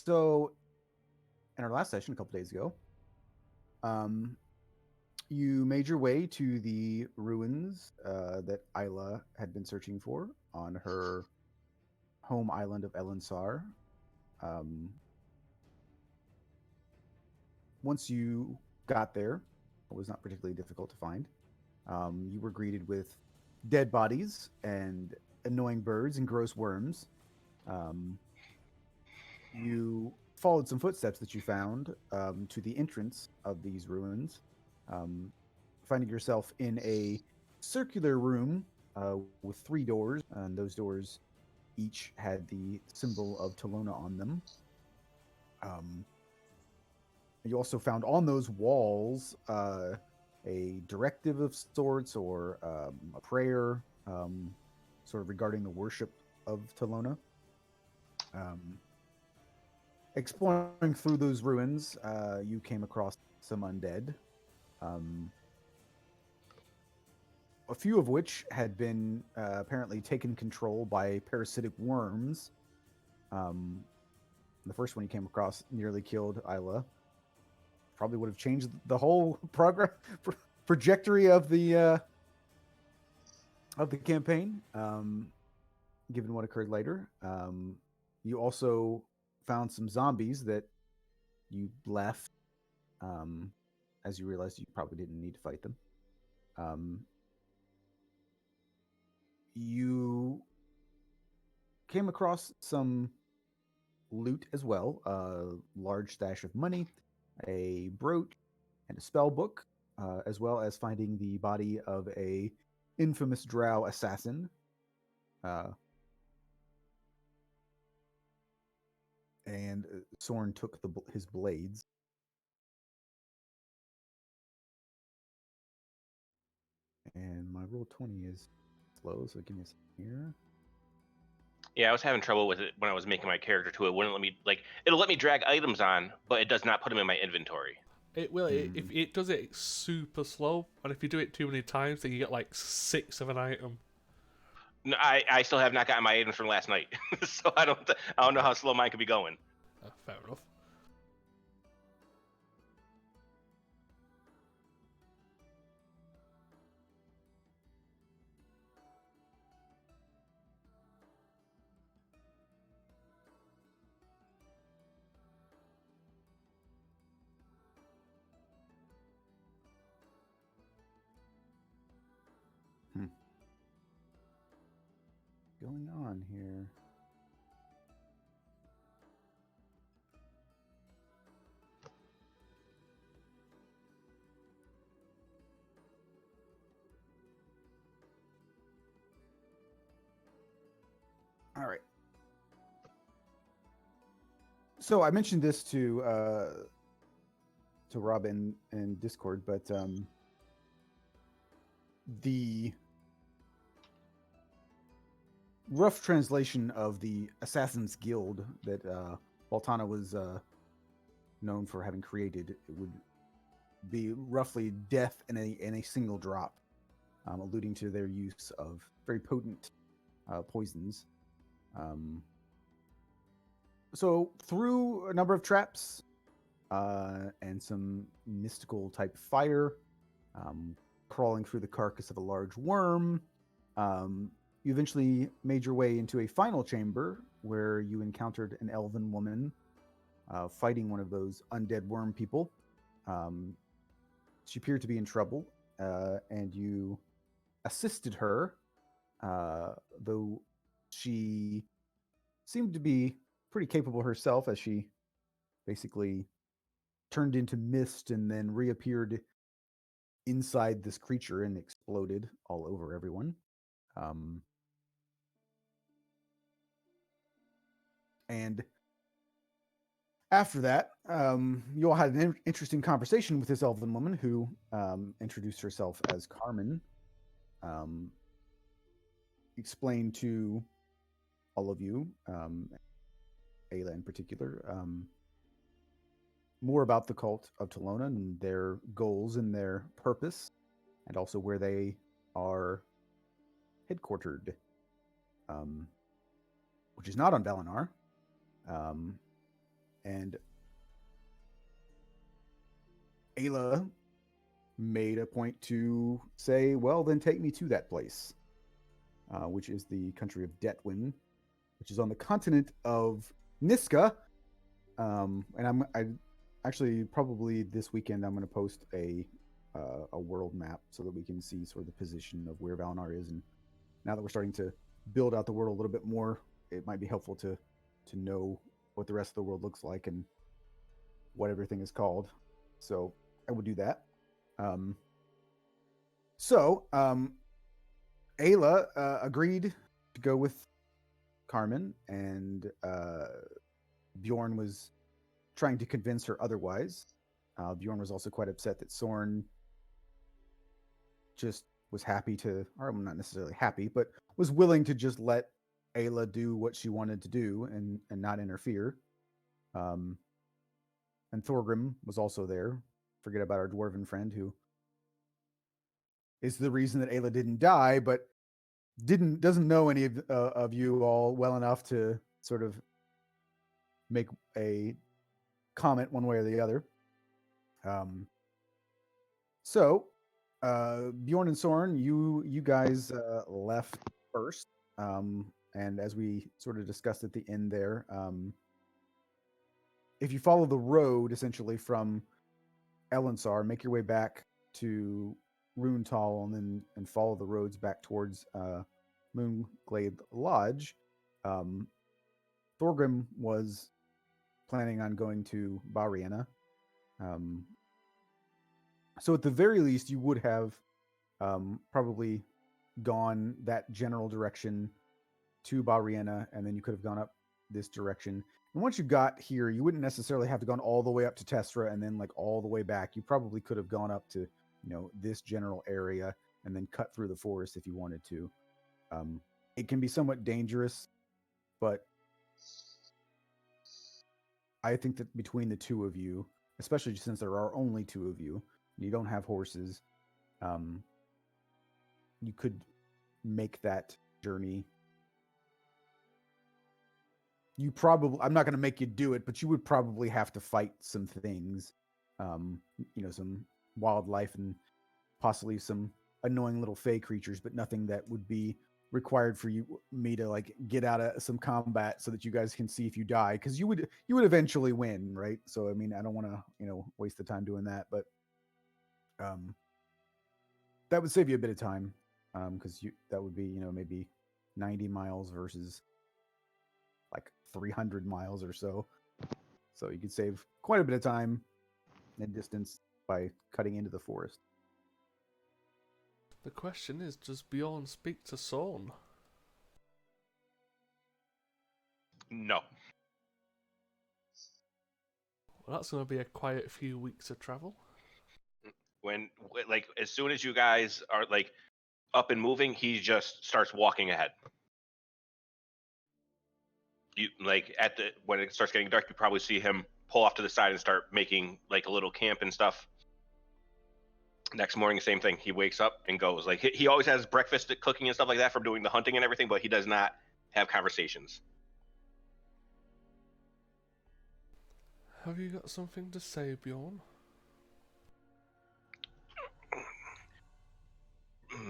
So, in our last session a couple days ago, um, you made your way to the ruins that Ayla had been searching for on her home island of Elensar. Um, Once you got there, it was not particularly difficult to find. You were greeted with dead bodies and annoying birds and gross worms. Um, you followed some footsteps that you found to the entrance of these ruins, um, finding yourself in a circular room with three doors, and those doors each had the symbol of Tolona on them. Um, you also found on those walls a directive of sorts or a prayer, sort of regarding the worship of Tolona. Um, Exploring through those ruins, you came across some undead, um, a few of which had been apparently taken control by parasitic worms. Um, the first one you came across nearly killed Ayla. Probably would have changed the whole progress trajectory of the campaign, given what occurred later. You also found some zombies that you left um, as you realized you probably didn't need to fight them. Um, you came across some loot as well, a large stash of money, a brooch, and a spell book, as well as finding the body of a infamous drow assassin. Uh, and Sorn took his blades. And my roll 20 is slow, so give me a second here. Yeah, I was having trouble with it when I was making my character too. It wouldn't let me it'll let me drag items on, but it does not put them in my inventory. It will. If it does it super slow, and if you do it too many times, then you get like 6 of an item. No, I still have not gotten my items from last night, so I don't know how slow mine could be going. Fair enough. Hmm. Going on here? All right. So I mentioned this to Rob in Discord, but the rough translation of the Assassin's Guild that Baltana was known for having created, it would be roughly death in a single drop, alluding to their use of very potent poisons. So through a number of traps and some mystical type fire, crawling through the carcass of a large worm, you eventually made your way into a final chamber where you encountered an elven woman fighting one of those undead worm people. She appeared to be in trouble, and you assisted her, though she seemed to be pretty capable herself as she basically turned into mist and then reappeared inside this creature and exploded all over everyone. Um, and after that, you all had an interesting conversation with this elven woman who introduced herself as Carmen. Um, Explained to all of you, Ayla in particular, more about the cult of Tolona and their goals and their purpose, and also where they are headquartered, um, which is not on Valinar. Um, And Ayla made a point to say, well, then take me to that place, which is the country of Detwin, which is on the continent of Niska. And I actually probably this weekend I'm going to post a world map so that we can see sort of the position of where Valnar is. And now that we're starting to build out the world a little bit more, it might be helpful to know what the rest of the world looks like and what everything is called. So I would do that. Ayla agreed to go with Carmen, and Bjorn was trying to convince her otherwise. Bjorn was also quite upset that Sorn just was happy to, or not necessarily happy, but was willing to just let Ayla do what she wanted to do and not interfere. And Thorgrim was also there. Forget about our dwarven friend who is the reason that Ayla didn't die, but doesn't know any of you all well enough to sort of make a comment one way or the other. Bjorn and Soren, you guys left first, and as we sort of discussed at the end there, if you follow the road essentially from Elensar, make your way back to Runetal, and follow the roads back towards Moonglade Lodge. Thorgrim was planning on going to Bariena. So at the very least, you would have probably gone that general direction to Bariena, and then you could have gone up this direction. And once you got here, you wouldn't necessarily have to gone all the way up to Testra and then like all the way back. You probably could have gone up to, this general area and then cut through the forest if you wanted to. It can be somewhat dangerous, but I think that between the two of you, especially since there are only two of you, and you don't have horses, you could make that journey. I'm not going to make you do it, but you would probably have to fight some things, some wildlife and possibly some annoying little fey creatures, but nothing that would be required for me to like get out of some combat so that you guys can see if you die, because you would eventually win, right? So I mean, I don't want to waste the time doing that, but that would save you a bit of time, because that would be maybe 90 miles versus like 300 miles or so. So you could save quite a bit of time and distance by cutting into the forest. The question is, does Bjorn speak to Sorn? No. Well, that's going to be a quiet few weeks of travel. When as soon as you guys are like up and moving, he just starts walking ahead. You like when it starts getting dark, you probably see him pull off to the side and start making like a little camp and stuff. Next morning, same thing. He wakes up and goes. Like he always has breakfast cooking and stuff like that from doing the hunting and everything, but he does not have conversations. Have you got something to say, Bjorn?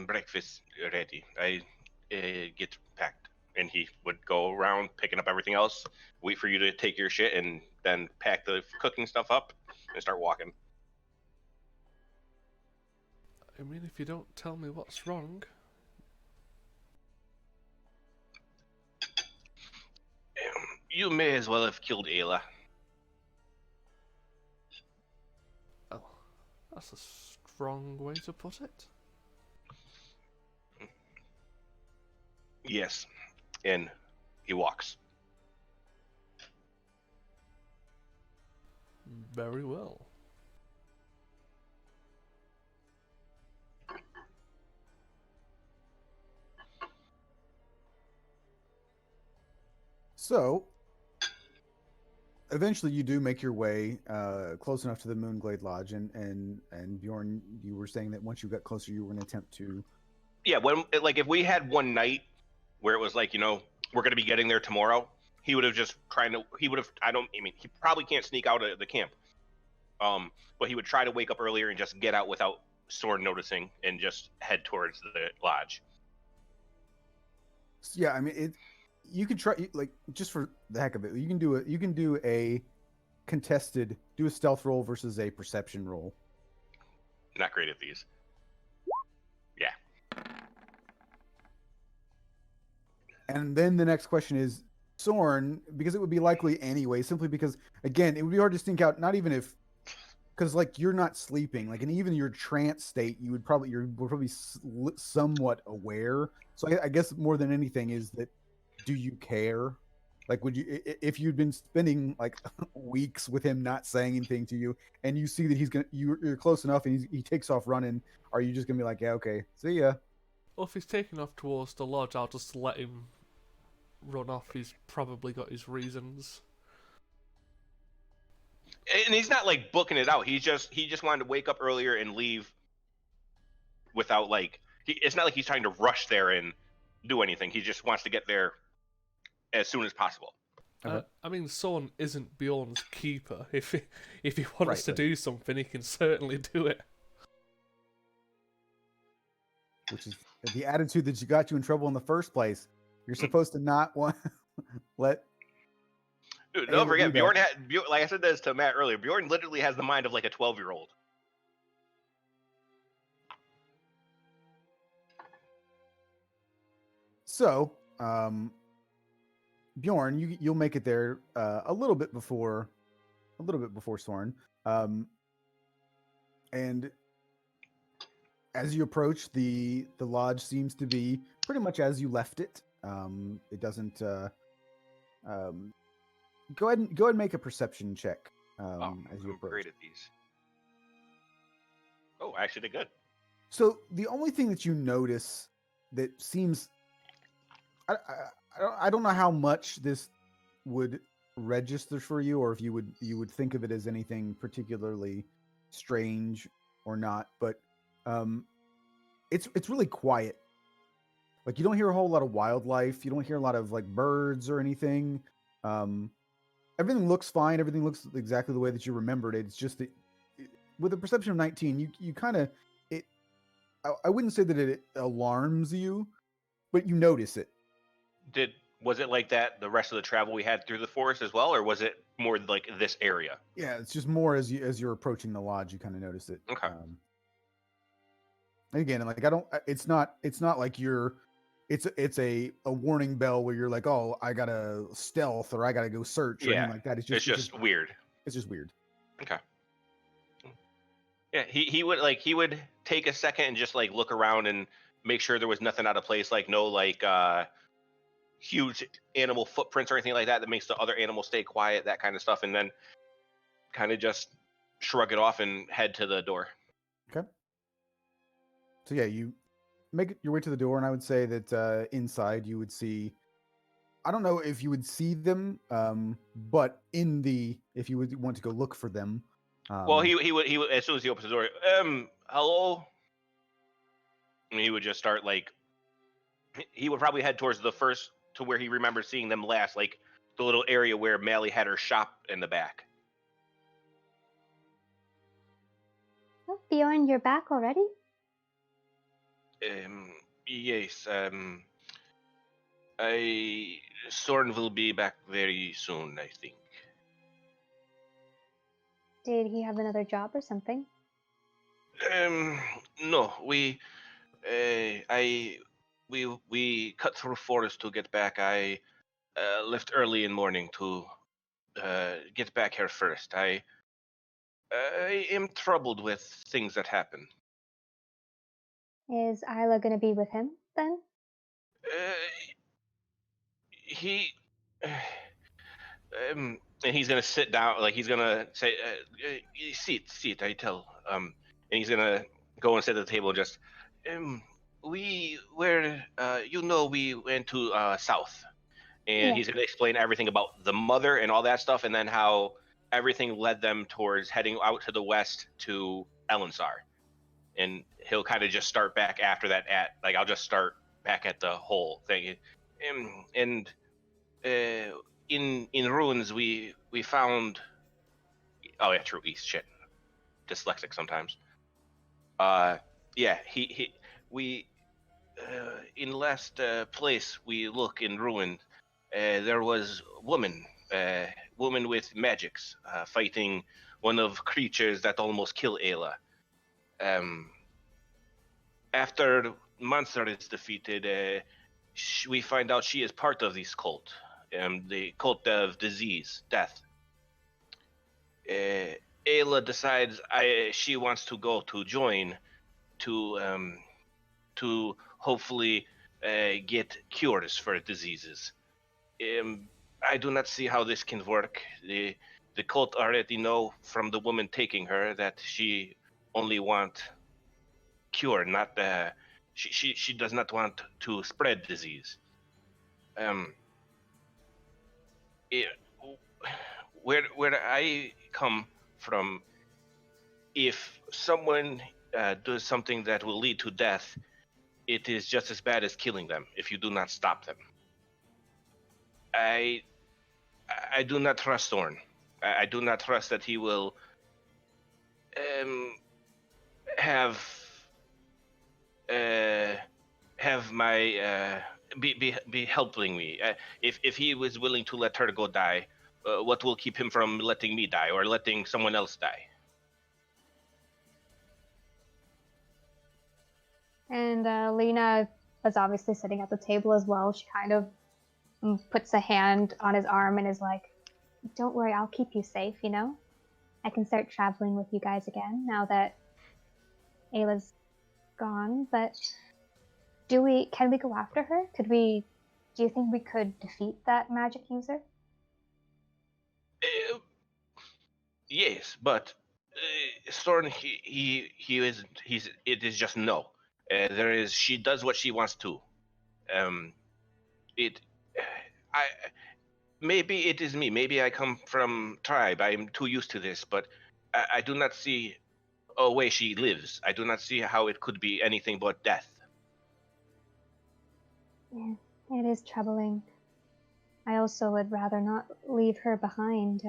Breakfast ready. I get packed. And he would go around picking up everything else, wait for you to take your shit, and then pack the cooking stuff up and start walking. I mean, if you don't tell me what's wrong... You may as well have killed Ayla. Oh, that's a strong way to put it. Yes. And he walks. Very well. So, eventually you do make your way close enough to the Moonglade Lodge, and Bjorn, you were saying that once you got closer, you were going to attempt to... Yeah, when if we had one night where it was like, we're going to be getting there tomorrow, he would have just trying to. He would have. He probably can't sneak out of the camp. But he would try to wake up earlier and just get out without Soren noticing, and just head towards the lodge. Yeah, I mean, you could try, like, just for the heck of it, you can do a contested, do a stealth roll versus a perception roll. Not great at these. Yeah. And then the next question is Soren, because it would be likely anyway, simply because, again, it would be hard to sneak out, not even if, because, like, you're not sleeping, like, in even your trance state, you're probably somewhat aware. So I guess more than anything is that, do you care? Like, would you, if you'd been spending like weeks with him not saying anything to you, and you see that you're close enough, and he takes off running, are you just gonna be like, yeah, okay, see ya? Well, if he's taking off towards the lodge, I'll just let him run off. He's probably got his reasons. And he's not like booking it out. He just wanted to wake up earlier and leave without like. It's not like he's trying to rush there and do anything. He just wants to get there as soon as possible. I mean, Son isn't Bjorn's keeper. If he wants to Right. do something, he can certainly do it. Which is the attitude that got you in trouble in the first place. You're supposed to not want let. Dude, don't Ayla forget, do that. Bjorn, like I said this to Matt earlier, Bjorn literally has the mind of like a 12-year-old. So, Bjorn, you'll make it there a little bit before Soren. And as you approach, the lodge seems to be pretty much as you left it. It doesn't. Go ahead and make a perception check as you I'm approach. great at these. Oh, I actually did good. So the only thing that you notice that seems, I don't know how much this would register for you, or if you would think of it as anything particularly strange or not, but it's really quiet. Like, you don't hear a whole lot of wildlife. You don't hear a lot of like birds or anything. Everything looks fine. Everything looks exactly the way that you remembered it. It's just that with a perception of 19, you kind of it. I wouldn't say that it alarms you, but you notice it. Was it like that the rest of the travel we had through the forest as well, or was it more like this area? Yeah, it's just more as you're approaching the lodge, you kind of notice it. Okay. And again, like, I don't. It's not like you're. It's a warning bell where you're like, oh, I gotta stealth or I gotta go search or Yeah, anything like that. It's just weird. It's just weird. Okay. Yeah, he would take a second and just like look around and make sure there was nothing out of place, like no like huge animal footprints or anything like that makes the other animals stay quiet, that kind of stuff, and then kind of just shrug it off and head to the door. Okay. So yeah, you make your way to the door, and I would say that inside you would see. I don't know if you would see them, but if you would want to go look for them. Well, he would as soon as he opens the door, hello. And he would just start like. He would probably head towards the first to where he remembers seeing them last, like the little area where Mally had her shop in the back. Oh, Bjorn, you're back already? Yes. Soren will be back very soon, I think. Did he have another job or something? No, we cut through forest to get back. I left early in morning to get back here first. I am troubled with things that happen. Is Ayla going to be with him then? And he's gonna sit down, like he's gonna say, sit. I tell. And he's gonna go and sit at the table and just, we went to south, and Yeah. he's gonna explain everything about the mother and all that stuff, and then how everything led them towards heading out to the west to Elensar. And he'll kind of just start back after that I'll just start back at the whole thing. in ruins we found. Oh yeah, true. East. Shit. Dyslexic sometimes. Yeah. He. We. In last place we look in ruin, there was woman with magics, fighting one of creatures that almost kill Ayla. Um, After Monster is defeated, we find out she is part of this cult, the cult of disease, death. Ayla decides she wants to go to join to hopefully get cures for diseases. I do not see how this can work. The cult already know from the woman taking her that she only want cure, not she does not want to spread disease. Um, it, where I come from, if someone does something that will lead to death, it is just as bad as killing them if you do not stop them. I do not trust Thorn. I do not trust that he will um, have uh, my be helping me. If he was willing to let her go die, what will keep him from letting me die or letting someone else die? And Lena is obviously sitting at the table as well. She kind of puts a hand on his arm and is like, "Don't worry, I'll keep you safe, you know? I can start traveling with you guys again now that Ayla's gone, but can we go after her? Do you think we could defeat that magic user?" Uh, yes, but Thorn, he isn't. It is just no. She does what she wants to. Um, it, I maybe it is me. Maybe I come from tribe. I am too used to this, but I do not see a way she lives. I do not see how it could be anything but death. Yeah, it is troubling. I also would rather not leave her behind.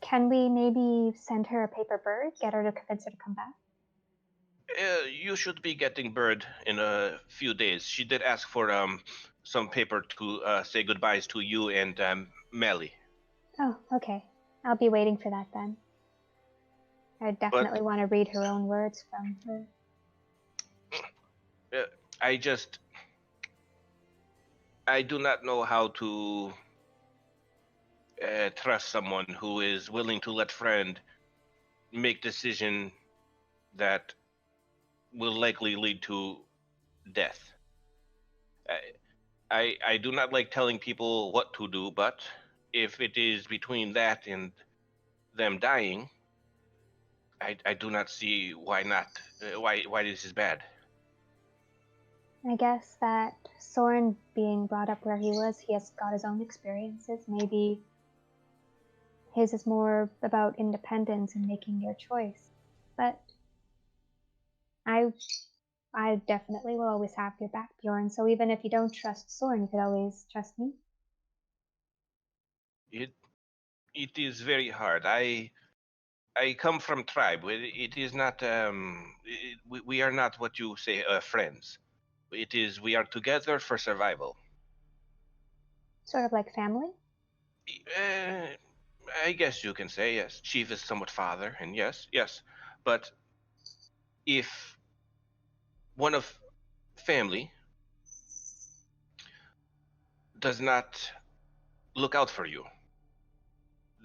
Can we maybe send her a paper bird, get her to convince her to come back? You should be getting Bird in a few days. She did ask for some paper to say goodbyes to you and Melly. Oh, okay. I'll be waiting for that then. I definitely want to read her own words from her. I do not know how to trust someone who is willing to let friend make decision that will likely lead to death. I do not like telling people what to do, but if it is between that and them dying, I do not see why not. Why this is bad. I guess that Soren being brought up where he was, he has got his own experiences. Maybe his is more about independence and making your choice. But I definitely will always have your back, Bjorn. So even if you don't trust Soren, you could always trust me. It is very hard. I come from tribe. It is not. We are not what you say friends. It is we are together for survival. Sort of like family. Uh, I guess you can say yes. Chief is somewhat father, and yes. But if one of family does not look out for you,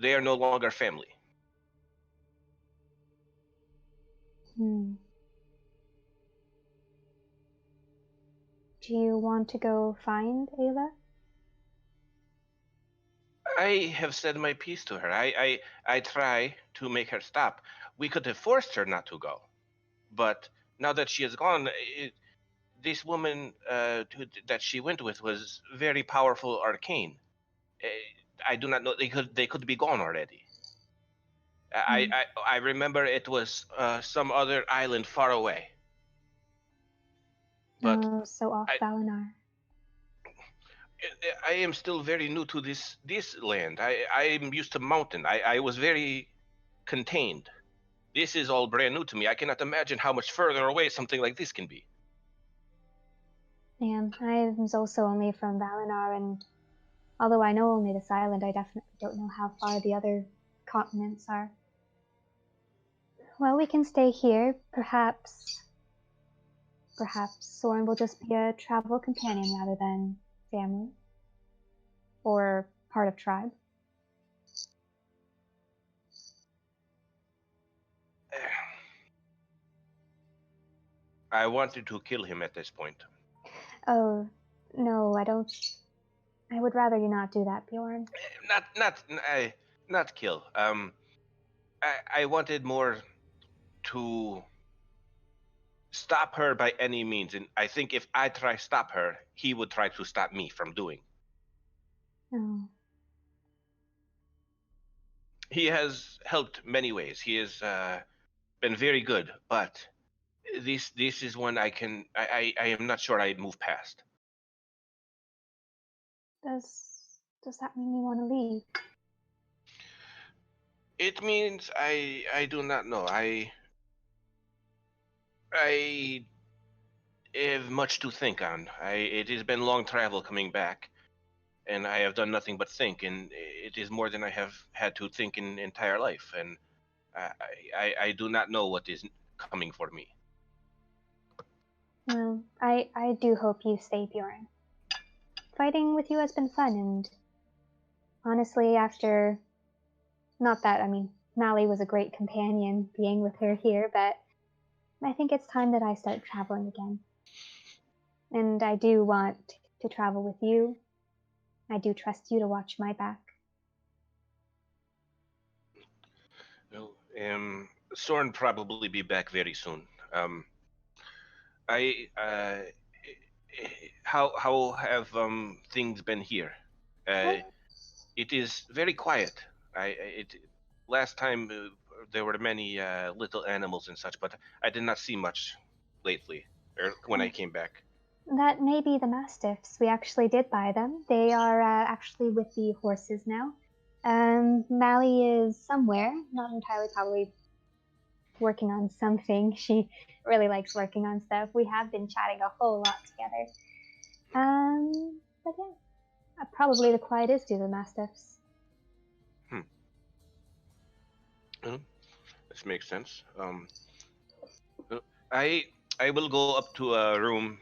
they are no longer family. Do you want to go find Ayla? I have said my piece to her. I try to make her stop. We could have forced her not to go, but now that she is gone, this woman that she went with was very powerful arcane. Uh, I do not know. They could be gone already. I remember it was some other island far away. But Oh, so off I, Valinor. I am still very new to this land. I am used to mountain. I was very contained. This is all brand new to me. I cannot imagine how much further away something like this can be. And I was also only from Valinar, and although I know only this island, I definitely don't know how far the other continents are. Well, we can stay here. Perhaps Soren will just be a travel companion rather than family. Or part of tribe. I wanted to kill him at this point. Oh, no, I don't. I would rather you not do that, Bjorn. Not kill. I wanted more to stop her by any means, and I think if I try stop her, he would try to stop me from doing. Oh. He has helped many ways. He has been very good, but this is one I am not sure I'd move past. Does that mean you want to leave? It means I do not know. I have much to think on. It has been long travel coming back, and I have done nothing but think, and it is more than I have had to think in entire life, and I do not know what is coming for me. Well, I do hope you stay, Bjorn. Fighting with you has been fun, and honestly, after... Not that, I mean, Mally was a great companion being with her here, but I think it's time that I start traveling again. And I do want to travel with you. I do trust you to watch my back. Well, Soren probably be back very soon. I how have things been here? It is very quiet. It last time there were many little animals and such, but I did not see much lately, or when I came back. That may be the mastiffs. We actually did buy them. They are actually with the horses now. Mally is somewhere, not entirely, probably working on something. She really likes working on stuff. We have been chatting a whole lot together. But yeah, probably the quietest do the mastiffs. This makes sense. I I will go up to a room,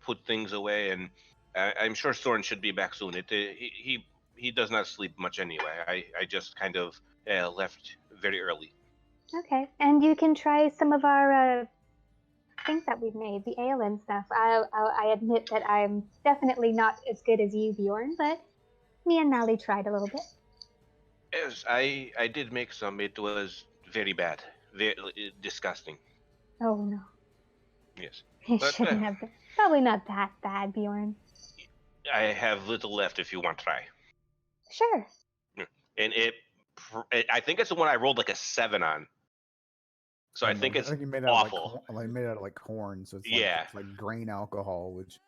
put things away, and I'm sure Soren should be back soon. He does not sleep much anyway. I just kind of left very early. Okay, and you can try some of our things that we've made, the Ayla and stuff. I admit that I'm definitely not as good as you, Bjorn, but me and Mally tried a little bit. Yes, I did make some. It was very bad, very disgusting. Oh no. Yes, It but shouldn't have been. Probably not that bad, Bjorn. I have little left if you want to try. Sure. And I think it's the one I rolled like a 7 on. So I think it's you made it awful. made out of like corn, so it's Yeah. it's like grain alcohol, which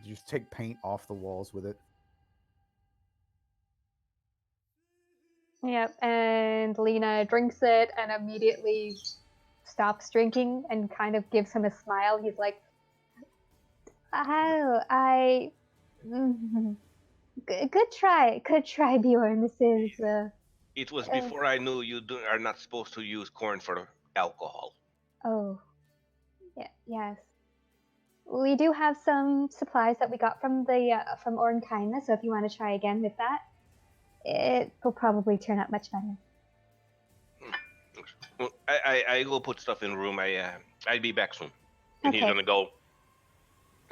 you just take paint off the walls with it. Yep, and Lena drinks it and immediately stops drinking and kind of gives him a smile. He's like, "Oh, good try, Bjorn. This is It was before I knew you are not supposed to use corn for alcohol. oh, yeah, yes. We do have some supplies that we got from the from Orn Kindness, so if you want to try again with that, it will probably turn out much better." Well, I go put stuff in the room. I'd be back soon, and Okay. he's gonna go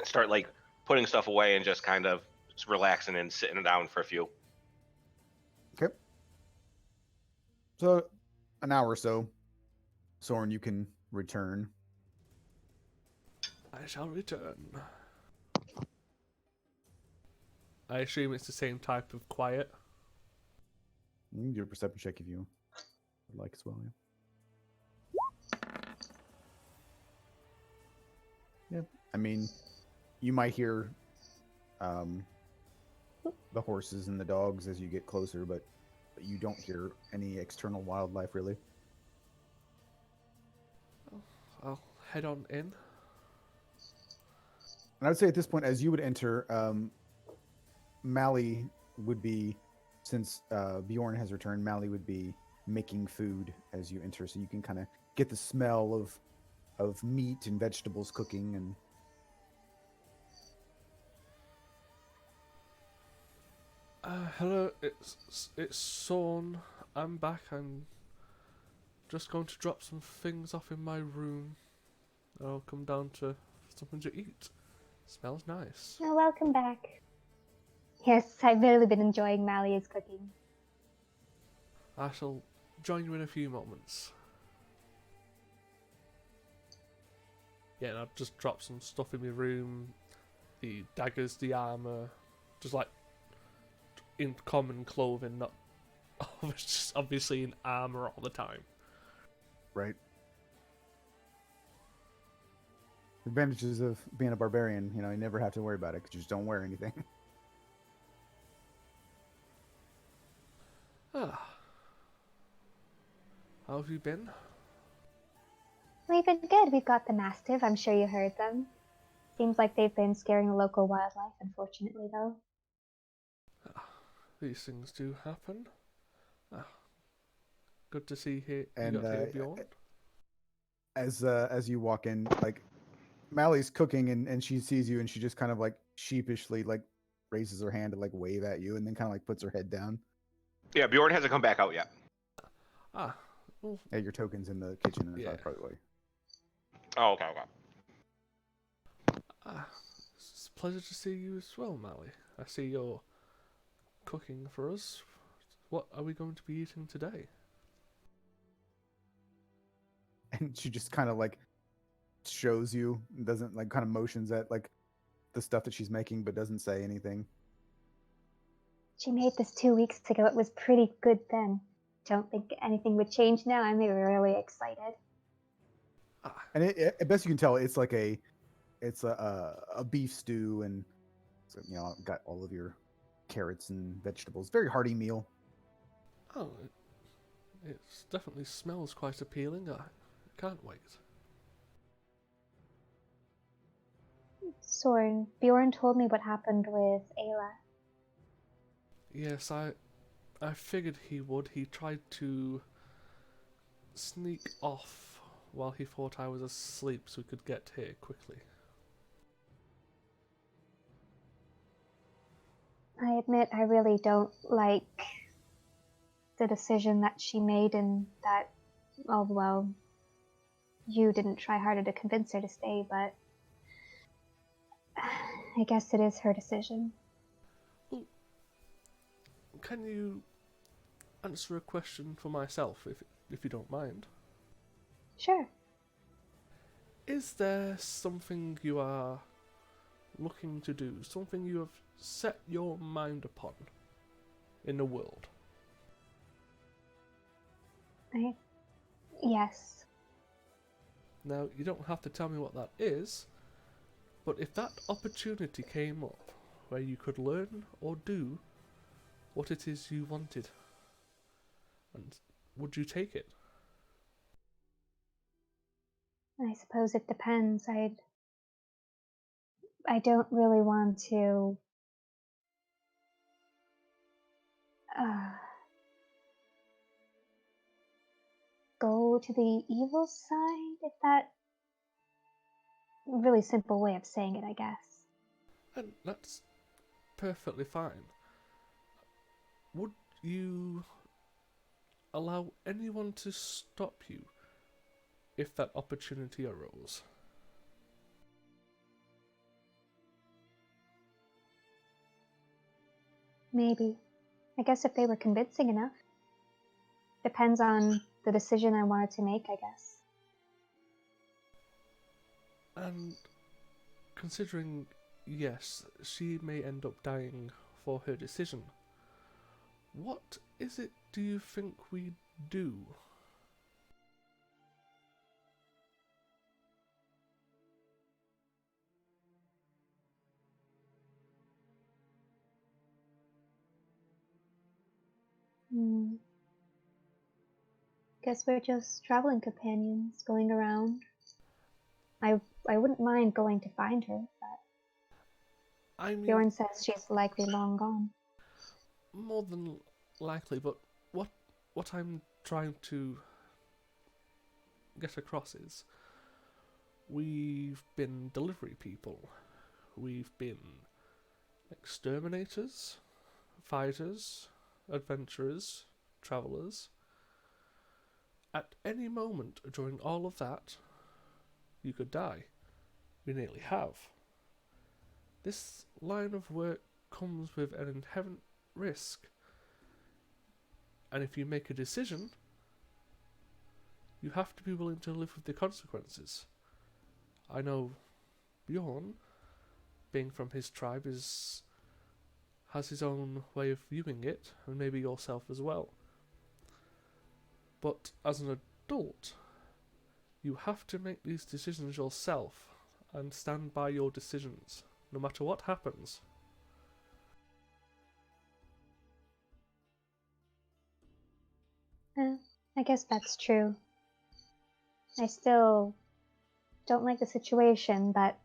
start like putting stuff away and just kind of just relaxing and sitting down for a few. Okay. So, an hour or so, Soren, you can return. I shall return. I assume it's the same type of quiet. You can do a perception check if you would like as well. Yeah. I mean, you might hear the horses and the dogs as you get closer, but you don't hear any external wildlife really. I'll head on in. And I would say at this point, as you would enter, Mally would be, since Bjorn has returned, Mally would be making food as you enter, so you can kind of get the smell of meat and vegetables cooking. And Hello, it's Sawn. I'm back. I'm just going to drop some things off in my room. I'll come down to something to eat. Smells nice. Oh, welcome back. Yes, I've really been enjoying Malia's cooking. I shall join you in a few moments. Yeah, and I'll just drop some stuff in my room. The daggers, the armour, just like in common clothing, not just obviously in armour all the time. right, advantages of being a barbarian, you never have to worry about it because you just don't wear anything. Ah. How have you been? We've been good. We've got the Mastiff. I'm sure you heard them. Seems like they've been scaring the local wildlife, unfortunately, though. These things do happen. Ah. Good to see you And got here, Bjorn. as you walk in, like Mally's cooking and she sees you and she just kind of like sheepishly like raises her hand to like wave at you and then kind of like puts her head down. Yeah, Bjorn hasn't come back out yet. Ah, well, Yeah, your token's in the kitchen, and Yeah. that's probably why. Oh, okay, okay. it's a pleasure to see you as well, Mally. I see you're cooking for us. What are we going to be eating today? And she just kind of like shows you, doesn't like kind of motions at like the stuff that she's making, but doesn't say anything. She made this 2 weeks ago. It was pretty good then. Don't think anything would change now. I'm really excited. And at best you can tell, it's like it's a beef stew, and so, got all of your carrots and vegetables. Very hearty meal. Oh, it definitely smells quite appealing. I can't wait. Soren, Bjorn told me what happened with Ayla. Yes, I figured he would. He tried to sneak off while he thought I was asleep so we could get here quickly. I admit I really don't like the decision that she made, and that, oh well, you didn't try harder to convince her to stay, but I guess it is her decision. Well, can you answer a question for myself, if you don't mind? Sure. Is there something you are looking to do, something you have set your mind upon in the world? Yes. Now, you don't have to tell me what that is, but if that opportunity came up where you could learn or do what it is you wanted, and would you take it? I suppose it depends. I don't really want to go to the evil side, if that really simple way of saying it, I guess. And that's perfectly fine. Would you allow anyone to stop you if that opportunity arose? Maybe. I guess if they were convincing enough. Depends on the decision I wanted to make, I guess. And considering, yes, she may end up dying for her decision, what is it do you think we do? Guess we're just traveling companions going around. I wouldn't mind going to find her, but I mean, Bjorn says she's likely long gone. more than likely, but what I'm trying to get across is we've been delivery people. We've been exterminators, fighters, adventurers, travellers. At any moment during all of that, you could die. We nearly have. This line of work comes with an inherent risk. And if you make a decision, you have to be willing to live with the consequences. I know Bjorn, being from his tribe, has his own way of viewing it, and maybe yourself as well. But as an adult, you have to make these decisions yourself and stand by your decisions, no matter what happens. I guess that's true. I still don't like the situation, but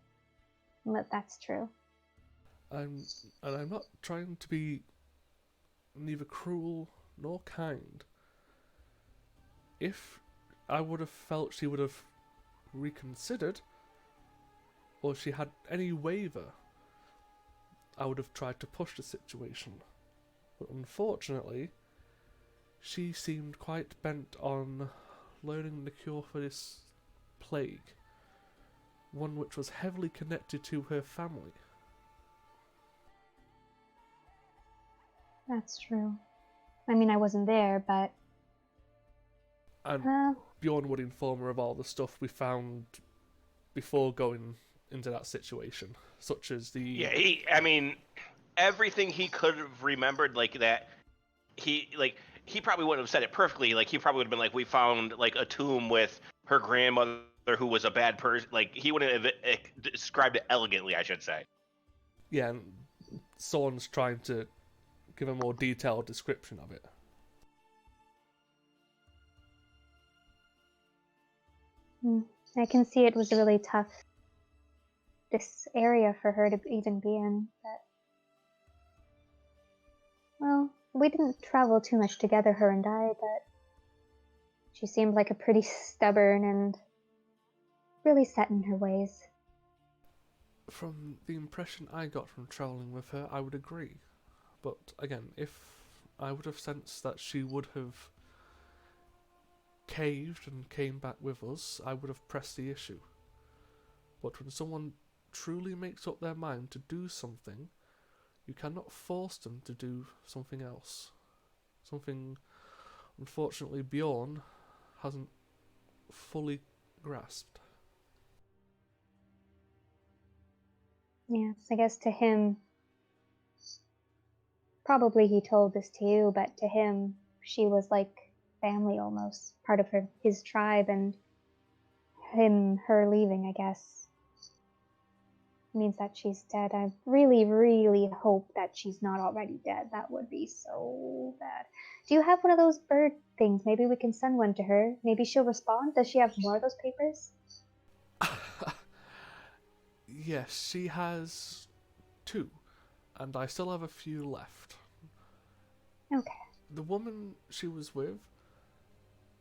that's true. And I'm not trying to be neither cruel nor kind. If I would have felt she would have reconsidered, or she had any waver, I would have tried to push the situation. But unfortunately, she seemed quite bent on learning the cure for this plague, one which was heavily connected to her family. That's true. I mean, I wasn't there, but And Bjorn would inform her of all the stuff we found before going into that situation, such as the... Yeah, I mean, everything he could have remembered, like that, he probably wouldn't have said it perfectly. Like, he probably would have been like, we found, like, a tomb with her grandmother who was a bad person. Like, he wouldn't have described it elegantly, I should say. Yeah, and someone's trying to give a more detailed description of it. I can see it was really tough, this area for her to even be in, but... Well, we didn't travel too much together, her and I, but she seemed like a pretty stubborn and really set in her ways. From the impression I got from travelling with her, I would agree. But again, if I would have sensed that she would have caved and came back with us, I would have pressed the issue. But when someone truly makes up their mind to do something, you cannot force them to do something else. Something, unfortunately, Bjorn hasn't fully grasped. Yes, I guess to him, probably he told this to you, but to him, she was like family almost, part of his tribe, and her leaving, I guess, means that she's dead. I really, really hope that she's not already dead. That would be so bad. Do you have one of those bird things? Maybe we can send one to her. Maybe she'll respond. Does she have more of those papers? Yes, she has 2, and I still have a few left. Okay. The woman she was with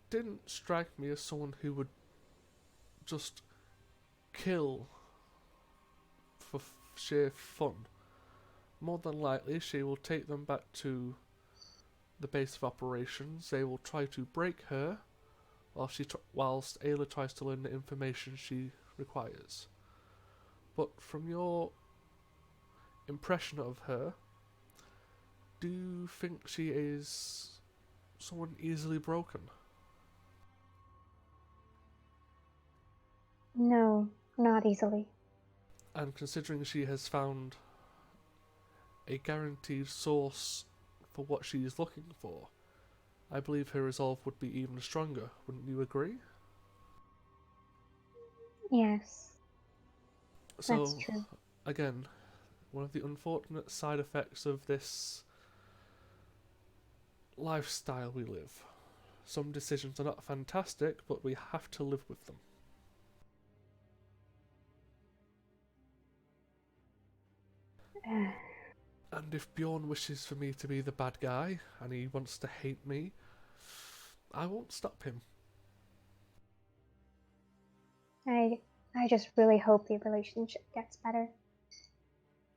didn't strike me as someone who would just kill for sheer fun. More than likely, she will take them back to the base of operations. They will try to break her, whilst Ayla tries to learn the information she requires. But from your impression of her, do you think she is someone easily broken? No, not easily. And considering she has found a guaranteed source for what she is looking for, I believe her resolve would be even stronger. Wouldn't you agree? Yes, So, that's true. again, one of the unfortunate side effects of this lifestyle we live, Some decisions are not fantastic, but we have to live with them. And if Bjorn wishes for me to be the bad guy, and he wants to hate me, I won't stop him. I just really hope the relationship gets better.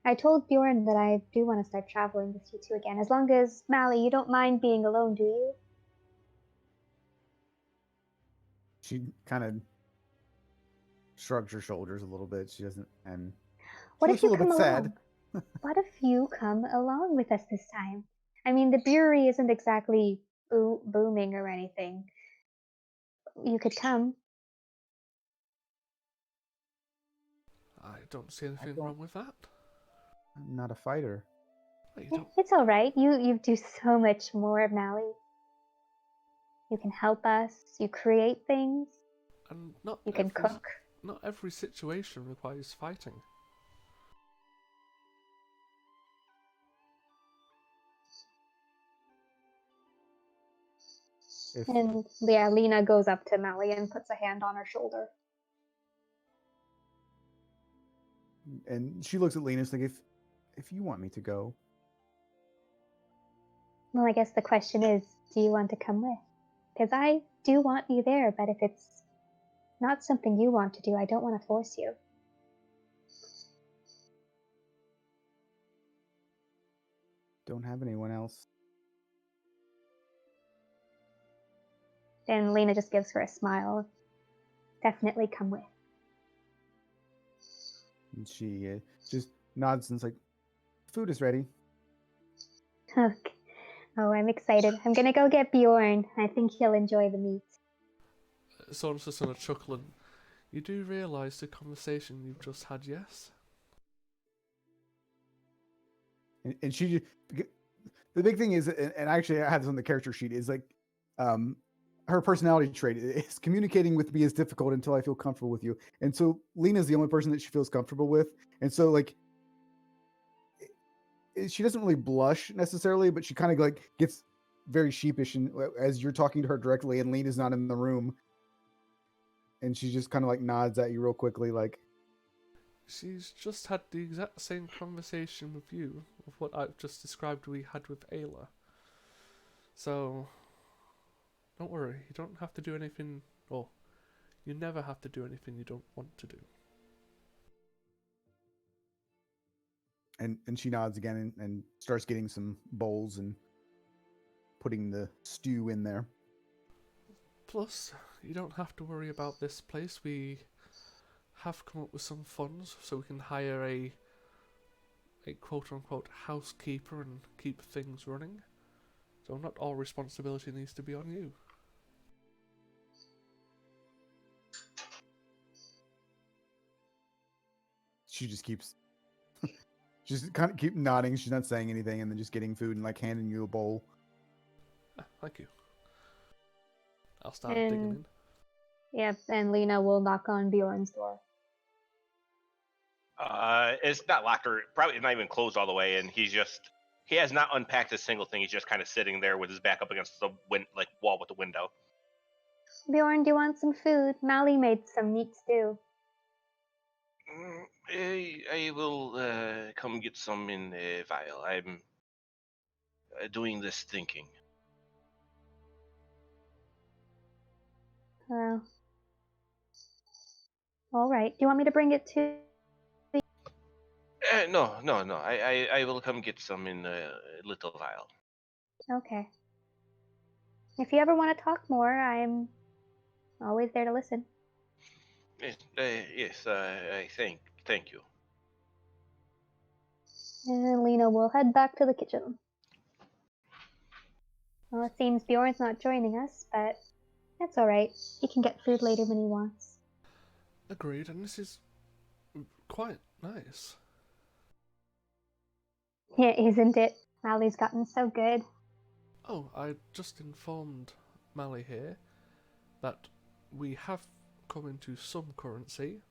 I told Bjorn that I do want to start traveling with you two again, as long as, Mally, you don't mind being alone, do you? She kind of shrugs her shoulders a little bit. She doesn't, and What she if looks a you little come bit sad. along? What if you come along with us this time? I mean, the brewery isn't exactly booming or anything. You could come. I don't see anything wrong with that. I'm not a fighter. You don't. It's all right. You do so much more, Mally. You can help us. You create things. And not You can every, cook. not every situation requires fighting. If And yeah, Lena goes up to Mally and puts a hand on her shoulder. and she looks at Linus like, if you want me to go, Well, I guess the question is, do you want to come with? Because I do want you there, but if it's not something you want to do, I don't want to force you. don't have anyone else. And Lena just gives her a smile. Definitely come with. And she just nods and's like, food is ready. Okay. Oh, I'm excited. I'm gonna go get Bjorn. I think he'll enjoy the meat. Someone's just gonna chuckle and you do realise the conversation you've just had, yes? And she just, the big thing is, and actually I had this on the character sheet, is like, her personality trait is communicating with me is difficult until I feel comfortable with you. And so Lena's the only person that she feels comfortable with. And so like, she doesn't really blush necessarily, but she kind of like gets very sheepish and as you're talking to her directly and Lena's not in the room. And she just kind of like nods at you real quickly, like, She's just had the exact same conversation with you of what I've just described we had with Ayla. So, don't worry, you don't have to do anything, or you never have to do anything you don't want to do. and she nods again and starts getting some bowls and putting the stew in there. Plus, you don't have to worry about this place. We have come up with some funds so we can hire a quote-unquote housekeeper and keep things running. So not all responsibility needs to be on you. She just keeps just kind of keep nodding. She's not saying anything and then just getting food and like handing you a bowl. Thank you. I'll start digging in. Yep, and Lena will knock on Bjorn's door. It's not locked or probably not even closed all the way, and he has not unpacked a single thing. He's just kind of sitting there with his back up against the wall with the window. Bjorn, do you want some food? Mally made some meat stew. I will come get some in a vial. I'm doing this thinking. All right. Do you want me to bring it to? No. I will come get some in a little vial. Okay. If you ever want to talk more, I'm always there to listen. Yes. I thank you. And Lena will head back to the kitchen. Well, it seems Bjorn's not joining us, but that's all right. He can get food later when he wants. Agreed, and this is quite nice. Yeah, isn't it? Mally's gotten so good. Oh, I just informed Mally here that we have come into some currency.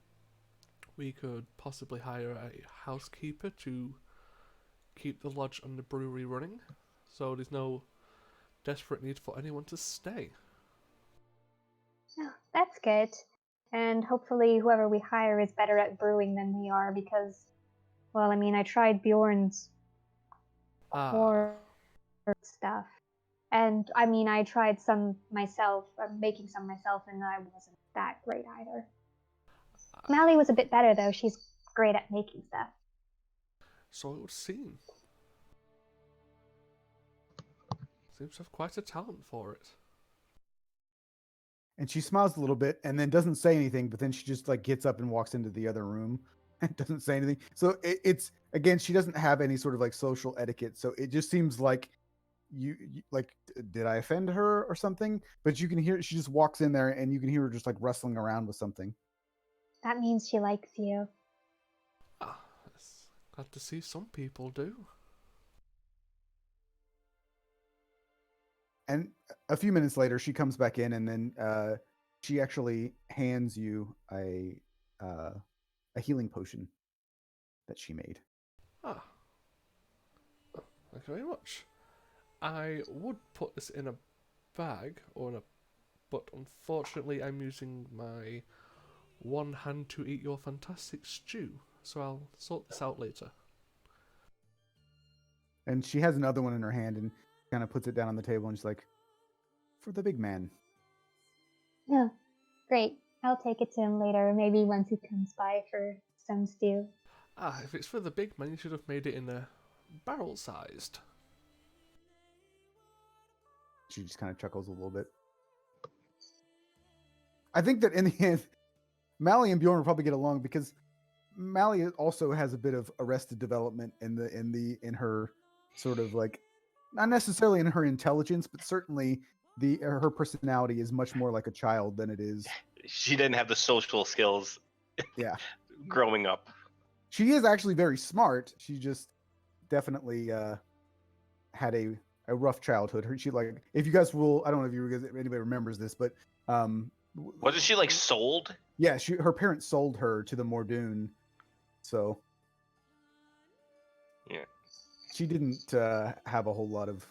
We could possibly hire a housekeeper to keep the lodge and the brewery running, so there's no desperate need for anyone to stay. Oh, that's good. And hopefully, whoever we hire is better at brewing than we are because, well, I mean, I tried Bjorn's Ah, core stuff. And I mean, I tried some myself, making some myself, and I wasn't that great either. Mally was a bit better, though. She's great at making stuff. so it would seem. Seems to have quite a talent for it. And she smiles a little bit and then doesn't say anything, but then she just like gets up and walks into the other room and doesn't say anything. So it's again, she doesn't have any sort of like social etiquette. So it just seems like you like, did I offend her or something? But you can hear she just walks in there and you can hear her just like wrestling around with something. That means she likes you. Ah, it's glad to see some people do. And a few minutes later, she comes back in, and then she actually hands you a healing potion that she made. Ah, thank you very much. I would put this in a bag but unfortunately I'm using my one hand to eat your fantastic stew, so I'll sort this out later. And she has another one in her hand and kind of puts it down on the table, and she's like, "For the big man." Oh, great. I'll take it to him later, maybe once he comes by for some stew. Ah, if it's for the big man, you should have made it in a barrel-sized. She just kind of chuckles a little bit. I think that in the end, Mally and Bjorn will probably get along because Mally also has a bit of arrested development in her sort of like, not necessarily in her intelligence, but certainly her personality is much more like a child than it is. She didn't have the social skills Yeah, growing up. she is actually very smart. She just definitely had a rough childhood. She like, if you guys will, I don't know if anybody remembers this, but Wasn't she like sold? yeah, her parents sold her to the Mordoon, so Yeah. she didn't have a whole lot of.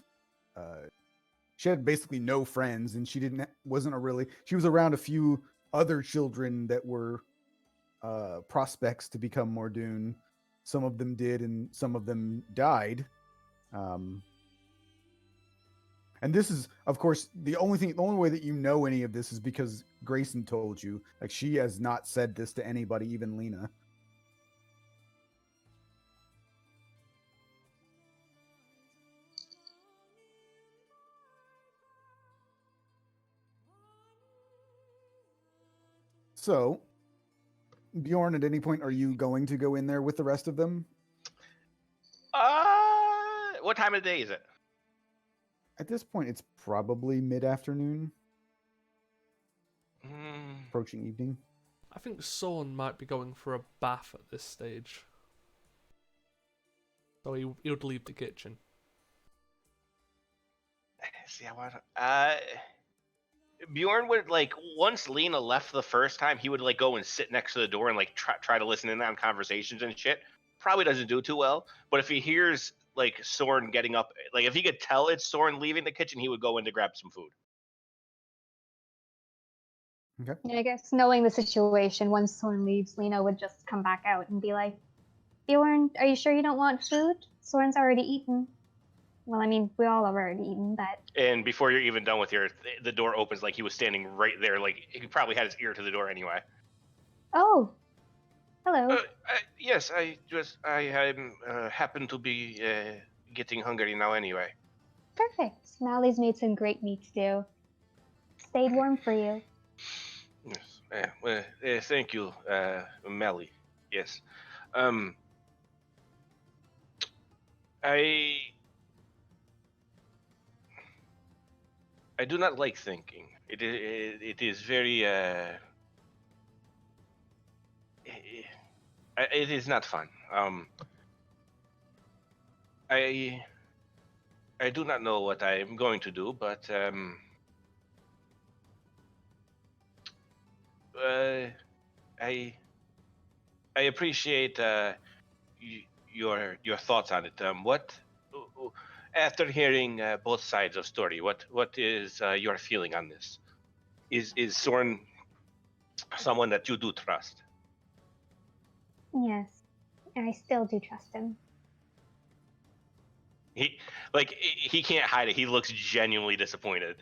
She had basically no friends, and she wasn't a really. She was around a few other children that were prospects to become Mordoon. Some of them did, and some of them died. And this is, of course, the only way that you know any of this is because Grayson told you. Like, she has not said this to anybody, even Lena. So, Bjorn, at any point, are you going to go in there with the rest of them? What time of day is it? At this point, it's probably mid-afternoon, approaching evening. I think Sorn might be going for a bath at this stage. So he would leave the kitchen. See, I want. Bjorn would like once Lena left the first time, he would like go and sit next to the door and like try to listen in on conversations and shit. Probably doesn't do too well, but if he hears like Soren getting up, like if he could tell it's Soren leaving the kitchen, he would go in to grab some food. Okay. Yeah, I guess knowing the situation, once Soren leaves, Lena would just come back out and be like, Bjorn, are you sure you don't want food? Soren's already eaten. Well, I mean, we all have already eaten, but... And before you're even done with yours, the door opens like he was standing right there. Like he probably had his ear to the door anyway. Oh, hello. Yes, I happen to be getting hungry now anyway. Perfect. Mally's made some great meat stew. Stayed warm for you. Yes. Thank you, Melly. Yes. I do not like thinking. It is very it is not fun. I do not know what I am going to do, but I appreciate your thoughts on it. What after hearing both sides of story, what is your feeling on this? Is Soren someone that you do trust? Yes, I still do trust him. He can't hide it. He looks genuinely disappointed.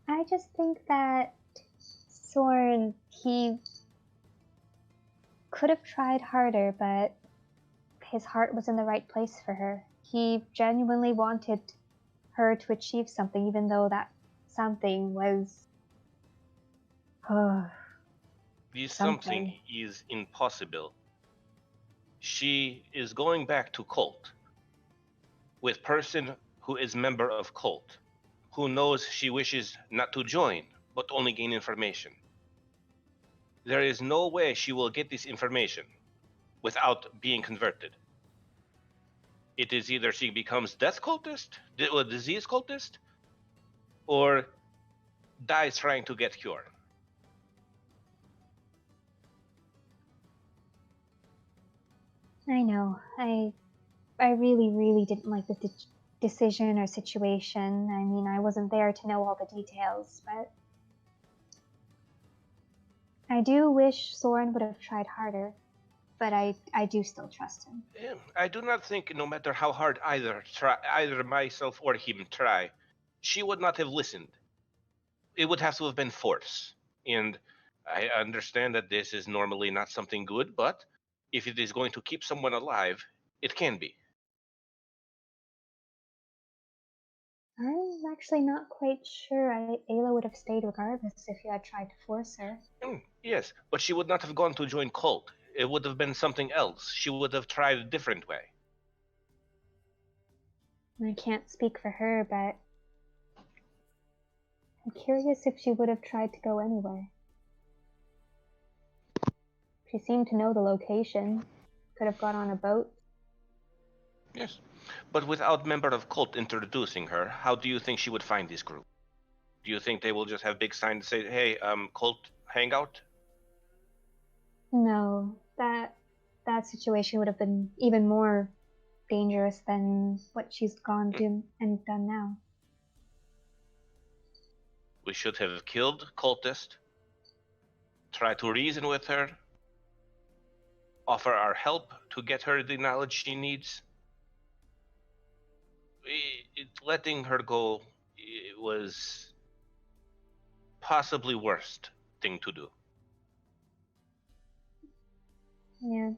I just think that Soren, he could have tried harder, but his heart was in the right place for her. He genuinely wanted her to achieve something, even though that something was This something. something is impossible. She is going back to cult with person who is member of cult, who knows she wishes not to join, but only gain information. There is no way she will get this information without being converted. It is either she becomes death cultist, or disease cultist, or dies trying to get cured. I know. I really, really didn't like the decision or situation. I mean, I wasn't there to know all the details, but I do wish Soren would have tried harder. But I do still trust him. I do not think, no matter how hard either myself or him try, she would not have listened. It would have to have been force. And I understand that this is normally not something good, but if it is going to keep someone alive, it can be. I'm actually not quite sure Ayla would have stayed regardless if you had tried to force her. Yes, but she would not have gone to join cult. It would have been something else. She would have tried a different way. I can't speak for her, but I'm curious if she would have tried to go anyway. She seemed to know the location. Could have got on a boat. Yes, but without member of cult introducing her, how do you think she would find this group? Do you think they will just have big signs that say, "Hey, cult hangout"? No, that situation would have been even more dangerous than what she's gone and done now. We should have killed cultist, try to reason with her, offer our help to get her the knowledge she needs. Letting her go was possibly worst thing to do. Yeah.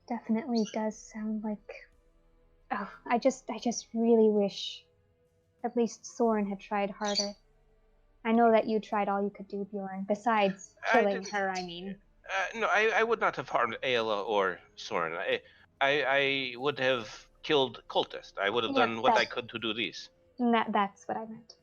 Definitely does sound like. Oh, I just really wish at least Soren had tried harder. I know that you tried all you could do, Bjorn, besides killing her, I mean. No, I would not have harmed Ayla or Soren. I would have killed cultist. I would have done what I could to do this. That's what I meant.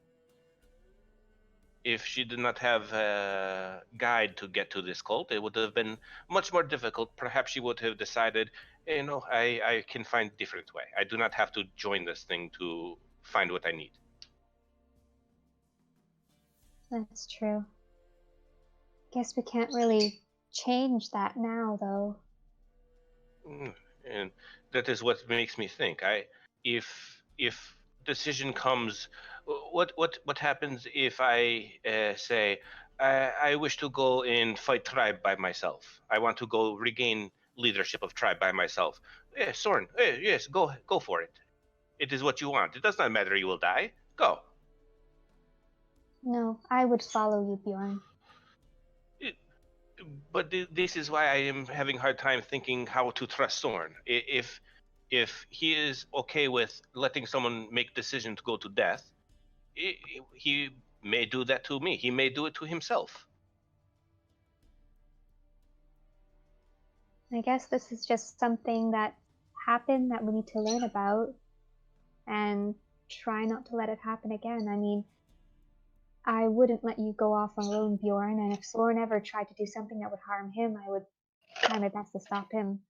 If she did not have a guide to get to this cult, it would have been much more difficult. Perhaps she would have decided, I can find a different way. I do not have to join this thing to find what I need. That's true. Guess we can't really change that now, though. And that is what makes me think. If decision comes, what happens if I say I wish to go and fight tribe by myself? I want to go regain leadership of tribe by myself. Soren, yes, go for it. It is what you want. It does not matter. You will die. Go. No, I would follow you, Bjorn. But this is why I am having a hard time thinking how to trust Soren. If he is okay with letting someone make decision to go to death, he may do that to me. He may do it to himself. I guess this is just something that happened that we need to learn about and try not to let it happen again. I mean, I wouldn't let you go off alone, Bjorn, and if Soren ever tried to do something that would harm him, I would try my best to stop him.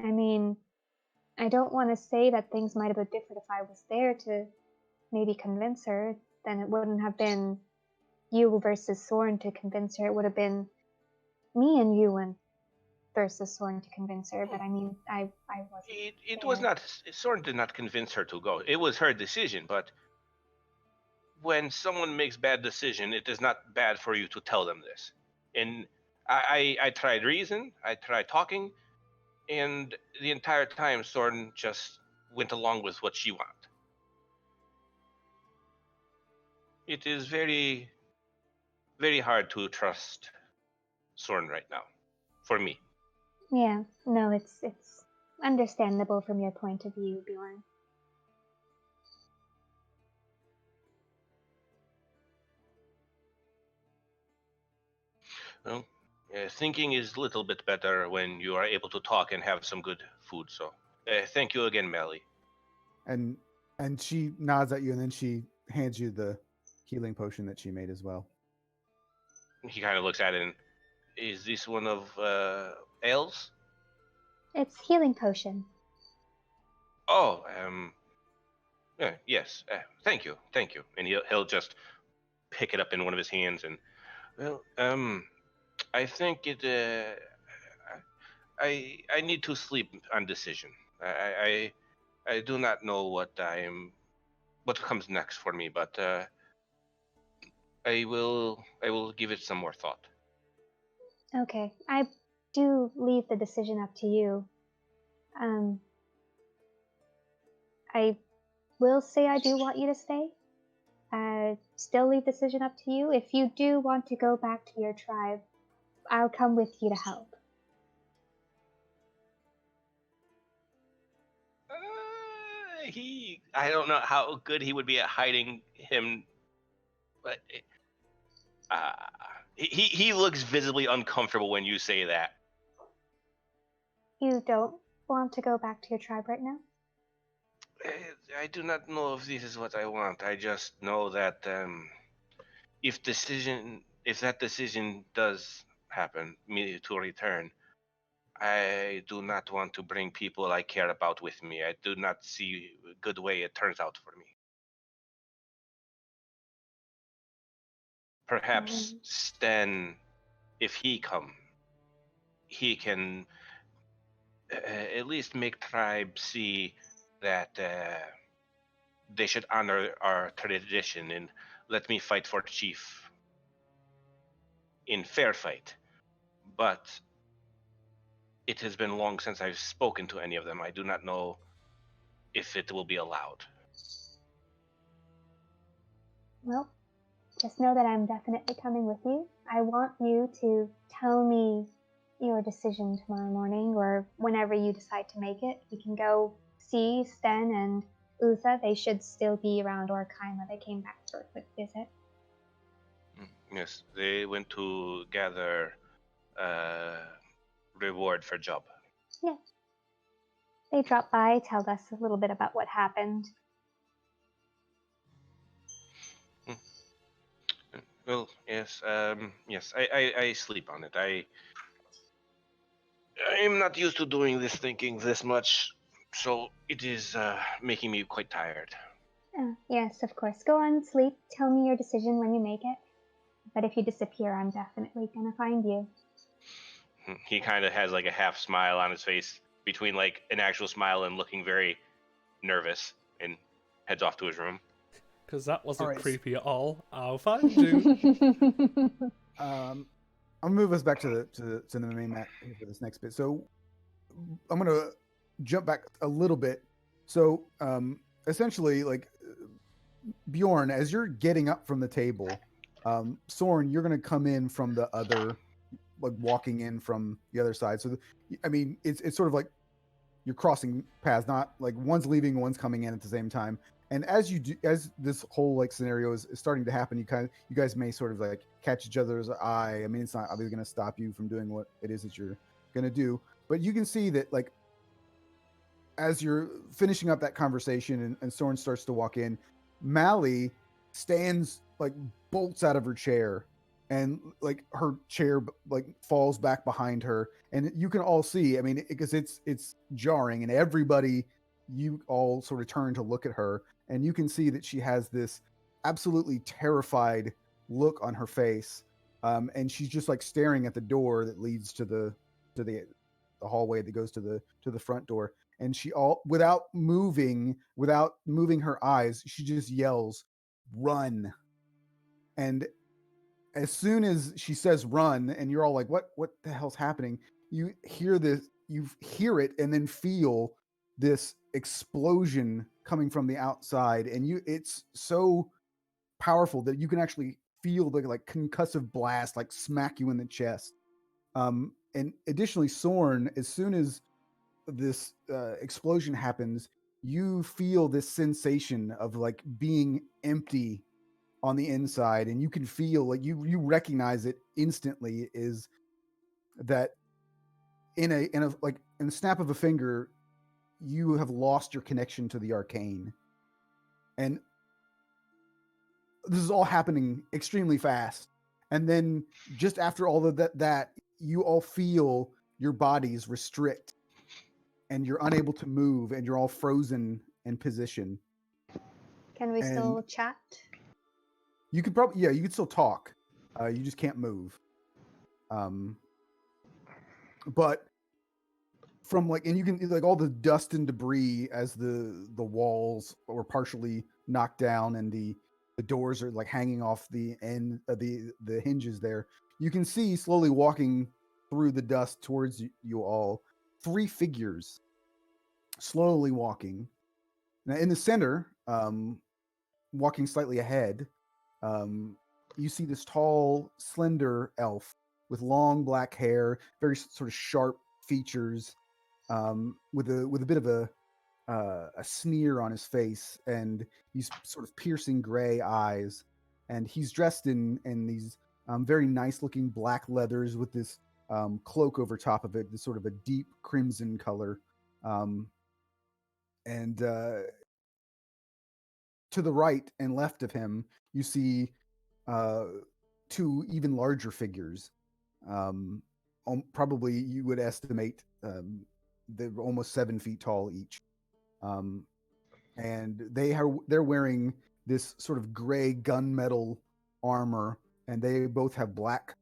I mean, I don't want to say that things might have been different if I was there to maybe convince her. Then it wouldn't have been you versus Soren to convince her. It would have been me and you, and versus Soren to convince her, but I mean, I wasn't. It was not. Soren did not convince her to go. It was her decision. But when someone makes bad decision, it is not bad for you to tell them this. And I tried reason. I tried talking, and the entire time Soren just went along with what she wanted. It is very, very hard to trust Soren right now, for me. Yeah, no, it's understandable from your point of view, Bjorn. Well, thinking is a little bit better when you are able to talk and have some good food. So, thank you again, Melly. And she nods at you, and then she hands you the healing potion that she made as well. He kind of looks at it and, is this one of ales? It's healing potion. Oh, yes. Thank you. And he'll just pick it up in one of his hands and, well, I think it. I need to sleep on decision. I do not know what comes next for me, but I will give it some more thought. Okay, I do leave the decision up to you. I will say I do want you to stay. Still leave the decision up to you. If you do want to go back to your tribe, I'll come with you to help. I don't know how good he would be at hiding him, but he looks visibly uncomfortable when you say that. You don't want to go back to your tribe right now? I do not know if this is what I want. I just know that if that decision does happen, me to return, I do not want to bring people I care about with me. I do not see a good way it turns out for me. Perhaps Sten, if he come, he can at least make tribe see that they should honor our tradition and let me fight for chief in fair fight. But it has been long since I've spoken to any of them. I do not know if it will be allowed. Well, just know that I'm definitely coming with you. I want you to tell me your decision tomorrow morning or whenever you decide to make it. We can go see Sten and Utha. They should still be around Orkaima. They came back for a quick visit. Yes, they went to gather reward for job. Yeah. They dropped by, tell us a little bit about what happened. Well, yes, I sleep on it. I am not used to doing this thinking this much, so it is making me quite tired. Yes, of course. Go on, sleep. Tell me your decision when you make it. But if you disappear, I'm definitely gonna find you. He kind of has like a half smile on his face between like an actual smile and looking very nervous, and heads off to his room. Because that wasn't Alright. creepy at all. I'll find you. I'm gonna move us back to the main map here for this next bit. So I'm gonna jump back a little bit. So essentially, like Bjorn, as you're getting up from the table, Soren, you're gonna come in from the other, like walking in from the other side. So I mean, it's sort of like you're crossing paths, not like one's leaving, one's coming in at the same time. And as you do, as this whole like scenario is starting to happen, you guys may sort of like catch each other's eye. I mean, it's not obviously going to stop you from doing what it is that you're going to do, but you can see that like as you're finishing up that conversation and Soren starts to walk in, Mally stands like bolts out of her chair, and like her chair like falls back behind her, and you can all see. I mean, because it's jarring, and everybody, you all sort of turn to look at her, and you can see that she has this absolutely terrified look on her face, and she's just like staring at the door that leads to the hallway that goes to the front door, and she without moving her eyes, she just yells, "Run!" And as soon as she says "run," and you're all like, "What the hell's happening?" You hear this, you hear it, and then feel this explosion coming from the outside, and it's so powerful that you can actually feel the like concussive blast like smack you in the chest. And additionally, Sorn, as soon as this explosion happens, you feel this sensation of like being empty on the inside, and you can feel like you recognize it instantly is that in the snap of a finger, you have lost your connection to the arcane. And this is all happening extremely fast. And then just after all of that you all feel your bodies restrict, and you're unable to move, and you're all frozen in position. Can we And still chat? you could probably, yeah, you could still talk. You just can't move. But from like, and you can like all the dust and debris as the walls were partially knocked down, and the doors are like hanging off the end of the hinges there. You can see slowly walking through the dust towards you all, 3 figures slowly walking. Now in the center, walking slightly ahead, you see this tall, slender elf with long black hair, very sort of sharp features, with a bit of a sneer on his face, and these sort of piercing gray eyes. And he's dressed in these very nice looking black leathers with this cloak over top of it, this sort of a deep crimson color. And to the right and left of him, you see 2 even larger figures. Probably you would estimate they're almost 7 feet tall each. And they're wearing this sort of gray gunmetal armor, and they both have black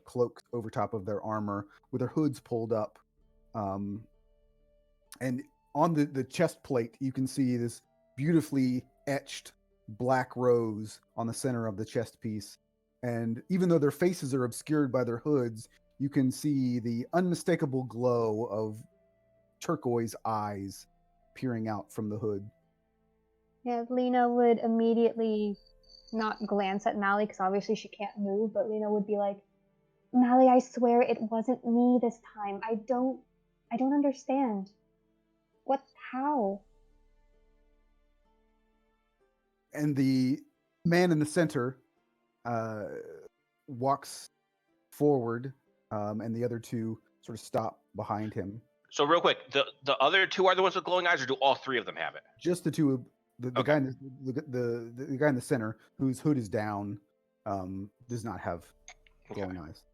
cloaks over top of their armor with their hoods pulled up. And on the chest plate, you can see this beautifully etched black rose on the center of the chest piece. And even though their faces are obscured by their hoods, you can see the unmistakable glow of turquoise eyes peering out from the hood. Yeah, Lena would immediately not glance at Mally because obviously she can't move, but Lena would be like, "Mally, I swear it wasn't me this time. I don't understand. How?" And the man in the center walks forward, and the other 2 sort of stop behind him. So real quick, the other 2 are the ones with glowing eyes, or do all 3 of them have it? Just the 2, the Okay. guy in the guy in the center whose hood is down, does not have glowing eyes.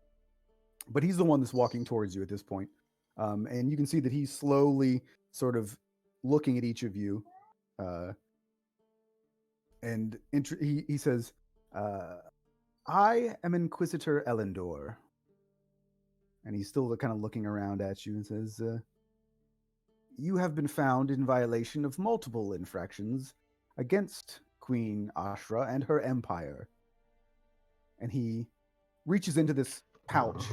But he's the one that's walking towards you at this point. And you can see that he's slowly sort of looking at each of you. And he says, "I am Inquisitor Elendor." And he's still kind of looking around at you and says, "You have been found in violation of multiple infractions against Queen Ashra and her empire." And he reaches into this pouch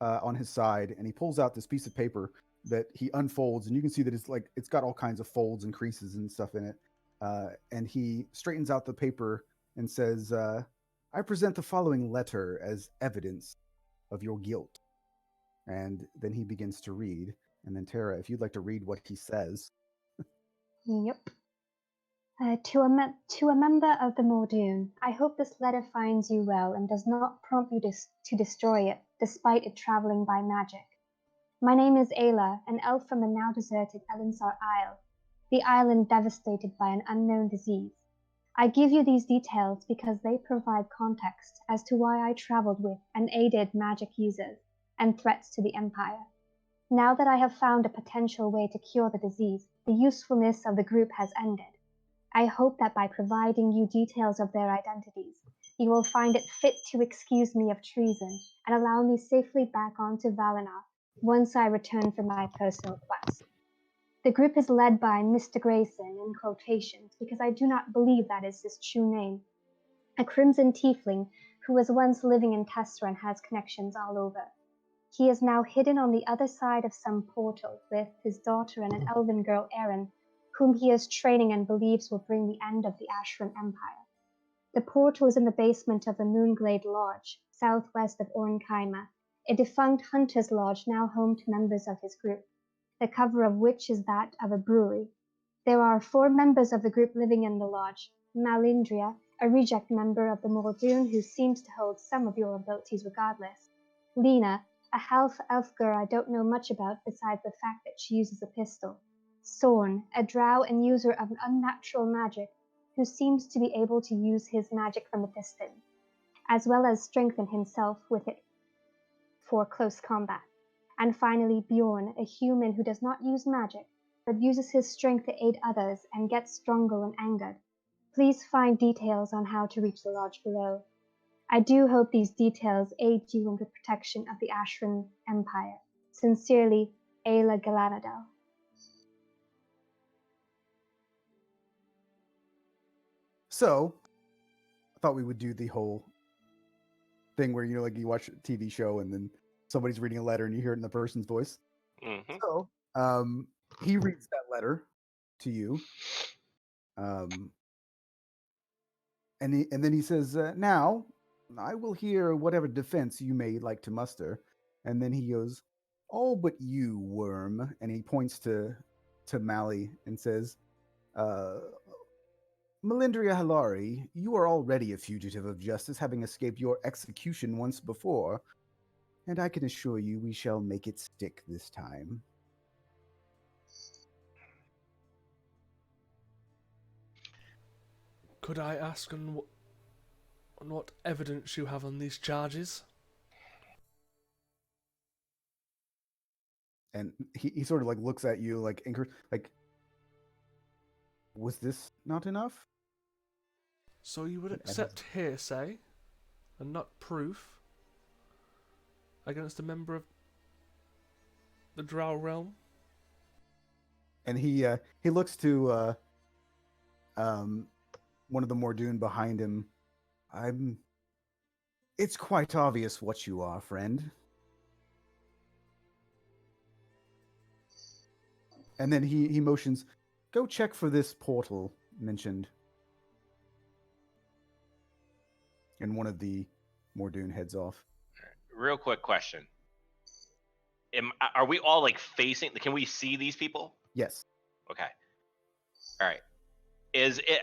on his side, and he pulls out this piece of paper that he unfolds, and you can see that it's got all kinds of folds and creases and stuff in it. And he straightens out the paper and says, "I present the following letter as evidence of your guilt." And then he begins to read. And then Tara, if you'd like to read what he says. Yep. To a member of the Mordoon, I hope this letter finds you well and does not prompt you to destroy it, despite it traveling by magic. My name is Ayla, an elf from the now deserted Elinsar Isle, the island devastated by an unknown disease. I give you these details because they provide context as to why I traveled with and aided magic users and threats to the Empire. Now that I have found a potential way to cure the disease, the usefulness of the group has ended. I hope that by providing you details of their identities, you will find it fit to excuse me of treason and allow me safely back onto Valinor once I return from my personal quest. The group is led by Mr. Grayson in quotations because I do not believe that is his true name. A crimson tiefling who was once living in Tessera and has connections all over. He is now hidden on the other side of some portal with his daughter and an elven girl, Erin, whom he is training and believes will bring the end of the Ashram Empire. The portal is in the basement of the Moonglade Lodge, southwest of Ornkaima, a defunct hunter's lodge now home to members of his group, the cover of which is that of a brewery. There are 4 members of the group living in the lodge: Malindria, a reject member of the Muldoon who seems to hold some of your abilities regardless; Lena, a half-elf girl I don't know much about besides the fact that she uses a pistol; Sorn, a drow and user of an unnatural magic who seems to be able to use his magic from a distance, as well as strengthen himself with it for close combat; and finally Bjorn, a human who does not use magic, but uses his strength to aid others and gets stronger when angered. Please find details on how to reach the lodge below. I do hope these details aid you in the protection of the Ashram Empire. Sincerely, Ayla Galanadel. So, I thought we would do the whole thing where, like you watch a TV show and then somebody's reading a letter and you hear it in the person's voice. Mm-hmm. So, he reads that letter to you. And then he says, "Now, I will hear whatever defense you may like to muster." And then he goes, "Oh, but you, worm," and he points to Mally and says, uh, "Melindria Hilari, you are already a fugitive of justice, having escaped your execution once before, and I can assure you we shall make it stick this time." Could I ask on what evidence you have on these charges? And he sort of like looks at you like, was this not enough? So you would And accept hearsay and not proof against a member of the Drow realm? And he looks to one of the Mordoon behind him. It's quite obvious what you are, friend. And then he motions, "Go check for this portal mentioned." And one of the Mordoon heads off. Real quick question: are we all like facing? Can we see these people? Yes. Okay. All right. Is it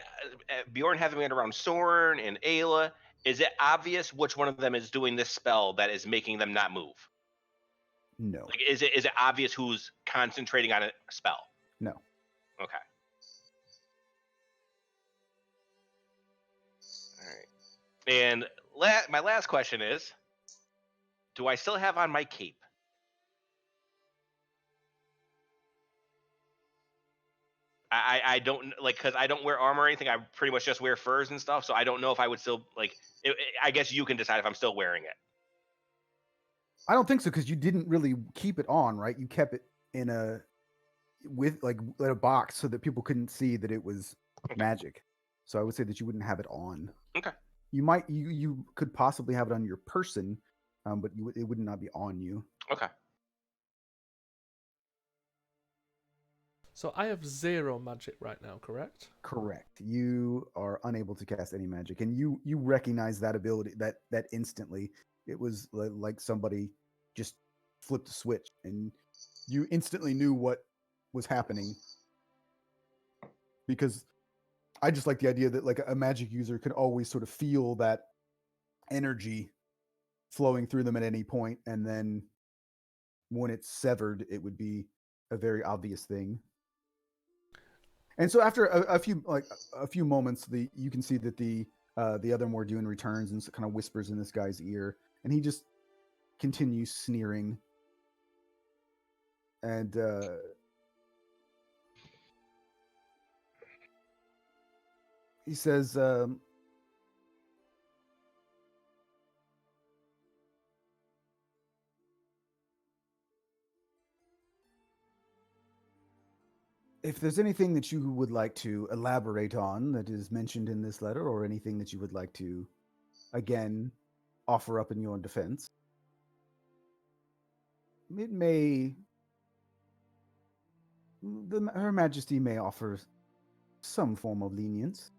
Bjorn having it around Sorn and Ayla? Is it obvious which one of them is doing this spell that is making them not move? No. Like, is it obvious who's concentrating on a spell? No. Okay. All right. And my last question is: do I still have on my cape? I don't like, because I don't wear armor or anything. I pretty much just wear furs and stuff, so I don't know if I would still like. I guess you can decide if I'm still wearing it. I don't think so, because you didn't really keep it on, right? You kept it in a box so that people couldn't see that it was magic. So I would say that you wouldn't have it on. Okay. You could possibly have it on your person, but it would not be on you. Okay. So I have 0 magic right now, correct? Correct. You are unable to cast any magic, and you recognize that ability that instantly. It was like somebody just flipped a switch, and you instantly knew what was happening. Because I just like the idea that like a magic user could always sort of feel that energy flowing through them at any point, and then when it's severed, it would be a very obvious thing. And so after a few moments, you can see that the other Mordoon returns and kind of whispers in this guy's ear, and he just continues sneering. And he says, If there's anything that you would like to elaborate on that is mentioned in this letter, or anything that you would like to, again, offer up in your defense, it may, Her Majesty may offer some form of lenience.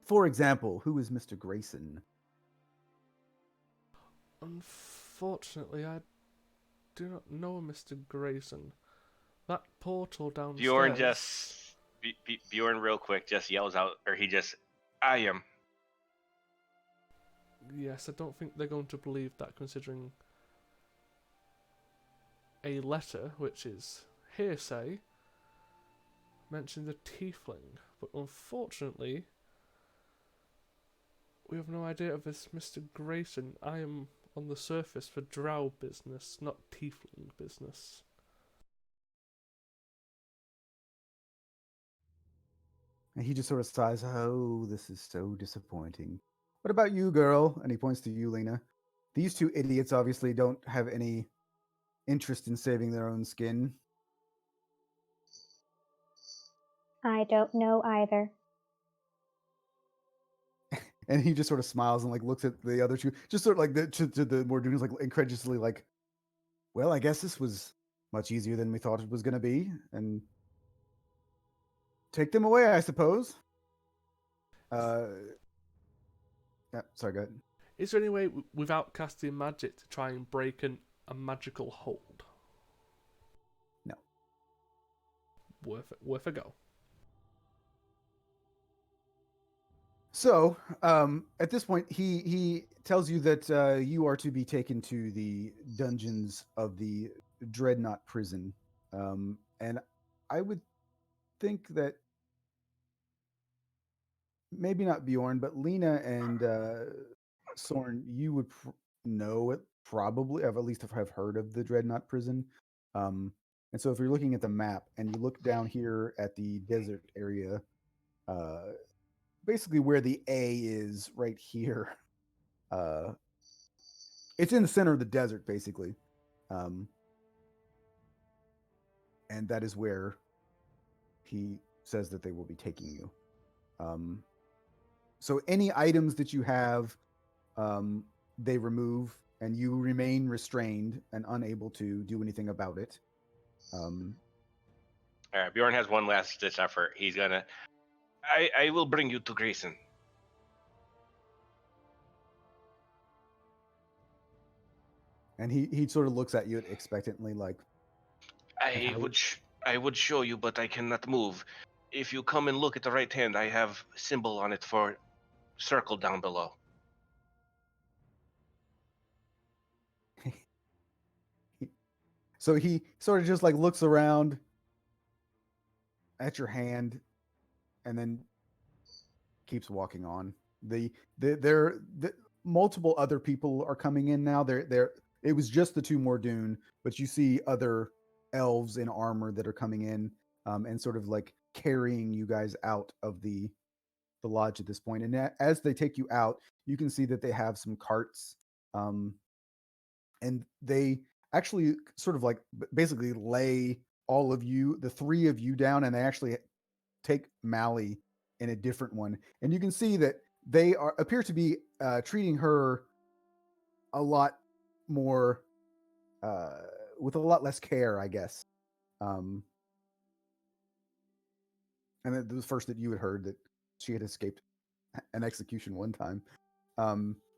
For example, who is Mr. Grayson? Unfortunately, I do not know Mr. Grayson. That portal downstairs. Bjorn Bjorn real quick just yells out, or I am. Yes, I don't think they're going to believe that, considering a letter, which is hearsay, mentions a tiefling. But unfortunately, we have no idea of this Mr. Grayson. I am on the surface for drow business, not tiefling business. And he just sort of sighs, oh, this is so disappointing. What about you, girl? And he points to you, Lena. These two idiots obviously don't have any interest in saving their own skin. I don't know either. And he just sort of smiles and like looks at the other two, just sort of like to the Mordoons, like incredulously, like, well, I guess this was much easier than we thought it was going to be. And take them away, I suppose. Yeah, sorry, go ahead. Is there any way, without casting magic, to try and break a magical hold? No. Worth a go. So, at this point, he tells you that you are to be taken to the dungeons of the Dreadnought prison, and I would think that maybe not Bjorn, but Lena and Soren, you would know it probably, have at least have heard of the Dreadnought prison. And so, if you're looking at the map and you look down here at the desert area, uh, basically where the A is right here. It's in the center of the desert, basically, and that is where he says that they will be taking you. So any items that you have, they remove, and you remain restrained and unable to do anything about it. All right, Bjorn has one last ditch effort. He's gonna. I will bring you to Grayson. And he sort of looks at you expectantly, like, I would show you, but I cannot move. If you come and look at the right hand, I have symbol on it for circle down below. So he sort of just like looks around at your hand, and then keeps walking on. The multiple other people are coming in now. It was just the two Mordoon, but you see other elves in armor that are coming in, and sort of like carrying you guys out of the lodge at this point. And as they take you out, you can see that they have some carts, and they actually sort of like basically lay all of you, the three of you, down, and they actually take Mally in a different one, and you can see that they appear to be treating her a lot more, with a lot less care, I guess. And it was first that you had heard that she had escaped an execution one time,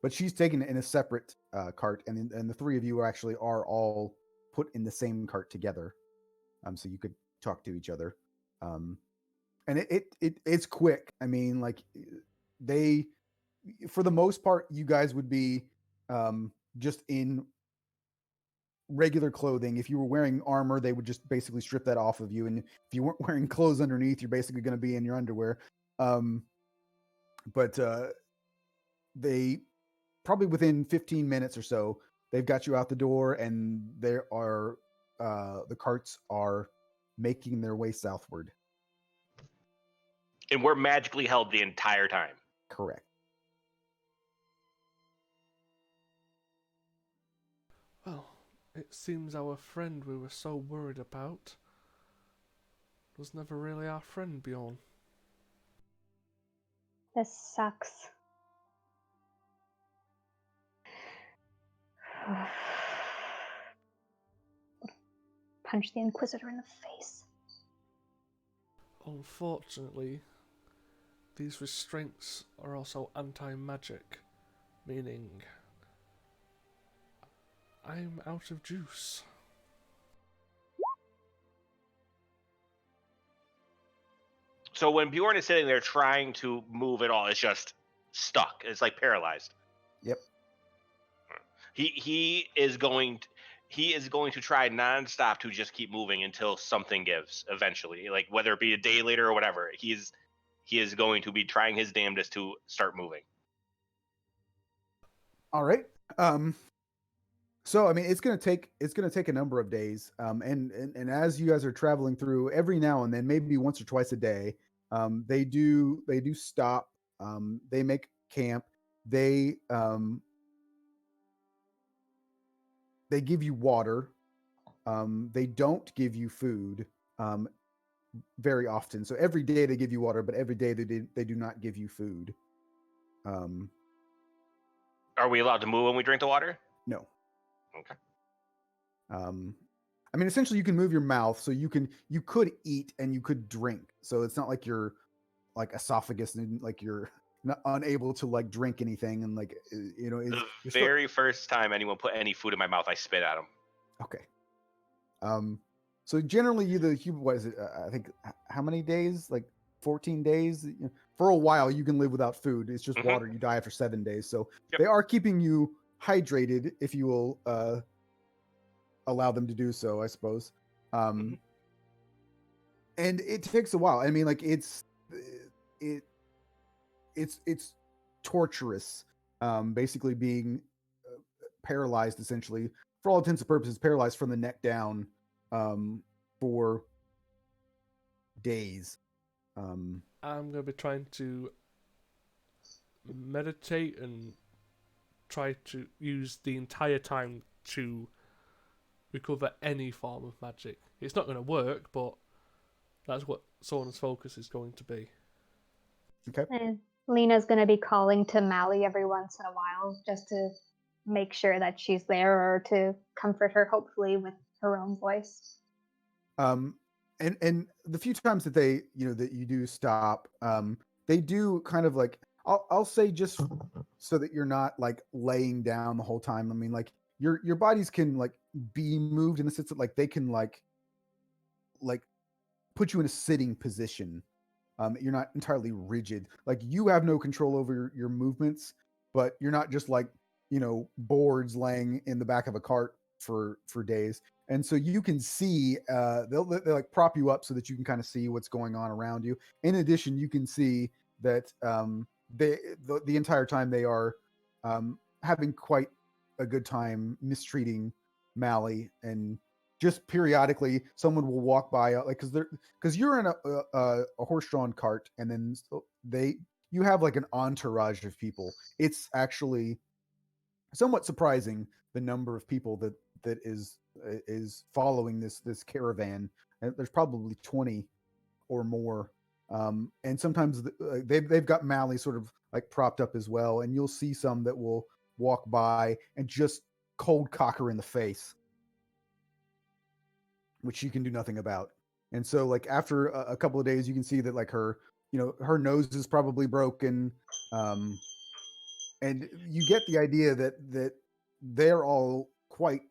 but she's taken in a separate cart, and the three of you are all put in the same cart together, so you could talk to each other. And it's quick. I mean, like, they, for the most part, you guys would be just in regular clothing. If you were wearing armor, they would just basically strip that off of you, and if you weren't wearing clothes underneath, you're basically going to be in your underwear. But they probably within 15 minutes or so, they've got you out the door, and there are the carts are making their way southward. And we're magically held the entire time. Correct. Well, it seems our friend we were so worried about was never really our friend, Bjorn. This sucks. Punch the Inquisitor in the face. Unfortunately, these restraints are also anti-magic, meaning I'm out of juice. So when Bjorn is sitting there trying to move at all, it's just stuck. It's like paralyzed. Yep. He is going to try nonstop to just keep moving until something gives eventually. Like whether it be a day later or whatever, he is going to be trying his damnedest to start moving. All right. So I mean, it's gonna take a number of days. And as you guys are traveling through, every now and then, maybe once or twice a day, they do stop. They make camp. They give you water. They don't give you food very often. So every day they give you water, but every day they do not give you food. Are we allowed to move when we drink the water? No. Okay. I mean, essentially, you can move your mouth, so you could eat and you could drink. So it's not like your like esophagus and like you're not unable to like drink anything and like The very first time anyone put any food in my mouth, I spit at them. Okay. So generally, what is it? I think how many days? Like 14 days. For a while, you can live without food. It's just water. You die after 7 days. So they are keeping you hydrated, if you will allow them to do so, I suppose. And it takes a while. I mean, like it's torturous. Basically being paralyzed, essentially, for all intents and purposes, paralyzed from the neck down for days. I'm going to be trying to meditate and try to use the entire time to recover any form of magic. It's not going to work, but that's what someone's focus is going to be. Okay. And Lena's going to be calling to Mally every once in a while just to make sure that she's there or to comfort her, hopefully with her own voice. And the few times that they, that you do stop, they do kind of like, I'll say, just so that you're not like laying down the whole time. I mean, like your bodies can like be moved in the sense that like they can like put you in a sitting position. You're not entirely rigid. Like you have no control over your movements, but you're not just like, boards laying in the back of a cart for days. And so you can see, they'll like prop you up so that you can kind of see what's going on around you. In addition, you can see that the entire time they are having quite a good time mistreating Mally, and just periodically someone will walk by, like because you're in a horse-drawn cart, and then you have like an entourage of people. It's actually somewhat surprising the number of people that is following this caravan. There's probably 20 or more, and sometimes they've got Mally sort of like propped up as well, and you'll see some that will walk by and just cold cock her in the face, which she can do nothing about. And so like after a couple of days, you can see that like her nose is probably broken, and you get the idea that they're all quite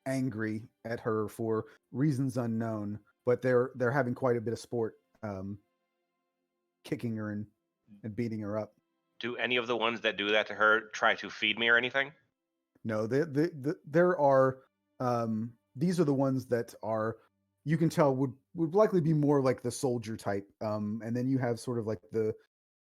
angry at her for reasons unknown, but they're having quite a bit of sport, kicking her and beating her up. Do any of the ones that do that to her try to feed me or anything? No, there are these are the ones that are, you can tell would likely be more like the soldier type, and then you have sort of like the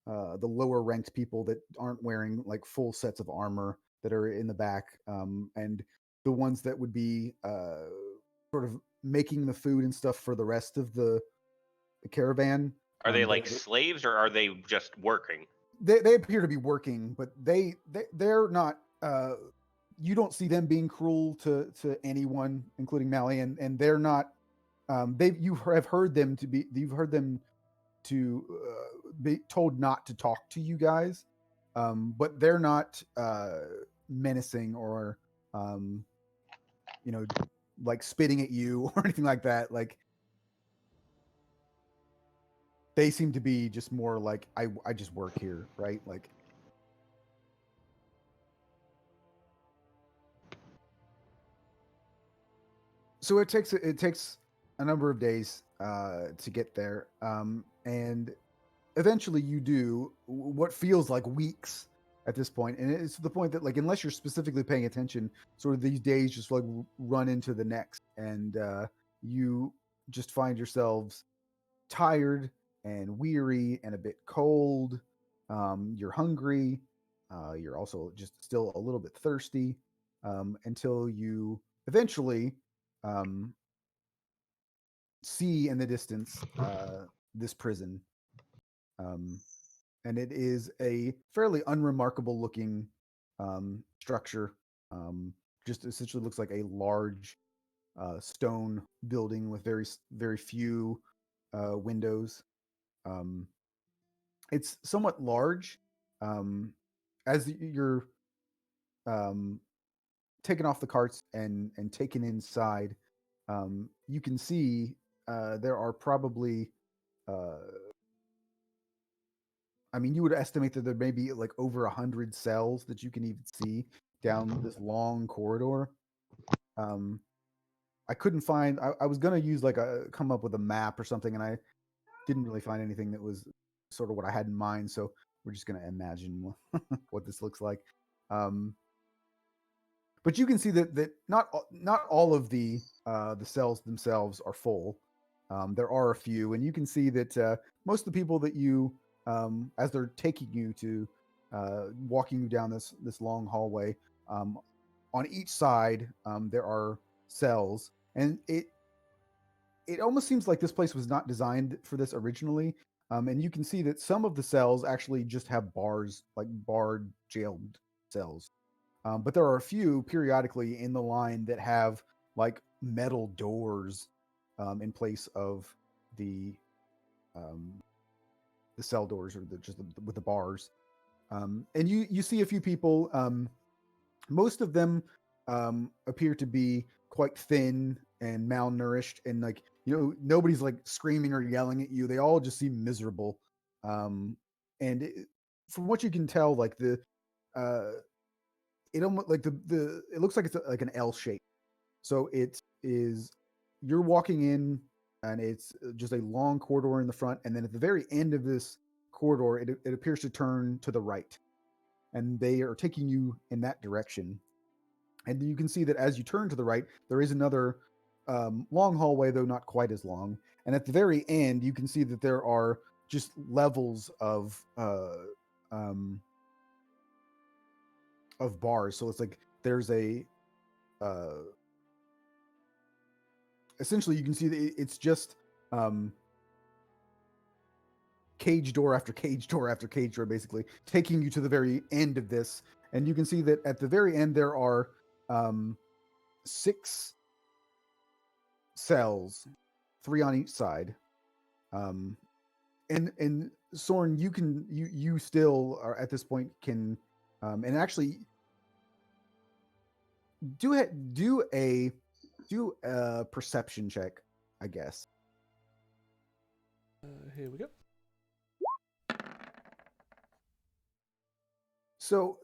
lower ranked people that aren't wearing like full sets of armor that are in the back, and the ones that would be sort of making the food and stuff for the rest of the caravan. Are they like slaves, or are they just working? They appear to be working, but they're not. You don't see them being cruel to anyone, including Mally, and they're not you have heard them to be. You've heard them to be told not to talk to you guys, but they're not menacing or you know, like spitting at you or anything like that. Like they seem to be just more like I just work here, right? Like so it takes a number of days to get there, and eventually you do what feels like weeks at this point, and it's to the point that like unless you're specifically paying attention, sort of these days just like run into the next, and you just find yourselves tired and weary and a bit cold. You're hungry. You're also just still a little bit thirsty, until you eventually um, see in the distance this prison. Um, and it is a fairly unremarkable looking structure. Just essentially looks like a large stone building with very few windows. Um, it's somewhat large. As you're um, taken off the carts and taken inside, you can see there are probably uh, I mean, you would estimate that there may be like over 100 cells that you can even see down this long corridor. Um, I couldn't find. I was gonna use like a come up with a map or something, and I didn't really find anything that was sort of what I had in mind. So we're just gonna imagine what this looks like. Um, but you can see that not all of the cells themselves are full. There are a few, and you can see that most of the people that you as they're taking you to walking you down this long hallway, um, on each side there are cells, and it almost seems like this place was not designed for this originally. And you can see that some of the cells actually just have bars, like barred jailed cells. But there are a few periodically in the line that have like metal doors in place of the um, the cell doors, or with the bars. And you see a few people. Most of them appear to be quite thin and malnourished, and like nobody's like screaming or yelling at you. They all just seem miserable. Um, and from what you can tell, like uh, it almost like the it looks like it's like an L shape. So it is you're walking in, and it's just a long corridor in the front, and then at the very end of this corridor, it appears to turn to the right, and they are taking you in that direction. And you can see that as you turn to the right, there is another long hallway, though not quite as long. And at the very end, you can see that there are just levels um, of bars. So it's like there's a uh, essentially you can see that it's just cage door after cage door after cage door, basically taking you to the very end of this. And you can see that at the very end there are 6 cells, 3 on each side. And Soren, you still are at this point can and actually do a perception check, I guess. Here we go. So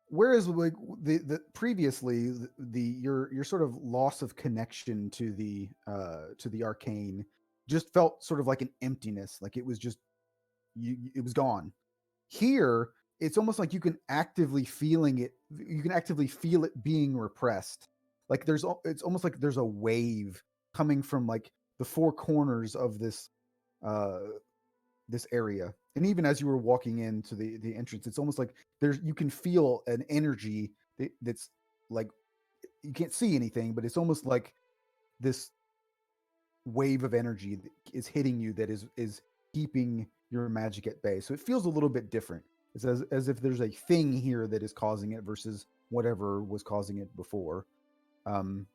whereas like the previously your sort of loss of connection to the arcane just felt sort of like an emptiness, like it was just it was gone. Here it's almost like you can actively feel it being repressed. Like it's almost like there's a wave coming from like the 4 corners of uh this area. And even as you were walking into the entrance, it's almost like you can feel an energy that's like you can't see anything, but it's almost like this wave of energy that is hitting you that is keeping your magic at bay. So it feels a little bit different. It's as if there's a thing here that is causing it versus whatever was causing it before. And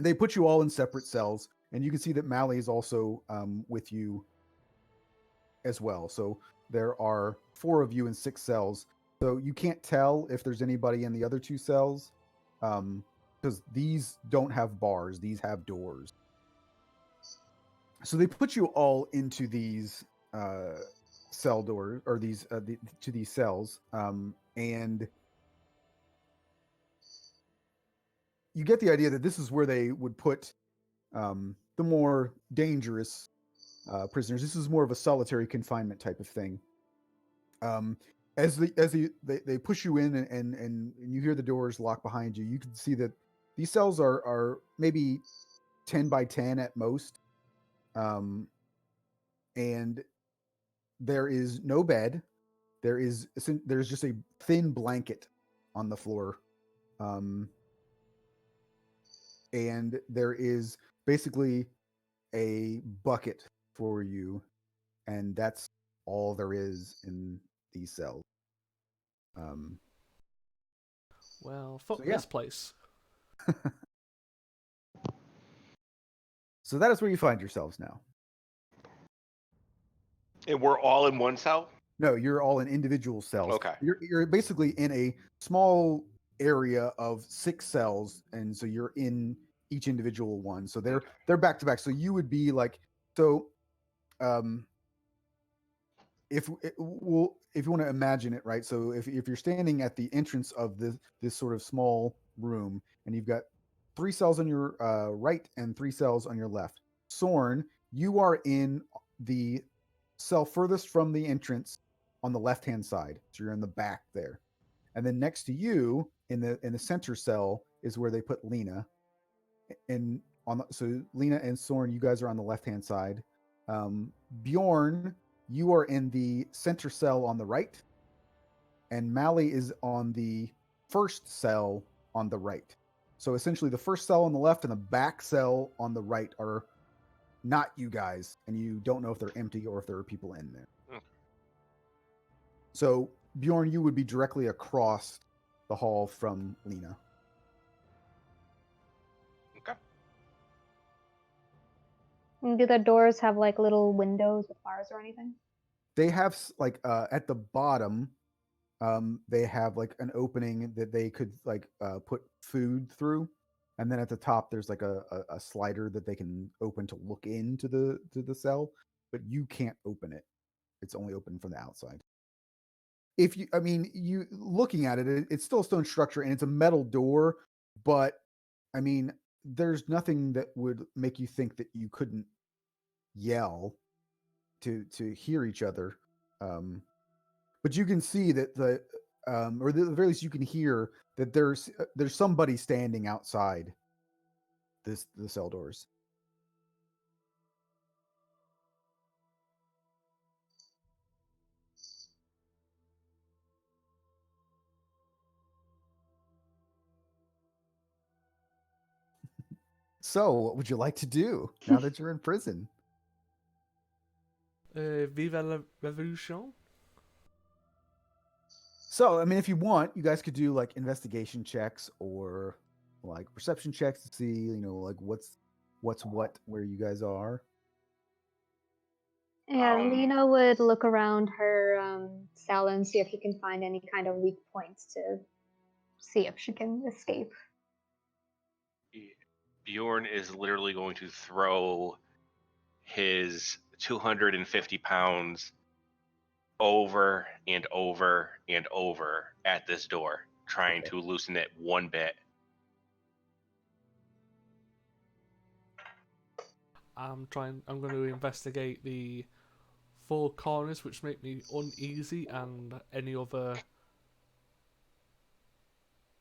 they put you all in separate cells, And you can see that Mally is also with you as well. So there are 4 of you in 6 cells. So you can't tell if there's anybody in the other 2 cells, because these don't have bars; these have doors. So they put you all into these cell doors, or these to these cells, and you get the idea that this is where they would put the more dangerous prisoners. This is more of a solitary confinement type of thing. As they push you in, and you hear the doors lock behind you, you can see that these cells are maybe 10 by 10 at most, and there is no bed. There's just a thin blanket on the floor, and there is basically a bucket for you, and that's all there is in these cells. Well, fuck So, yeah. this place. So that is where you find yourselves now. And we're all in one cell? No, you're all in individual cells. Okay. You're basically in a small area of 6 cells, and so you're in each individual one. So they're back to back. So you would be like, so if you want to imagine it, right? So if you're standing at the entrance of this sort of small room, and you've got 3 cells on your right and 3 cells on your left. Sorn, you are in the cell furthest from the entrance on the left-hand side. So you're in the back there. And then next to you in the center cell is where they put Lena. And so Lena and Sorn, you guys are on the left-hand side. Bjorn, you are in the center cell on the right, and Mally is on the first cell on the right. So essentially, the first cell on the left and the back cell on the right are not you guys, and you don't know if they're empty or if there are people in there. Okay. So Bjorn, you would be directly across the hall from Lena. Okay. And do the doors have like little windows with bars or anything? They have like at the bottom, they have like an opening that they could like put food through, and then at the top there's like a slider that they can open to look into the cell, but you can't open it. It's only open from the outside. You looking at it, it's still a stone structure and it's a metal door, but I mean, there's nothing that would make you think that you couldn't yell to hear each other. But you can see that or at the very least, you can hear that there's somebody standing outside the cell doors. So, what would you like to do now that you're in prison? Viva la revolution. So, I mean, if you want, you guys could do like investigation checks or like perception checks to see, like what's what where you guys are. Yeah, Lena would look around her cell and see if she can find any kind of weak points to see if she can escape. Bjorn is literally going to throw his 250 pounds over and over and over at this door, trying to loosen it one bit. I'm going to investigate the 4 corners which make me uneasy, and any other,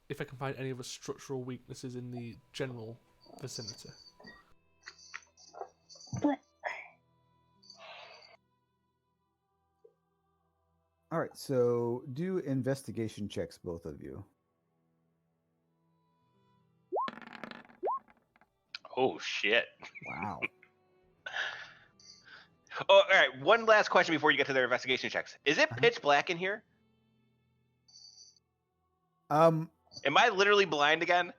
if I can find any other structural weaknesses in the general vicinity. All right, so do investigation checks, both of you. Oh shit! Wow. Oh, all right. One last question before you get to their investigation checks. Is it pitch black in here? Am I literally blind again?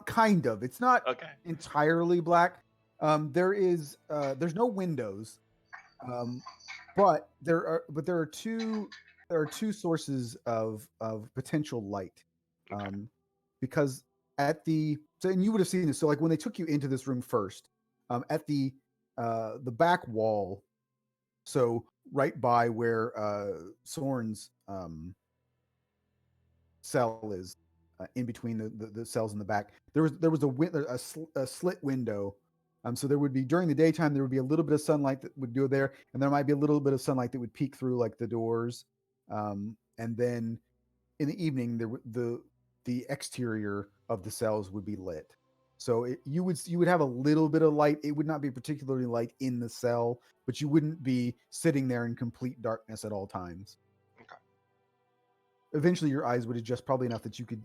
kind of. It's not Okay. entirely black. There's no windows, but there are two sources of potential light, Okay. because and you would have seen this. So like when they took you into this room first, at the back wall, so right by where Soren's cell is, in between the cells in the back, there was a slit window. So there would be, during the daytime, there would be a little bit of sunlight that would go there, and there might be a little bit of sunlight that would peek through like the doors, and then in the evening, the exterior of the cells would be lit. So you would have a little bit of light. It would not be particularly light in the cell, but you wouldn't be sitting there in complete darkness at all times. Okay. Eventually, your eyes would adjust probably enough that you could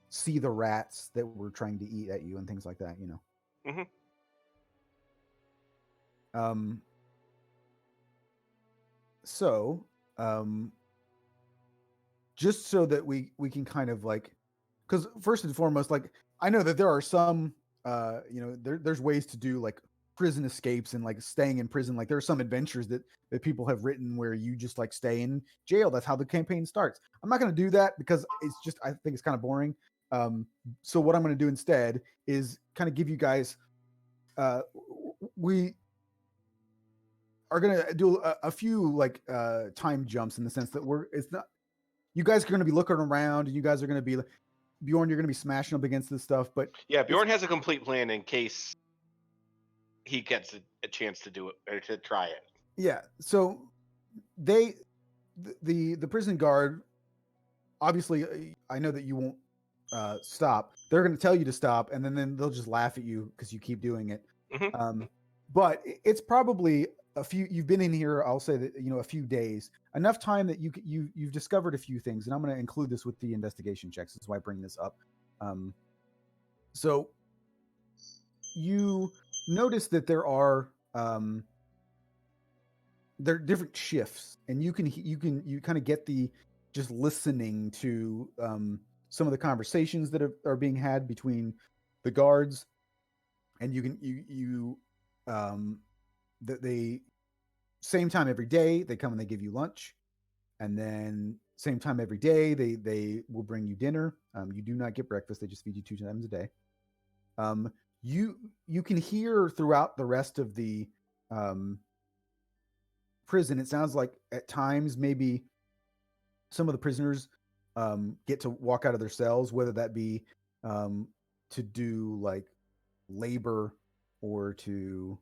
see the rats that were trying to eat at you and things like that. Mm-hmm. So, just so that we can kind of like, because first and foremost, like, I know that there are some, there's ways to do like prison escapes and like staying in prison. Like there are some adventures that people have written where you just like stay in jail. That's how the campaign starts. I'm not going to do that because I think it's kind of boring. So what I'm going to do instead is kind of give you guys, we are going to do a few like time jumps, in the sense that you guys are going to be looking around, and you guys are going to be, Bjorn, you're going to be smashing up against this stuff, but Yeah, Bjorn has a complete plan in case he gets a chance to do it or to try it. Yeah. So the prison guard, obviously, I know that you won't stop. They're going to tell you to stop, and then they'll just laugh at you because you keep doing it. Mm-hmm. But it's probably you've been in here, I'll say that, a few days, enough time that you've discovered a few things, and I'm going to include this with the investigation checks. That's why I bring this up. So you notice that there are different shifts, and you kind of get the, just listening to some of the conversations that are being had between the guards, and they same time every day they come and they give you lunch, and then same time every day they will bring you dinner. You do not get breakfast; they just feed you 2 times a day. You can hear throughout the rest of the prison, it sounds like at times maybe some of the prisoners get to walk out of their cells, whether that be to do like labor, or to,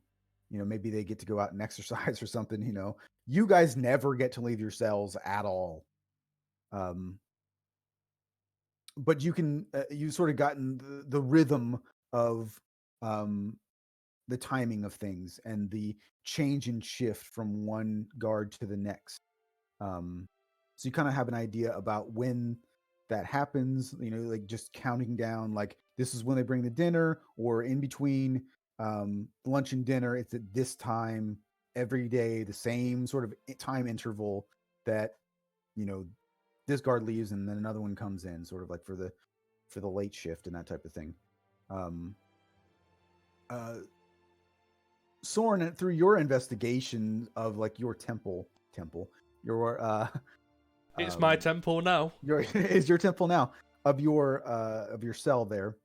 maybe they get to go out and exercise or something. You guys never get to leave your cells at all. But you sort of gotten the rhythm of the timing of things, and the change in shift from one guard to the next. So you kind of have an idea about when that happens, like just counting down, like this is when they bring the dinner, or in between lunch and dinner, it's at this time every day, the same sort of time interval that, this guard leaves and then another one comes in, sort of like for the late shift and that type of thing. Soren, through your investigation of like your temple, your It's my temple now. is your temple now, of your cell there.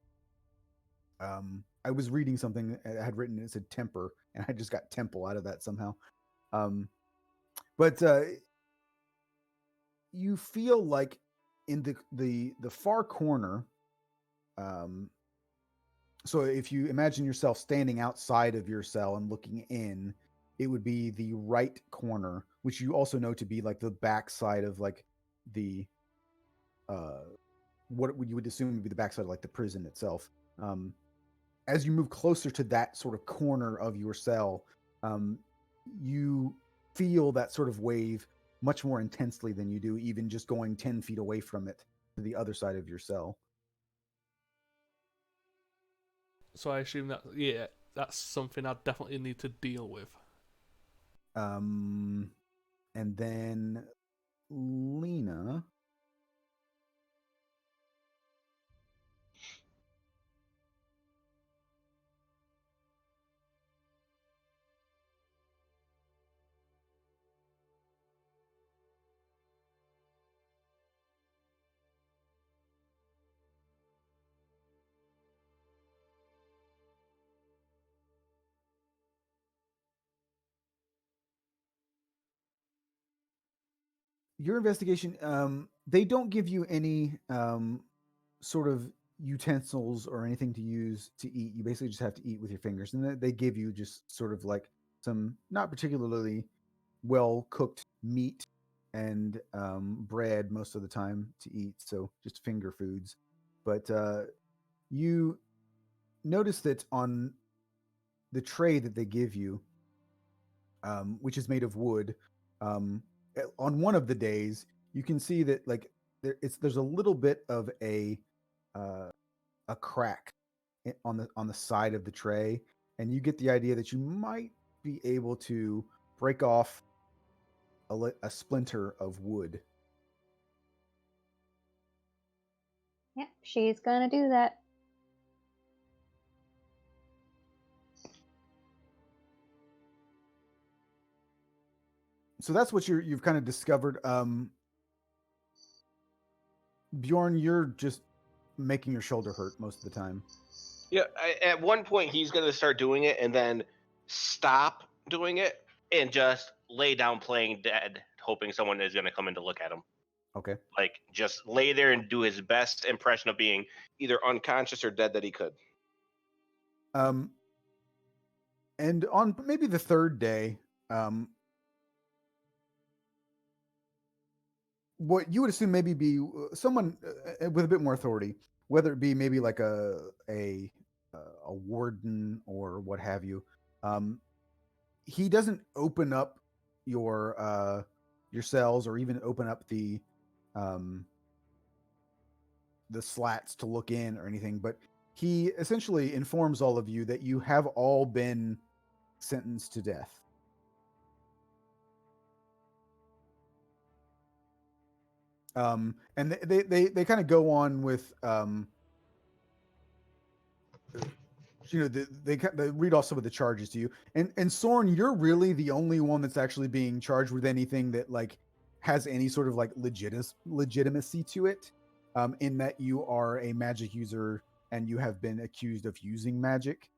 I was reading something I had written, and it said temper, and I just got temple out of that somehow. But you feel like in the far corner. So if you imagine yourself standing outside of your cell and looking in, it would be the right corner, which you also know to be like the backside of like the what you would assume would be the backside of like the prison itself. As you move closer to that sort of corner of your cell, you feel that sort of wave much more intensely than you do even just going 10 feet away from it to the other side of your cell. So I assume that's something I definitely need to deal with. And then Lena. your investigation, they don't give you any sort of utensils or anything to use to eat. You basically just have to eat with your fingers, and they give you just sort of like some not particularly well cooked meat and bread most of the time to eat. So just finger foods. But you notice that on the tray that they give you, which is made of wood, on one of the days you can see that like there's a little bit of uh, a crack on the side of the tray, and you get the idea that you might be able to break off a splinter of wood. Yep, she's gonna do that. So that's what you've kind of discovered. Bjorn, you're just making your shoulder hurt most of the time. Yeah, at one point he's gonna start doing it and then stop doing it and just lay down playing dead, hoping someone is gonna come in to look at him. Okay. Like just lay there and do his best impression of being either unconscious or dead that he could. And on maybe the third day, what you would assume maybe be someone with a bit more authority, whether it be maybe like a warden or what have you. He doesn't open up your cells or even open up the slats to look in or anything, but he essentially informs all of you that you have all been sentenced to death. And they kind of go on with they read off some of the charges to you, and Soren, you're really the only one that's actually being charged with anything that like has any sort of like legitimacy to it, in that you are a magic user and you have been accused of using magic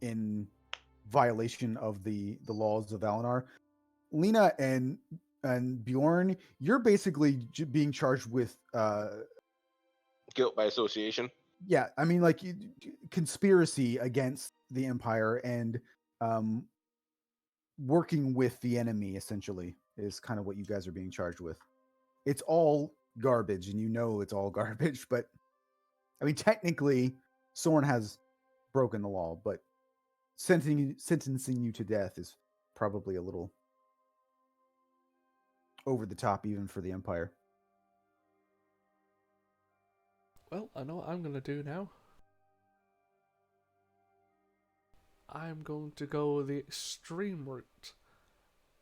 in violation of the laws of Valinor. Lena and Bjorn, you're basically being charged with Guilt by association. yeah, I mean like conspiracy against the Empire and working with the enemy essentially is kind of what you guys are being charged with. It's all garbage, and you know it's all garbage, but I mean technically Soren has broken the law, but sentencing you to death is probably a little over the top even for the Empire. Well, I know what I'm going to do now. I'm going to go the extreme route.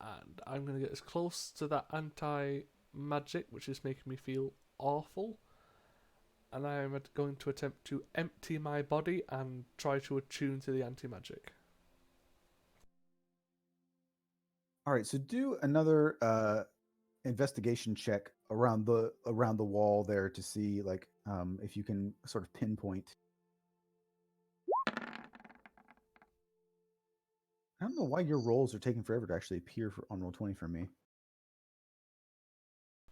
And I'm going to get as close to that anti-magic, which is making me feel awful. And I'm going to attempt to empty my body and try to attune to the anti-magic. All right, so do another investigation check around the wall there to see like if you can sort of pinpoint. I don't know why your rolls are taking forever to actually appear on Roll20 for me.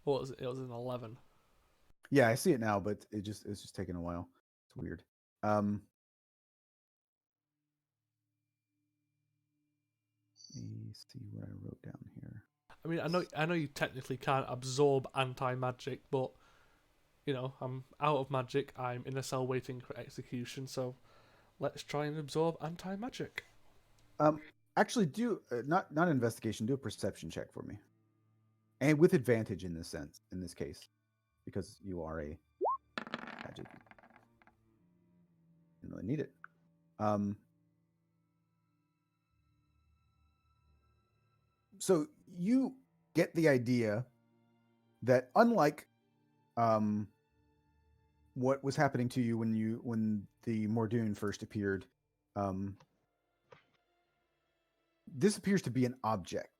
Well, it was an 11. Yeah, I see it now, but it's just taking a while. It's weird. Let me see what I wrote down here. I mean, I know you technically can't absorb anti-magic, but you know, I'm out of magic. I'm in a cell waiting for execution, so let's try and absorb anti-magic. Actually, do not an investigation. Do a perception check for me, and with advantage in this case, because you are a magic. You really need it. So you get the idea that unlike what was happening to you when the Mordoon first appeared, this appears to be an object.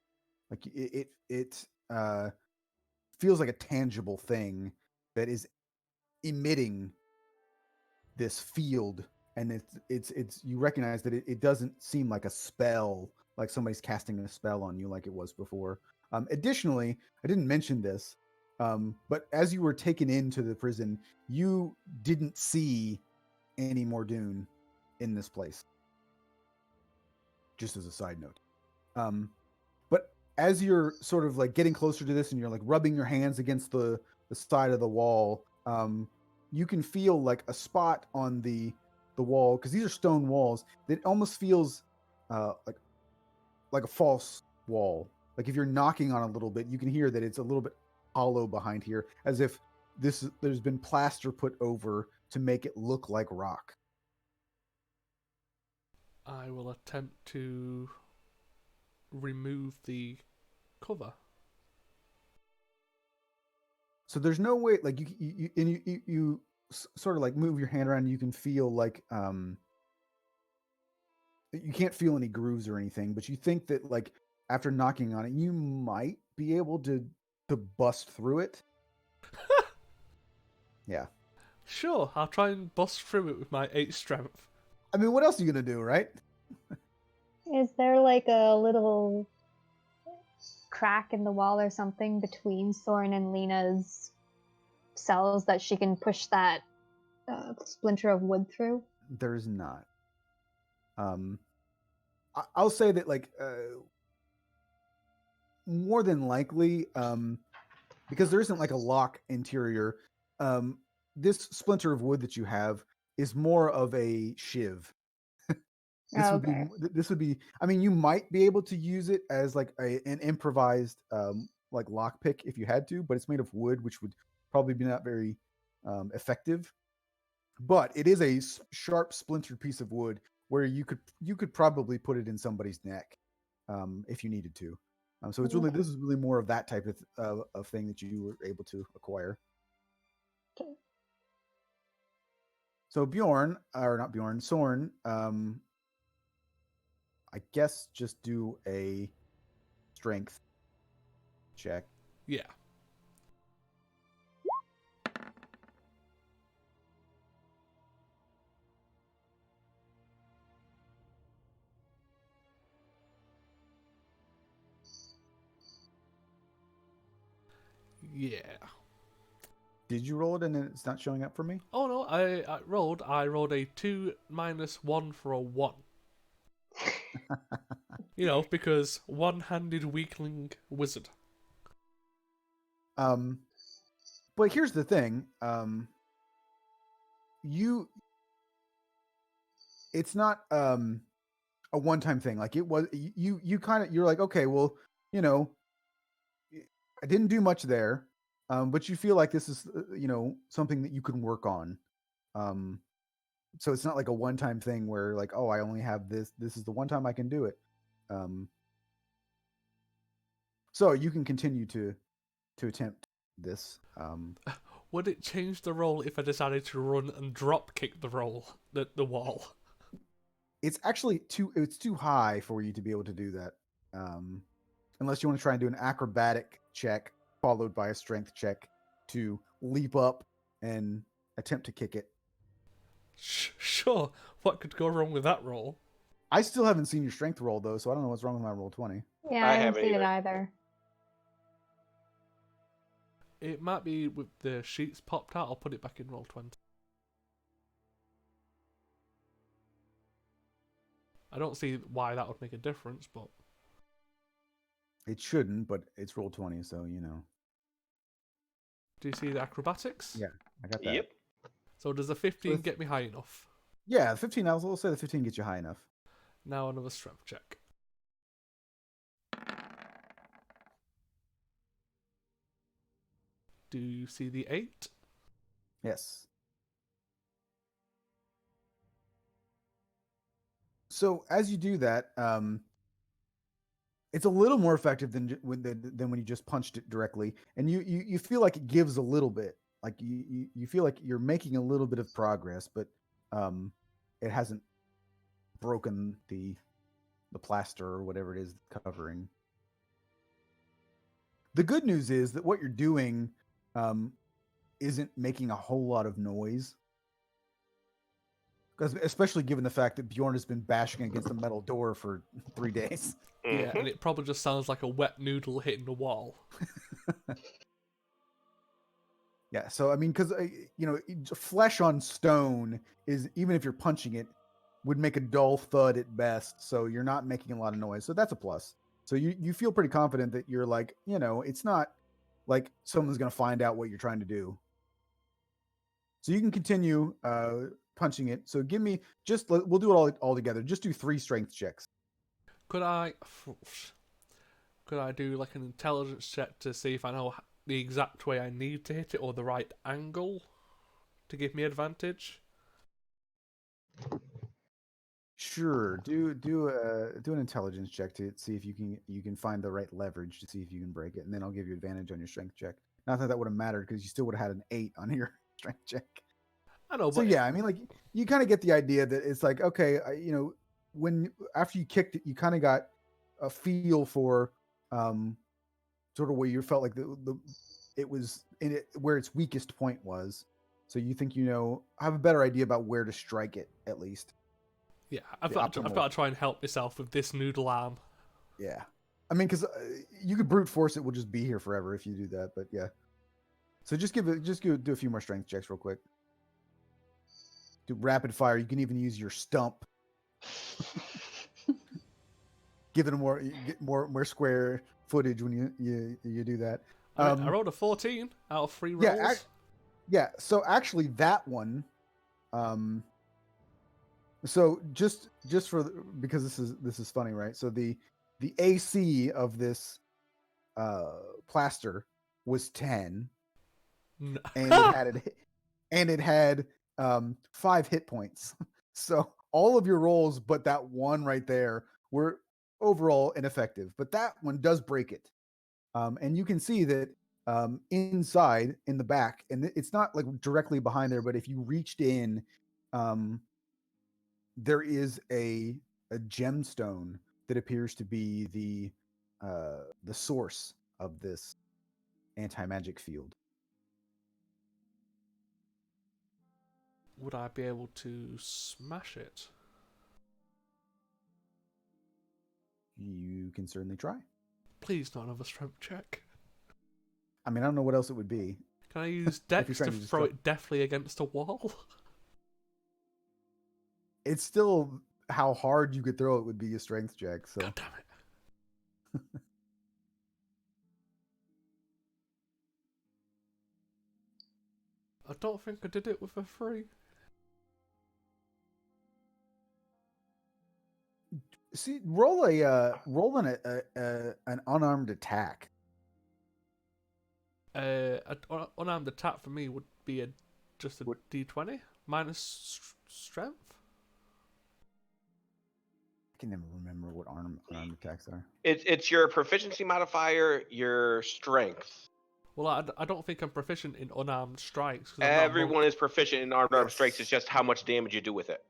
Like it feels like a tangible thing that is emitting this field, and it's you recognize that it doesn't seem like a spell, like somebody's casting a spell on you like it was before. Additionally, I didn't mention this, but as you were taken into the prison, you didn't see any more Dune in this place. Just as a side note. But as you're sort of like getting closer to this and you're like rubbing your hands against the side of the wall, you can feel like a spot on the wall, because these are stone walls, that almost feels like a false wall. Like if you're knocking on a little bit, you can hear that it's a little bit hollow behind here, as if there's been plaster put over to make it look like rock. I will attempt to remove the cover. So there's no way, like you sort of like move your hand around and you can feel like you can't feel any grooves or anything, but you think that like after knocking on it, you might be able to bust through it. Yeah. Sure, I'll try and bust through it with my 8 strength. I mean, what else are you gonna do, right? Is there like a little crack in the wall or something between Soren and Lena's cells that she can push that splinter of wood through? There's not. I'll say that like more than likely, because there isn't like a lock interior, this splinter of wood that you have is more of a shiv. This would be, I mean, you might be able to use it as like an improvised like lockpick if you had to, but it's made of wood, which would probably be not very effective. But it is a sharp splintered piece of wood where you could probably put it in somebody's neck if you needed to. So it's really, this is really more of that type of thing that you were able to acquire. Okay. So Bjorn, or not Bjorn, Sorn, I guess just do a strength check. Yeah. Yeah. Did you roll it and it's not showing up for me? Oh no, I rolled a 2 minus 1 for a 1. You know, because one-handed weakling wizard. But here's the thing. It's not a one-time thing. Like it was, you kind of, you're like, okay, well, you know, I didn't do much there, but you feel like this is, something that you can work on. So it's not like a one-time thing where like, oh, I only have this. This is the one time I can do it. So you can continue to attempt this. Would it change the roll if I decided to run and drop kick the wall? It's actually too high for you to be able to do that. Unless you want to try and do an acrobatic check followed by a strength check to leap up and attempt to kick it. Sure. What could go wrong with that roll? I still haven't seen your strength roll though, so I don't know what's wrong with my roll 20. Yeah, I haven't seen it either. It might be with the sheets popped out. I'll put it back in roll 20. I don't see why that would make a difference, but It shouldn't, but it's roll 20, so you know. do you see the acrobatics? Yeah, I got that. Yep. So does the 15 get me high enough? Yeah, 15. I'll say the 15 gets you high enough. Now another strength check. Do you see the 8? Yes. So as you do that, it's a little more effective than when you just punched it directly, and you feel like it gives a little bit. Like you feel like you're making a little bit of progress, but it hasn't broken the plaster or whatever it is covering. The good news is that what you're doing isn't making a whole lot of noise. Because especially given the fact that Bjorn has been bashing against a metal door for 3 days. Yeah, and it probably just sounds like a wet noodle hitting the wall. Yeah, so I mean, because flesh on stone is, even if you're punching it, would make a dull thud at best. So you're not making a lot of noise. So that's a plus. So you feel pretty confident that you're like, it's not like someone's gonna find out what you're trying to do. So you can continue punching it. So we'll do it all together. Just do 3 strength checks. Could I do like an intelligence check to see if I know the exact way I need to hit it or the right angle to give me advantage? Sure. Do an intelligence check to see if you can find the right leverage to see if you can break it, and then I'll give you advantage on your strength check. Not that would have mattered because you still would have had an 8 on your strength check. I know, So but yeah, I mean, like you kind of get the idea that it's like, okay, when after you kicked it, you kind of got a feel for sort of where you felt like it was in it where its weakest point was. So you think have a better idea about where to strike it at least. yeah, I've got to try and help myself with this noodle arm. Yeah, I mean, because you could brute force it; will just be here forever if you do that. But yeah, so do a few more strength checks real quick. Do rapid fire. You can even use your stump. Give it more square footage when you do that. I rolled a 14 out of 3 rolls. Yeah. So actually, that one. So just for because this is funny, right? So the AC of this plaster was 10, and it had 5 hit points. So all of your rolls, but that one right there, were overall ineffective. But that one does break it, and you can see that inside in the back, and it's not like directly behind there, but if you reached in, there is a gemstone that appears to be the source of this anti-magic field. Would I be able to smash it? You can certainly try. Please, not another strength check. I mean, I don't know what else it would be. Can I use Dex to throw it deftly against a wall? It's still how hard you could throw it would be a strength check. So. God damn it. I don't think I did it with a 3. See, roll an unarmed attack. An unarmed attack for me would be just a D20 minus strength. I can never remember what unarmed attacks are. It's your proficiency modifier, your strength. Well, I don't think I'm proficient in unarmed strikes. Everyone is proficient in unarmed strikes. It's just how much damage you do with it.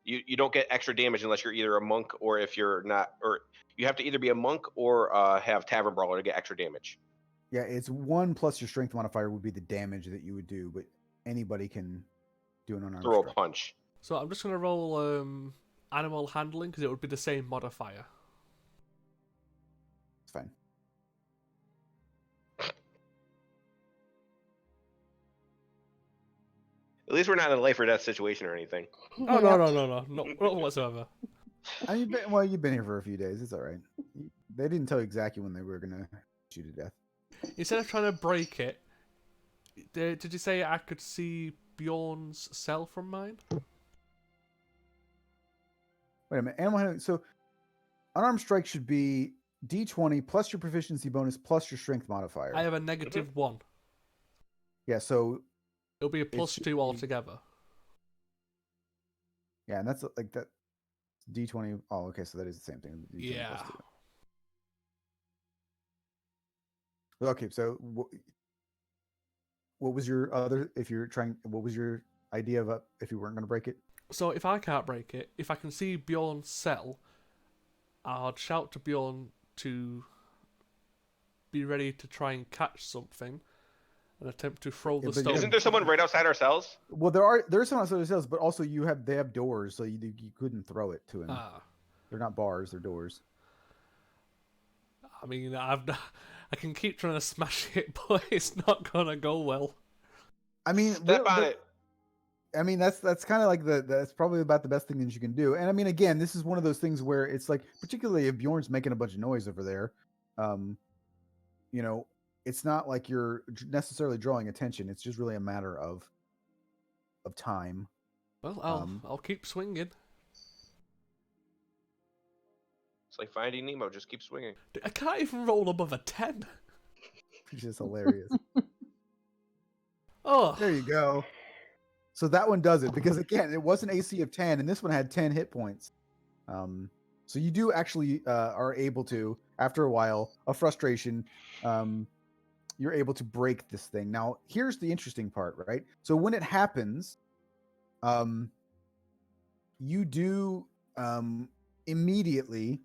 You don't get extra damage unless you're either a monk or if you're not, or you have to either be a monk or have Tavern Brawler to get extra damage. Yeah, it's 1 plus your strength modifier would be the damage that you would do, but anybody can do an unarmed throw strike. A punch. So I'm just going to roll animal handling because it would be the same modifier. It's fine. At least we're not in a life or death situation or anything. Oh, no, not whatsoever. I mean, you've been here for a few days. It's all right. They didn't tell you exactly when they were going to shoot you to death. Instead of trying to break it, did you say I could see Bjorn's cell from mine? Wait a minute. Animal handling. So, unarmed strike should be D20 plus your proficiency bonus plus your strength modifier. I have a negative 1. Yeah, so it'll be a +2 altogether. Yeah, and that's like that. D20. Oh, okay, so that is the same thing. D20 yeah. Okay, so what was your other? What was your idea of if you weren't going to break it? So if I can't break it, if I can see Bjorn's cell, I'd shout to Bjorn to be ready to try and catch something, and attempt to throw the but stone. Isn't there someone right outside our cells? Well, there's some outside cells, but also they have doors, so you couldn't throw it to him. Ah, They're not bars; they're doors. I mean, I can keep trying to smash it, but it's not gonna go well. I mean, Step on it. I mean, that's kind of like that's probably about the best thing that you can do. And I mean, again, this is one of those things where it's like, particularly if Bjorn's making a bunch of noise over there, you know, it's not like you're necessarily drawing attention. It's just really a matter of time. Well, I'll keep swinging. It's like Finding Nemo. Just keep swinging. I can't even roll above a 10. Which is hilarious. Oh, There you go. So that one does it because again, it was an AC of 10, and this one had 10 hit points. So you do actually are able to, after a while of frustration, you're able to break this thing. Now, here's the interesting part, right? So when it happens, you do immediately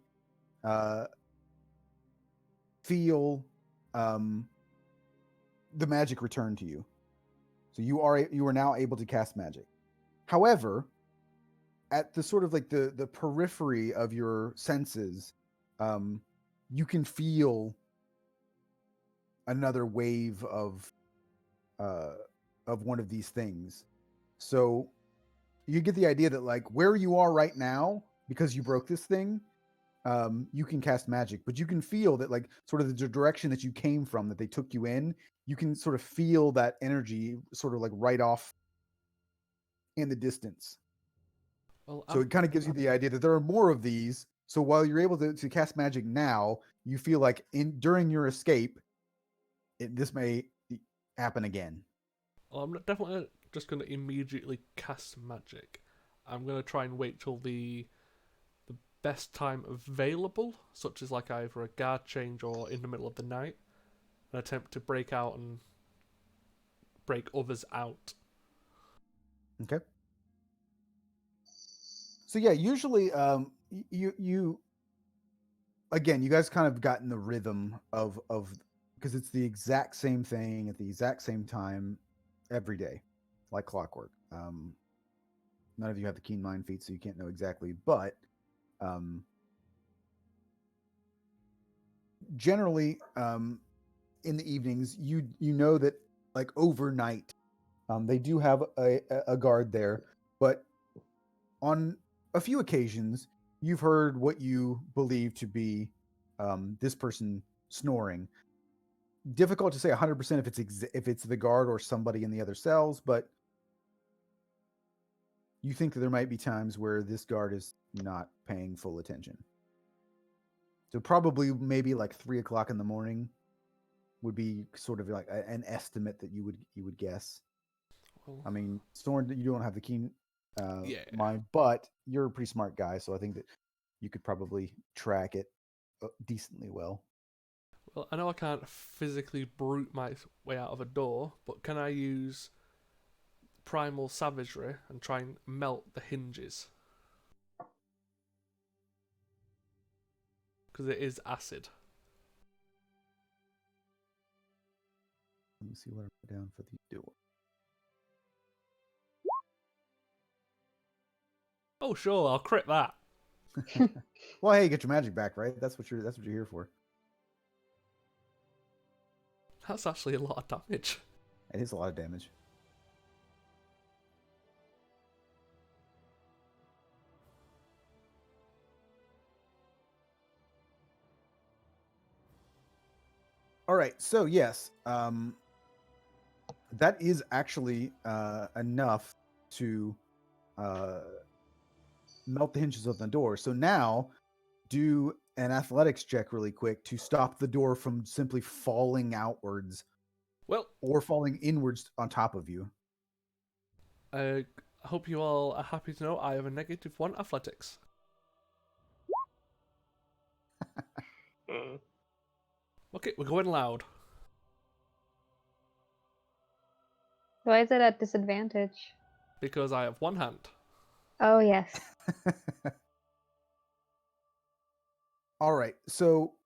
feel the magic return to you. So you are now able to cast magic. However, at the sort of like the periphery of your senses, you can feel another wave of one of these things. So you get the idea that like where you are right now, because you broke this thing, you can cast magic, but you can feel that like sort of the direction that you came from, that they took you in, you can sort of feel that energy sort of like right off in the distance. well, So it kind of gives you the idea that there are more of these. So while you're able to cast magic now, you feel like during your escape, this may happen again. I'm definitely just going to immediately cast magic. I'm going to try and wait till the best time available, such as like either a guard change or in the middle of the night, and attempt to break out and break others out. Okay. So yeah, usually you again, you guys kind of got in the rhythm of because it's the exact same thing at the exact same time every day, like clockwork. None of you have the keen mind feat, so you can't know exactly, but generally in the evenings, you know that like overnight, they do have a guard there, but on a few occasions, you've heard what you believe to be this person snoring. Difficult to say 100% if it's the guard or somebody in the other cells, but you think that there might be times where this guard is not paying full attention. So probably maybe like 3 o'clock in the morning would be sort of like an estimate that you would guess. Well, I mean, Storm, you don't have the keen yeah. mind, but you're a pretty smart guy, so I think that you could probably track it decently well. Well, I know I can't physically brute my way out of a door, but can I use primal savagery and try and melt the hinges? Because it is acid. Let me see what I put down for the door. Oh, sure, I'll crit that. Well, hey, get your magic back, right? That's what you're here for. That's actually a lot of damage. It is a lot of damage. All right, so yes, that is actually enough to melt the hinges of the door. So now, do an athletics check really quick to stop the door from simply falling outwards, Well, or falling inwards on top of you. I hope you all are happy to know I have a -1 athletics. Okay, we're going loud. Why is it at disadvantage? Because I have one hand. Oh, yes. All right, so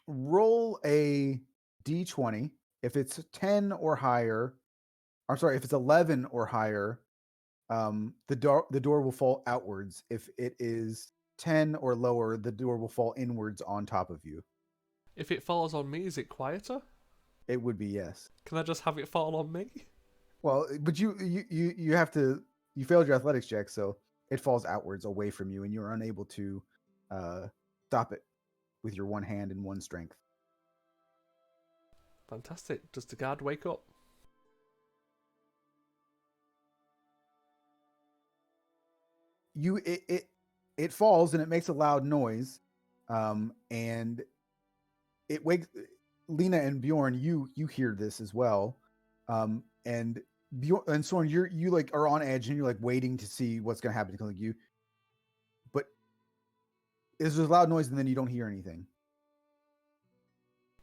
roll a d20 If it's 10 or higher, I'm sorry, if it's 11 or higher, the door will fall outwards. If it is 10 or lower, the door will fall inwards on top of you. If it falls on me, is it quieter? It would be yes. Can I just have it fall on me? Well, but you have to. You failed your athletics check, so it falls outwards away from you, and you're unable to stop it with your one hand and one strength. Fantastic. Does the guard wake up? It falls and it makes a loud noise, and it wakes Lena and Bjorn. You hear this as well, and Bjorn and Soren, you like are on edge and you're like waiting to see what's gonna happen to like you, but there's a loud noise and then you don't hear anything.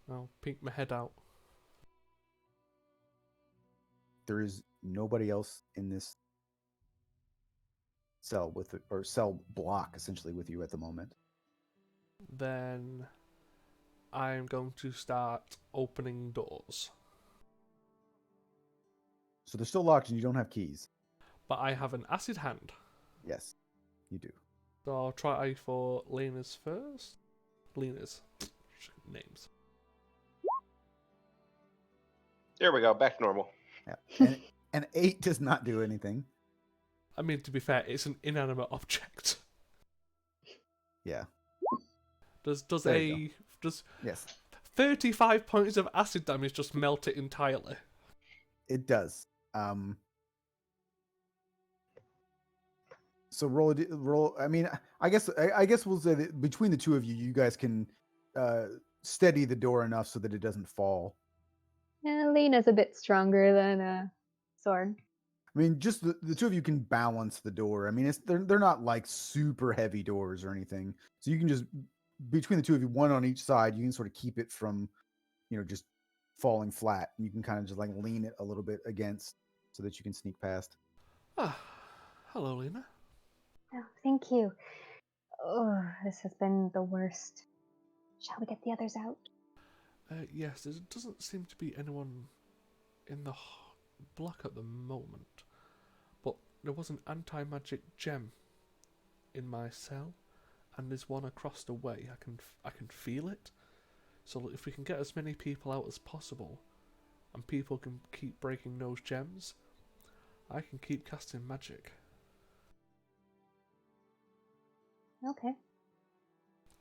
I'll peek my head out. There is nobody else in this cell with or cell block essentially with you at the moment. Then I'm going to start opening doors. So they're still locked and you don't have keys. But I have an acid hand. Yes, you do. So I'll try for Lena's first. Lena's names. There we go. Back to normal. Yeah. And 8 does not do anything. I mean, to be fair, it's an inanimate object. Yeah. Does Yes. 35 points of acid damage just melt it entirely? It does. So roll. I mean, I guess we'll say that between the two of you, you guys can steady the door enough so that it doesn't fall. Yeah, Lena's a bit stronger than Sword. I mean, just the two of you can balance the door. I mean, they're not like super heavy doors or anything. So you can just between the two of you, one on each side, you can sort of keep it from, just falling flat. And you can kind of just like lean it a little bit against so that you can sneak past. Ah, hello, Lena. Oh, thank you. Oh, this has been the worst. Shall we get the others out? Yes, there doesn't seem to be anyone in the block at the moment, but there was an anti-magic gem in my cell, and there's one across the way. I can feel it. So if we can get as many people out as possible, and people can keep breaking those gems, I can keep casting magic. Okay.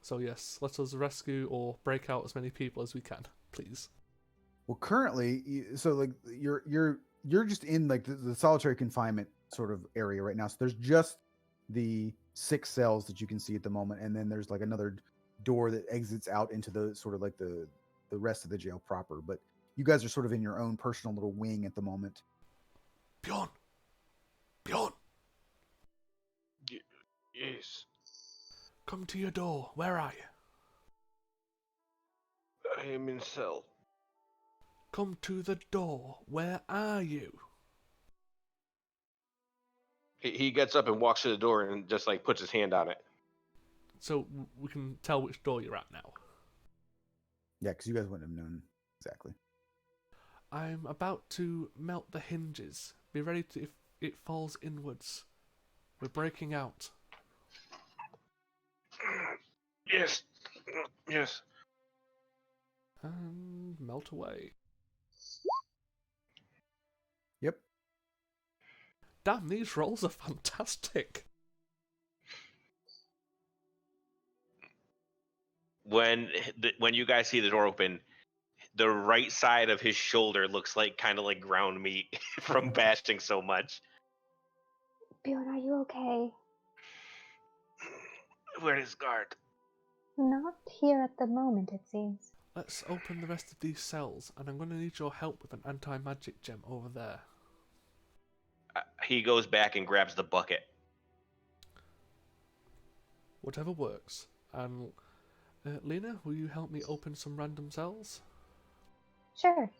So yes, let us rescue or break out as many people as we can, please. Well, currently, so like you're just in like the solitary confinement sort of area right now. So there's just the 6 cells that you can see at the moment, and then there's like another door that exits out into the sort of like the rest of the jail proper. But you guys are sort of in your own personal little wing at the moment. Bjorn! Yes. Come to your door. Where are you? I am in cell. Come to the door. Where are you? He gets up and walks to the door and just like puts his hand on it. So we can tell which door you're at now. Yeah, because you guys wouldn't have known exactly. I'm about to melt the hinges. Be ready to if it falls inwards. We're breaking out. Yes. Yes. And melt away. Yep. Damn, these rolls are fantastic. When you guys see the door open, the right side of his shoulder looks like kind of like ground meat from bashing so much. Bjorn, are you okay? Where is guard? Not here at the moment, it seems. Let's open the rest of these cells, and I'm going to need your help with an anti-magic gem over there. He goes back and grabs the bucket. Whatever works. And Lena, will you help me open some random cells? Sure.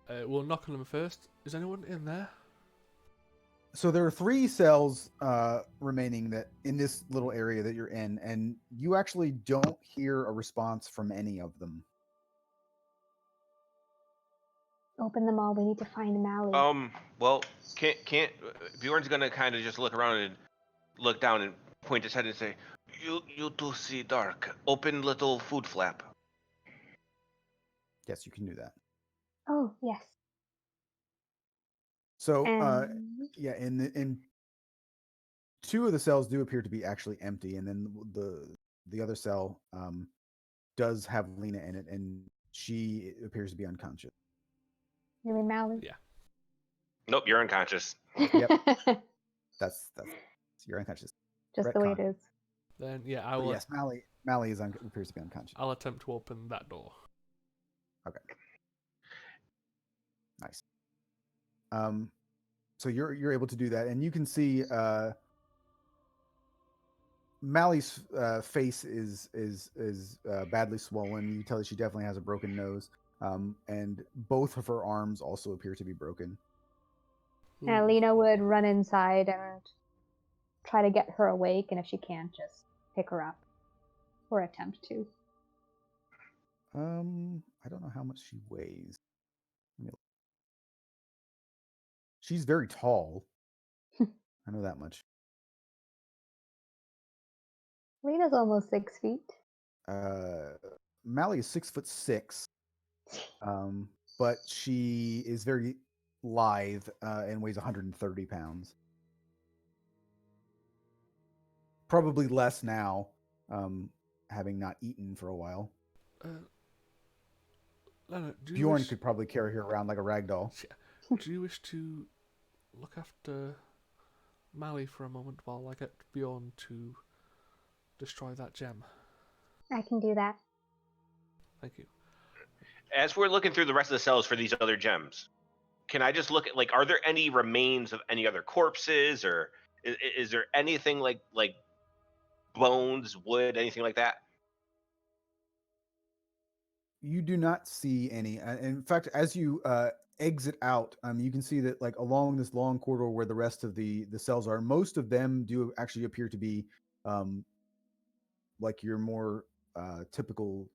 We'll knock on them first. Is anyone in there? So there are 3 cells remaining that in this little area that you're in, and you actually don't hear a response from any of them. open them all, we need to find Mally. Well, can't Bjorn's gonna kind of just look around and look down and point his head and say, "You do see dark. Open little food flap." Yes, you can do that. Oh, yes. So, And yeah, in two of the cells do appear to be actually empty, and then the other cell does have Lena in it, and she appears to be unconscious. maybe Mally. Yeah. Nope, you're unconscious. Yep. That's you're unconscious. Just the way it Retcon. is. Then yeah, But yes, Mally is appears to be unconscious. I'll attempt to open that door. Okay. Nice. So you're able to do that, and you can see Mally's face is badly swollen. You can tell that she definitely has a broken nose, and both of her arms also appear to be broken. And Lena would run inside and try to get her awake, and if she can't, just pick her up. Or attempt to. I don't know how much she weighs. She's very tall. I know that much. Lena's almost 6 feet. Mally is 6'6", but she is very lithe and weighs 130 pounds. Probably less now, having not eaten for a while. Lena, Bjorn could probably carry her around like a rag doll. Do you wish to look after Mally for a moment while I get Bjorn to destroy that gem? I can do that. Thank you. As we're looking through the rest of the cells for these other gems, can I just look at, like, are there any remains of any other corpses, or is there anything like bones, wood, anything like that? You do not see any. In fact, as you exit out, you can see that, like, along this long corridor where the rest of the cells are, most of them do actually appear to be like your more typical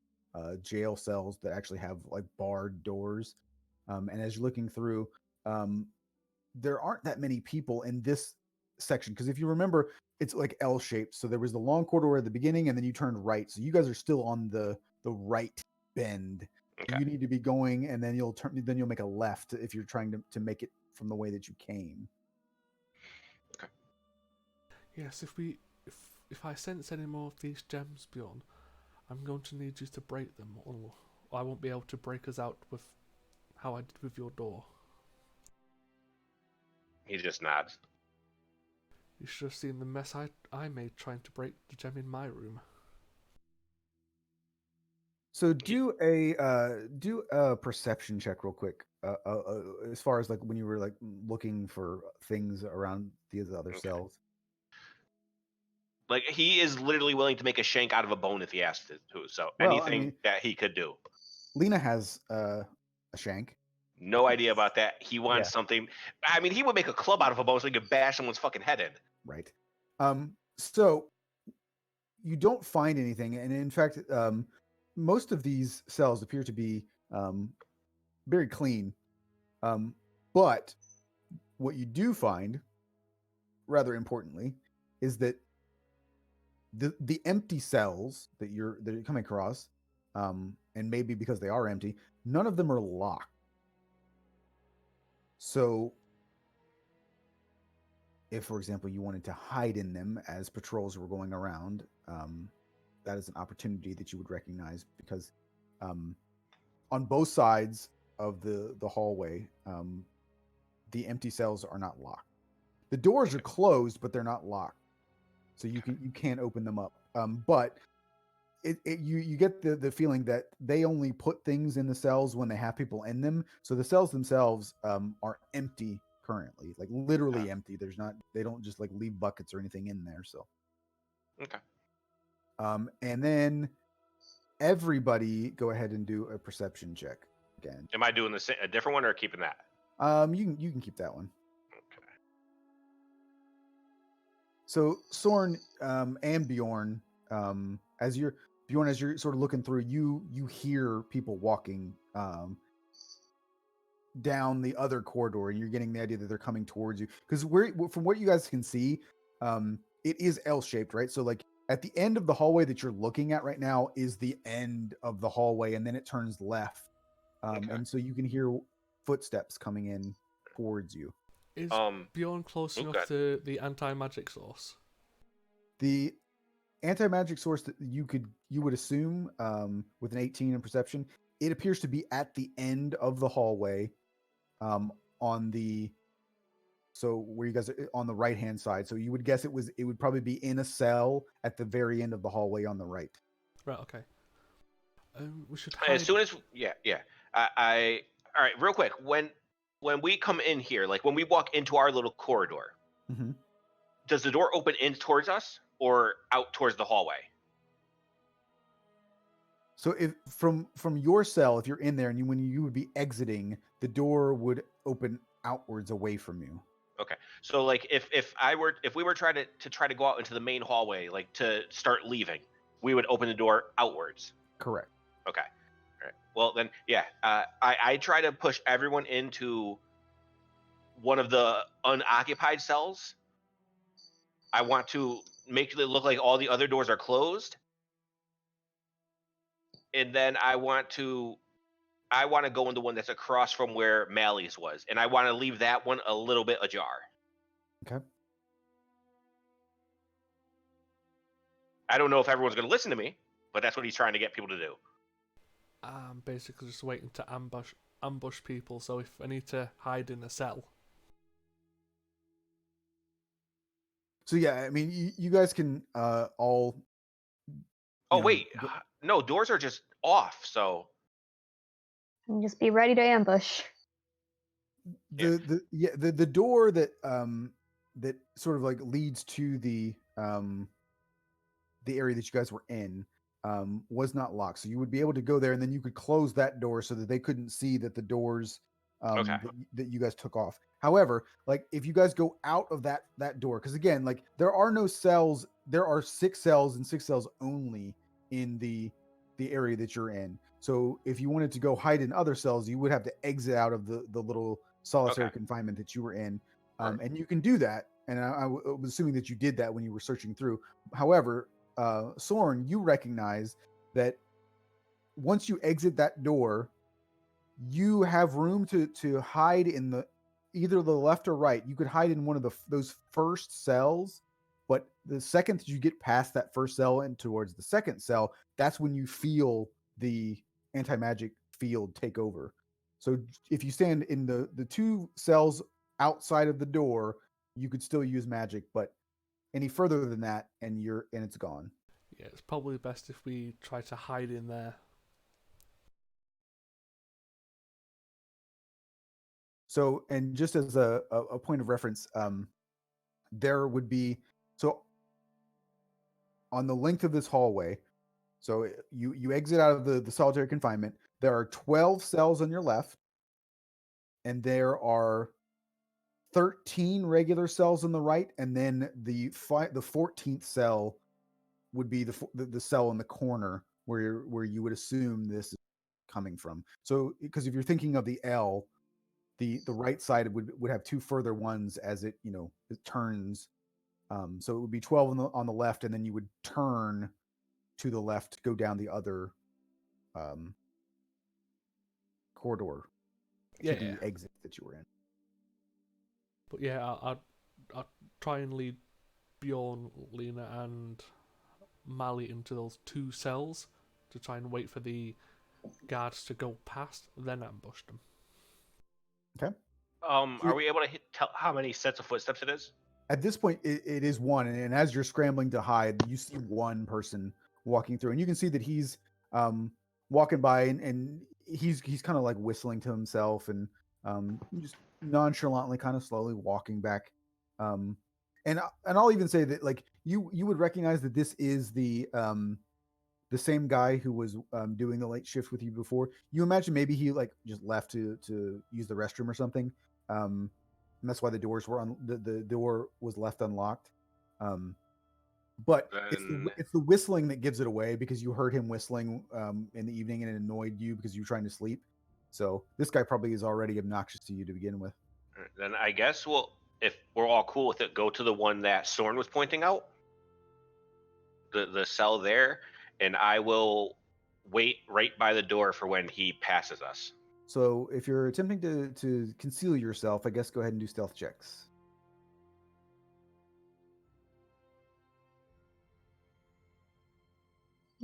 jail cells that actually have like barred doors. And as you're looking through, there aren't that many people in this section, because if you remember, it's like L-shaped. So there was the long corridor at the beginning, and then you turned right. So you guys are still on the right bend. Okay. You need to be going, and then you'll turn. Then you'll make a left if you're trying to make it from the way that you came. Okay. Yes, if I sense any more of these gems, Bjorn, I'm going to need you to break them, or I won't be able to break us out with how I did with your door. He just nods. You should have seen the mess I made trying to break the gem in my room. So do a perception check real quick. As far as like when you were like looking for things around these other cells. Like, he is literally willing to make a shank out of a bone if he asked to. So Well, anything that he could do. Lena has a shank. No idea about that. He wants something. I mean, he would make a club out of a bone so he could bash someone's fucking head in. Right. So you don't find anything, and in fact, most of these cells appear to be very clean. But what you do find, rather importantly, is that the empty cells that you're coming across, and maybe because they are empty, none of them are locked. So if, for example, you wanted to hide in them as patrols were going around, that is an opportunity that you would recognize, because on both sides of the hallway, the empty cells are not locked. The doors are closed, but they're not locked, so you can't open them up. But you get the feeling that they only put things in the cells when they have people in them. So the cells themselves are empty currently, like literally empty. They don't just like leave buckets or anything in there. So Okay. And then everybody go ahead and do a perception check again. Am I doing a different one or keeping that? You can keep that one. Okay. So Soren and Bjorn, as you're sort of looking through, you hear people walking, down the other corridor, and you're getting the idea that they're coming towards you. Because from what you guys can see, it is L-shaped, right? So like at the end of the hallway that you're looking at right now is the end of the hallway, and then it turns left. Okay. And so you can hear footsteps coming in towards you. Is Um, Bjorn close oh, enough God. to the anti-magic source? The anti-magic source that you would assume with an 18 in perception, it appears to be at the end of the hallway, on the where you guys are on the right hand side. So you would guess it would probably be in a cell at the very end of the hallway on the right. Right. Okay. We should As hide. soon as I all right, real quick. When we come in here, like when we walk into our little corridor, Mm-hmm. does the door open in towards us or out towards the hallway? So if from your cell, if you're in there and when you would be exiting, the door would open outwards away from you. Okay. So like if we were trying to go out into the main hallway, like to start leaving, we would open the door outwards. Correct. Okay. All right. Well then, yeah. I try to push everyone into one of the unoccupied cells. I want to make it look like all the other doors are closed, and then I want to go into one that's across from where Mally's was, and I want to leave that one a little bit ajar. Okay. I don't know if everyone's going to listen to me, but that's what he's trying to get people to do. I'm basically just waiting to ambush people. So if I need to hide in a cell, So yeah, I mean, you guys can all. Oh you know, wait, go- no, doors are just off. So And just be ready to ambush. the door that that sort of like leads to the area that you guys were in was not locked, so you would be able to go there, and then you could close that door so that they couldn't see that the doors Okay. that you guys took off. However, like if you guys go out of that door, because again, like there are no cells, there are 6 cells and 6 cells only in the area that you're in. So if you wanted to go hide in other cells, you would have to exit out of the little solitary Okay. confinement that you were in. Right. And you can do that, and I was assuming that you did that when you were searching through. However, Soren, you recognize that once you exit that door, you have room to hide in the either the left or right. You could hide in one of those first cells, but the second that you get past that first cell and towards the second cell, that's when you feel the anti-magic field take over. So if you stand in the 2 cells outside of the door, you could still use magic, but any further than that and it's gone. yeah, it's probably best if we try to hide in there. So, and just as a point of reference, there would be, so on the length of this hallway, so you exit out of the solitary confinement, there are 12 cells on your left, and there are 13 regular cells on the right, and then the 14th cell would be the cell in the corner where you would assume this is coming from. So, because if you're thinking of the L, the right side would have 2 further ones as it turns. So it would be 12 on the left, and then you would turn to the left, go down the other corridor Yeah, to the exit that you were in. but yeah, I'll try and lead Bjorn, Lena, and Mally into those 2 cells to try and wait for the guards to go past, then ambush them. Okay. Are we able to tell how many sets of footsteps it is? At this point, it is 1, and as you're scrambling to hide, you see 1 person walking through, and you can see that he's walking by, and he's kind of like whistling to himself, and just nonchalantly, kind of slowly walking back. And I'll even say that like you would recognize that this is the same guy who was doing the late shift with you before. You imagine maybe he like just left to use the restroom or something. And that's why the doors were the door was left unlocked. But it's the whistling that gives it away, because you heard him whistling in the evening, and it annoyed you because you were trying to sleep. So this guy probably is already obnoxious to you to begin with. Then I guess if we're all cool with it, go to the one that Sorn was pointing out, the cell there, and I will wait right by the door for when he passes us. So if you're attempting to conceal yourself, I guess go ahead and do stealth checks.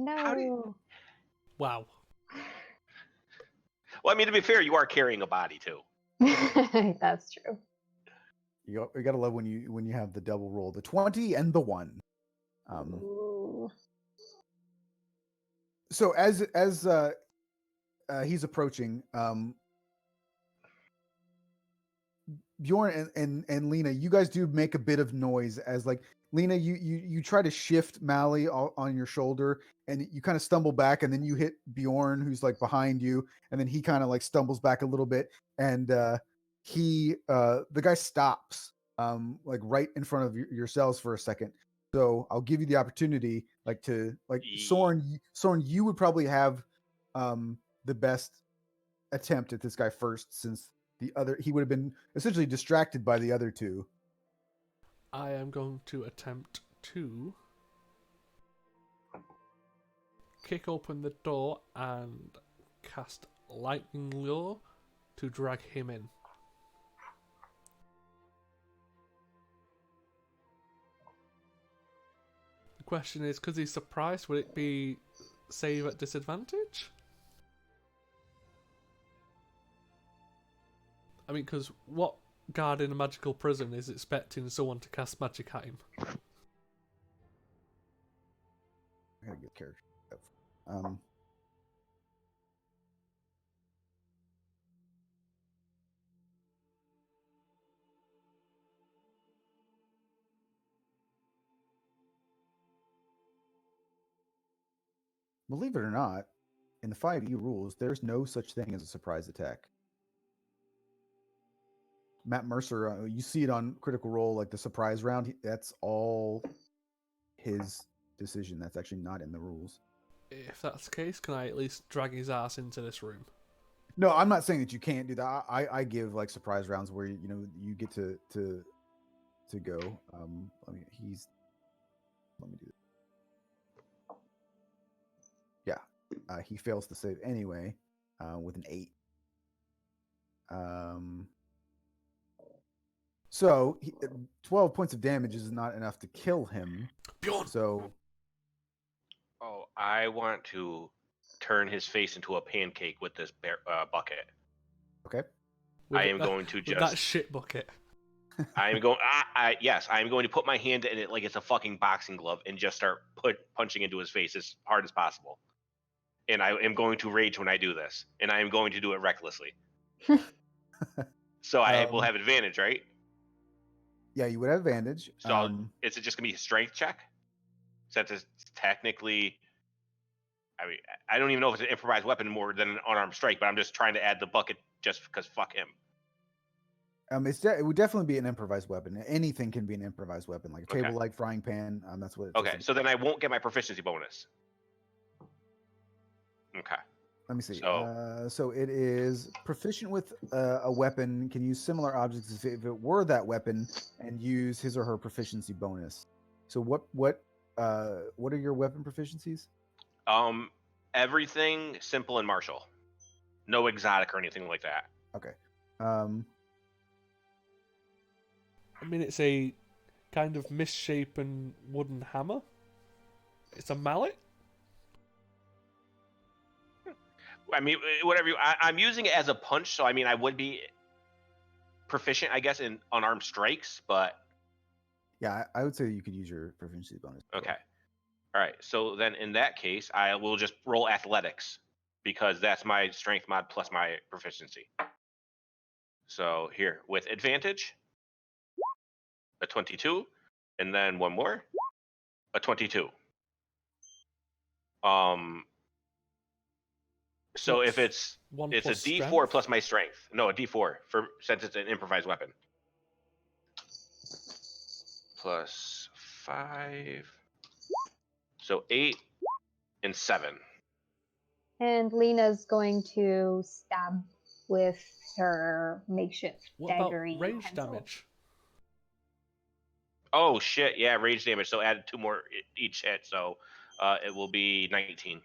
How do you- No. Wow. Well, I mean, to be fair, you are carrying a body too. That's true. You gotta love when you have the double roll, the 20 and the 1. Ooh. So as he's approaching, Bjorn and Lena, you guys do make a bit of noise as like Lena, you try to shift Mally on your shoulder and you kind of stumble back and then you hit Bjorn who's like behind you and then he kind of like stumbles back a little bit and the guy stops like right in front of yourselves for a second. So I'll give you the opportunity Soren, you would probably have the best attempt at this guy first since he would have been essentially distracted by the other two. I am going to attempt to kick open the door and cast Lightning Lure to drag him in. The question is, because he's surprised, would it be save at disadvantage? I mean, because what guard in a magical prison is expecting someone to cast magic at him? I gotta get character. Believe it or not, in the 5e rules, there's no such thing as a surprise attack. Matt Mercer, you see it on Critical Role, like the surprise round. That's all his decision. That's actually not in the rules. If that's the case, can I at least drag his ass into this room? No, I'm not saying that you can't do that. I give like surprise rounds where you get to go. Let me do this. Yeah, he fails to save anyway with an 8. So 12 points of damage is not enough to kill him. Bjorn! So Oh, I want to turn his face into a pancake with this bucket. okay. I am going to with that shit bucket. I am going. Yes, I am going to put my hand in it like it's a fucking boxing glove and just start punching into his face as hard as possible. And I am going to rage when I do this, and I am going to do it recklessly. So I will have advantage, right? Yeah, you would have advantage. So is it just gonna be a strength check? Since it's technically, I mean, I don't even know if it's an improvised weapon more than an unarmed strike, but I'm just trying to add the bucket just because fuck him. It would definitely be an improvised weapon. Anything can be an improvised weapon, like a table leg, frying pan. That's what. Okay, so then I won't get my proficiency bonus. Okay. Let me see. So, So it is proficient with a weapon, can use similar objects as if it were that weapon, and use his or her proficiency bonus. So what are your weapon proficiencies? Everything simple and martial. No exotic or anything like that. Okay. I mean, it's a kind of misshapen wooden hammer. It's a mallet. I mean, whatever. I'm using it as a punch, so I mean, I would be proficient, I guess, in unarmed strikes, but yeah, I would say you could use your proficiency bonus. Okay. All right. So then, in that case, I will just roll athletics because that's my strength mod plus my proficiency. So here, with advantage, a 22, and then one more, a 22. So if it's a D4 strength? plus my strength. No, a D4 since it's an improvised weapon. Plus 5. So 8 and 7. And Lena's going to stab with her makeshift What about daggery range pencil. damage? Oh shit! Yeah, rage damage. So add 2 more each hit. So it will be 19.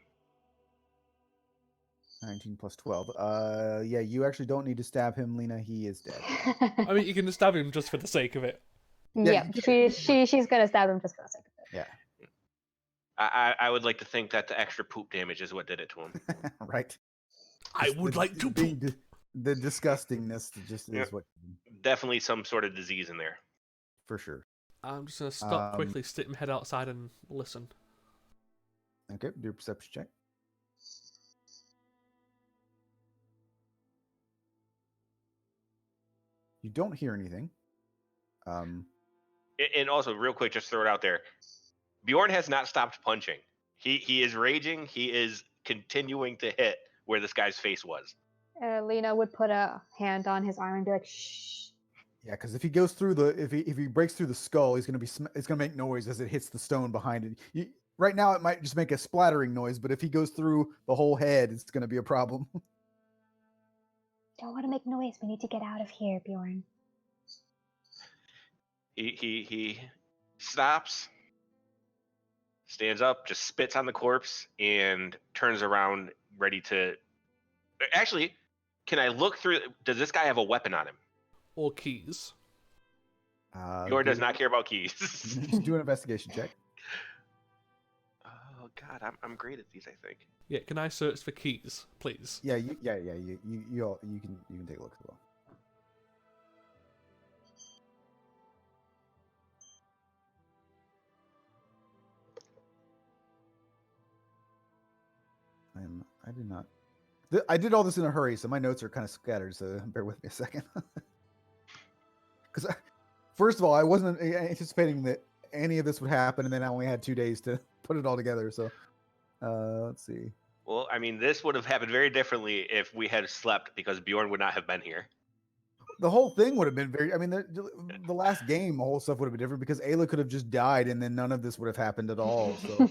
19 plus 12. Yeah, you actually don't need to stab him, Lena. He is dead. I mean, you can stab him just for the sake of it. Yeah, she's gonna stab him just for the sake of it. Yeah. I would like to think that the extra poop damage is what did it to him. Right. I Just would like to being poop. the disgustingness just Yep. is what, Definitely some sort of disease in there. for sure. I'm just gonna stop quickly, stick my head outside, and listen. Okay, do a perception check. You don't hear anything. And also, real quick, just throw it out there. Bjorn has not stopped punching. He is raging. He is continuing to hit where this guy's face was. Lena would put a hand on his arm and be like, "Shh." Yeah, because if he goes through the if he breaks through the skull, he's gonna be it's gonna make noise as it hits the stone behind it. Right now, it might just make a splattering noise, but if he goes through the whole head, it's gonna be a problem. Don't want to make noise. We need to get out of here, Bjorn. He stops, stands up, just spits on the corpse, and turns around, ready to. Actually, can I look through? Does this guy have a weapon on him? Or keys. Bjorn does not care about keys. Just do an investigation check. Oh God, I'm great at these. I think. Yeah, can I search for keys, please? Yeah, you can take a look as well. I did not. I did all this in a hurry, so my notes are kind of scattered. So bear with me a second. Because first of all, I wasn't anticipating that any of this would happen, and then I only had 2 days to put it all together. So let's see. Well, I mean, this would have happened very differently if we had slept, because Bjorn would not have been here. The whole thing would have been very. I mean, the last game, the whole stuff would have been different because Ayla could have just died, and then none of this would have happened at all. So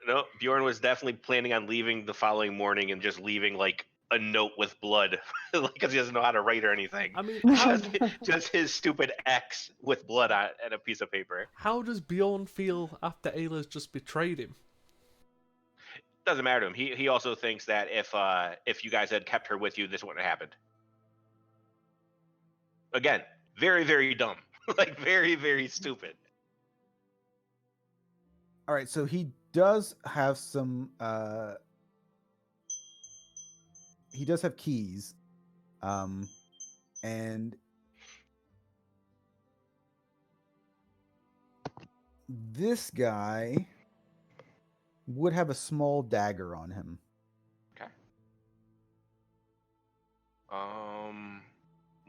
No, Bjorn was definitely planning on leaving the following morning and just leaving like a note with blood, because he doesn't know how to write or anything. I mean, Just his stupid X with blood on and a piece of paper. how does Bjorn feel after Ayla's just betrayed him? Doesn't matter to him. He also thinks that if you guys had kept her with you, this wouldn't have happened. Again, very, very dumb. Like very, very stupid. all right, so he does have some. He does have keys, and this guy would have a small dagger on him. Okay.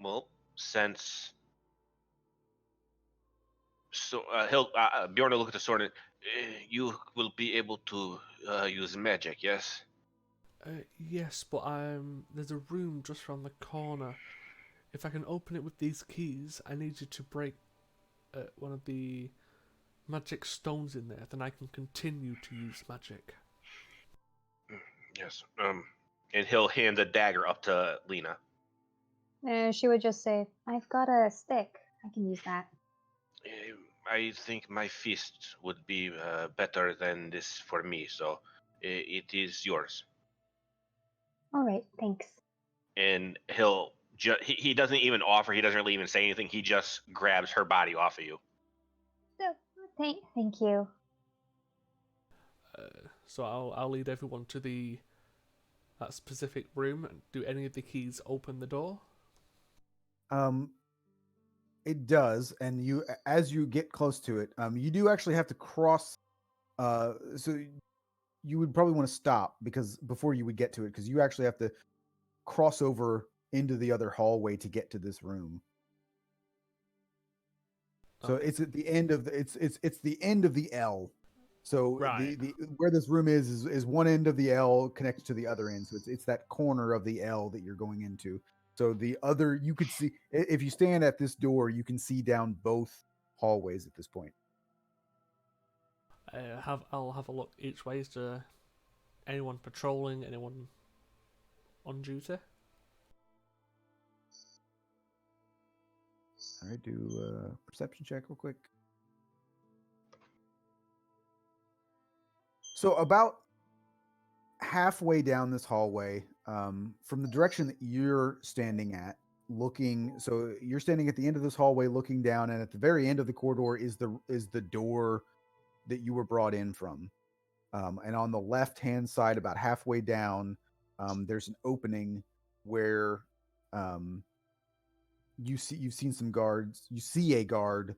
Well, since so he'll Bjorn will look at the sword and you will be able to use magic, yes? Yes, but there's a room just around the corner. If I can open it with these keys, I need you to break one of the magic stones in there. Then I can continue to use magic. Yes. And he'll hand the dagger up to Lena. And she would just say, "I've got a stick. I can use that." I think my fist would be better than this for me, so it is yours. All right, thanks. And he'll he doesn't even offer. He doesn't really even say anything. He just grabs her body off of you. Thank you. So I'll lead everyone to that specific room. Do any of the keys open the door? It does, and as you get close to it, you do actually have to cross. So you would probably want to stop because before you would get to it, because you actually have to cross over into the other hallway to get to this room. So Okay. it's at the end of it's the end of the L. So Right. the where this room is one end of the L connected to the other end. So it's that corner of the L that you're going into. So the other, you could see, if you stand at this door, you can see down both hallways at this point. I'll have a look each way. Is there anyone patrolling? Anyone on duty? All right, do a perception check real quick. So about halfway down this hallway, from the direction that you're standing at, looking. So you're standing at the end of this hallway, looking down, and at the very end of the corridor is the door that you were brought in from. And on the left hand side, about halfway down, there's an opening where you've seen some guards. You see a guard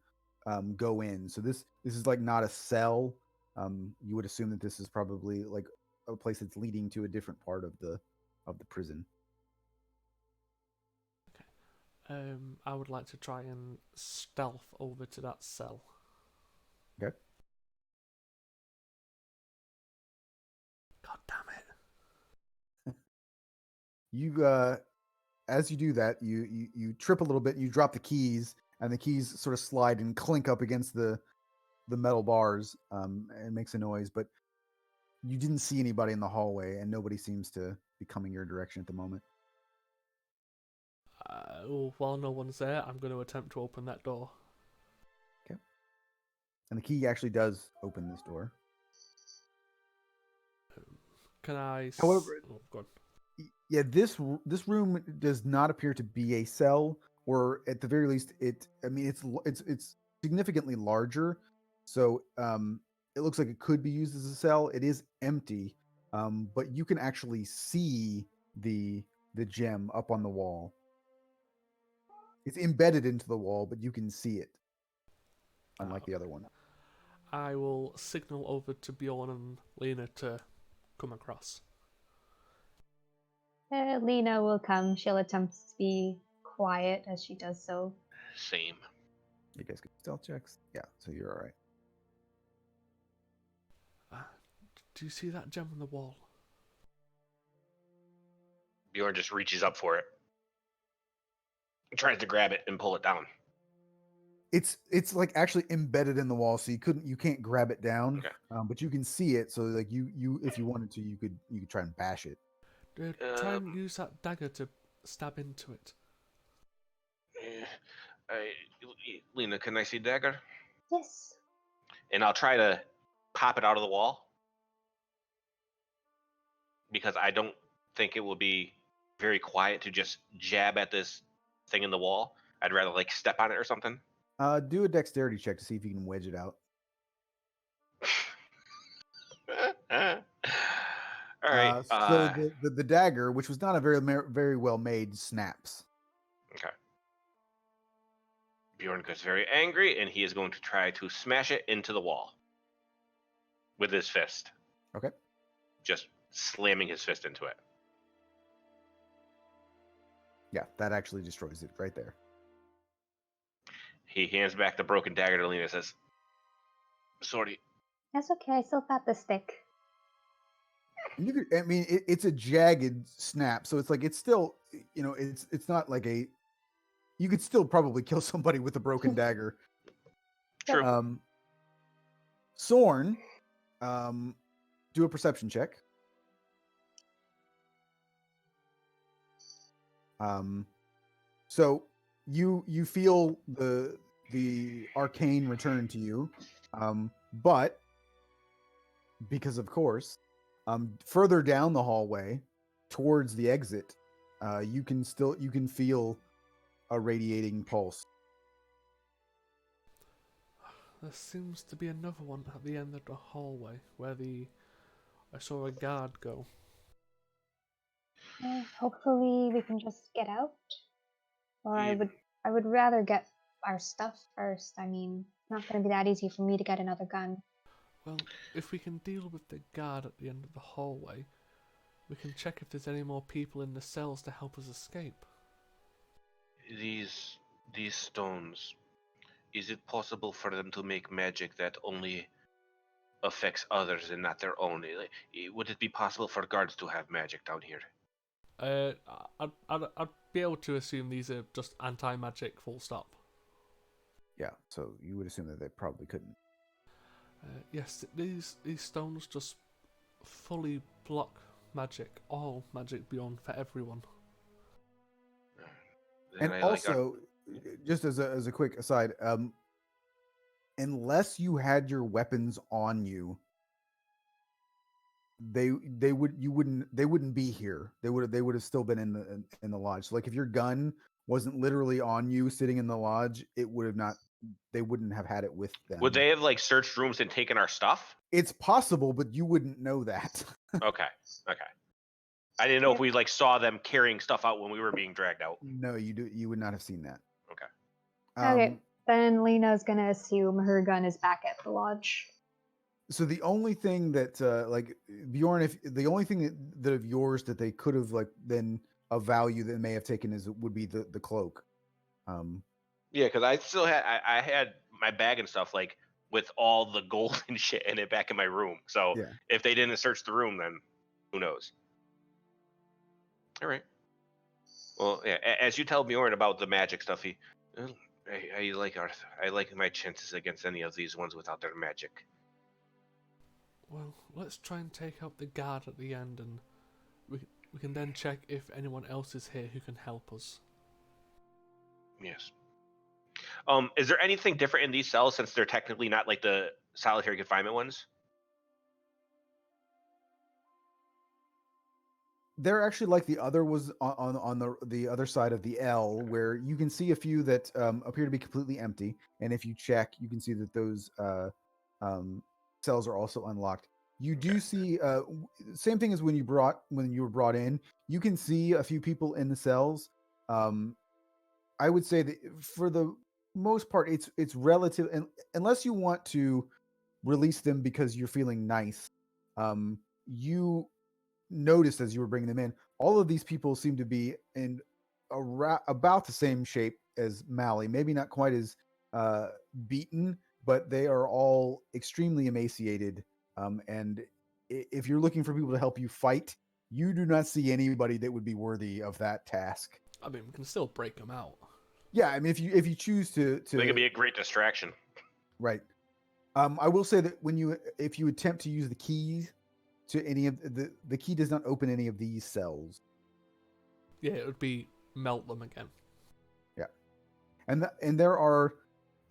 go in. So this is like not a cell. You would assume that this is probably like a place that's leading to a different part of the prison. I would like to try and stealth over to that cell. Okay. God damn it! You as you do that, you trip a little bit. And you drop the keys, and the keys sort of slide and clink up against the metal bars, and makes a noise. But you didn't see anybody in the hallway, and nobody seems to be coming your direction at the moment. While no one's there, I'm going to attempt to open that door. Okay. And the key actually does open this door. Can I? However, oh, go on. Yeah, this room does not appear to be a cell, or at the very least, it's significantly larger. So it looks like it could be used as a cell. It is empty, but you can actually see the gem up on the wall. It's embedded into the wall, but you can see it, unlike the other one. I will signal over to Bjorn and Lena to come across. Lena will come. She'll attempt to be quiet as she does so. Same. You guys get stealth checks. Yeah, so you're all right. Do you see that gem on the wall? Bjorn just reaches up for it. He tries to grab it and pull it down. It's like actually embedded in the wall, so you can't grab it down. Okay. But you can see it. So like you if you wanted to, you could try and bash it. Try and use that dagger to stab into it. Lena, can I see dagger? Yes. And I'll try to pop it out of the wall, because I don't think it will be very quiet to just jab at this thing in the wall. I'd rather like step on it or something. Do a dexterity check to see if you can wedge it out. All right. So the dagger, which was not a very well made, snaps. Okay. Bjorn gets very angry, and he is going to try to smash it into the wall with his fist. Okay. Just slamming his fist into it. Yeah, that actually destroys it right there. He hands back the broken dagger to Lena and says, "Sorry." That's okay. I still got the stick. And you could, I mean, it's a jagged snap, so it's like it's still, it's not like a. You could still probably kill somebody with a broken dagger. True. Sorn, do a perception check. So you feel the arcane return to you, but because of course, further down the hallway towards the exit, you can feel a radiating pulse. There seems to be another one at the end of the hallway where I saw a guard go. Hopefully we can just get out. Or Yeah. I would rather get our stuff first. I mean, it's not going to be that easy for me to get another gun. Well, if we can deal with the guard at the end of the hallway, we can check if there's any more people in the cells to help us escape. These stones, is it possible for them to make magic that only affects others and not their own? Would it be possible for guards to have magic down here? I'd be able to assume these are just anti-magic, full stop. Yeah, so you would assume that they probably couldn't. Yes, these stones just fully block magic, all magic beyond for everyone. And also, just as a quick aside, unless you had your weapons on you, they wouldn't be here. They would have still been in the lodge. So like if your gun wasn't literally on you sitting in the lodge, it would have not. They wouldn't have had it with them. Would they have like searched rooms and taken our stuff? It's possible, but you wouldn't know that. Okay. I didn't know if Yep. we like saw them carrying stuff out when we were being dragged out. No, you would not have seen that. Okay. Okay, then Lena's gonna assume her gun is back at the lodge. So the only thing that like Bjorn, if the only thing that of yours that they could have like been of value that may have taken would be the cloak. Yeah, because I still had I had my bag and stuff like with all the gold and shit in it back in my room. So Yeah. if they didn't search the room, then who knows? All right. Well, yeah. As you tell Bjorn about the magic stuff, I like Arthur. I like my chances against any of these ones without their magic. Well, let's try and take out the guard at the end, and we can then check if anyone else is here who can help us. Yes. Is there anything different in these cells since they're technically not like the solitary confinement ones? They're actually like the other was on the other side of the L, where you can see a few that appear to be completely empty, and if you check, you can see that those cells are also unlocked. You do see same thing as when you were brought in. You can see a few people in the cells. I would say that for the most part, it's relative, and unless you want to release them because you're feeling nice, you noticed as you were bringing them in, all of these people seem to be in about the same shape as Mally. Maybe not quite as beaten, but they are all extremely emaciated. And if you're looking for people to help you fight, you do not see anybody that would be worthy of that task. I mean, we can still break them out. Yeah, I mean, if you choose to They could be a great distraction. right. I will say that if you attempt to use the keys to any of the key does not open any of these cells. Yeah, it would be melt them again. Yeah, and there are,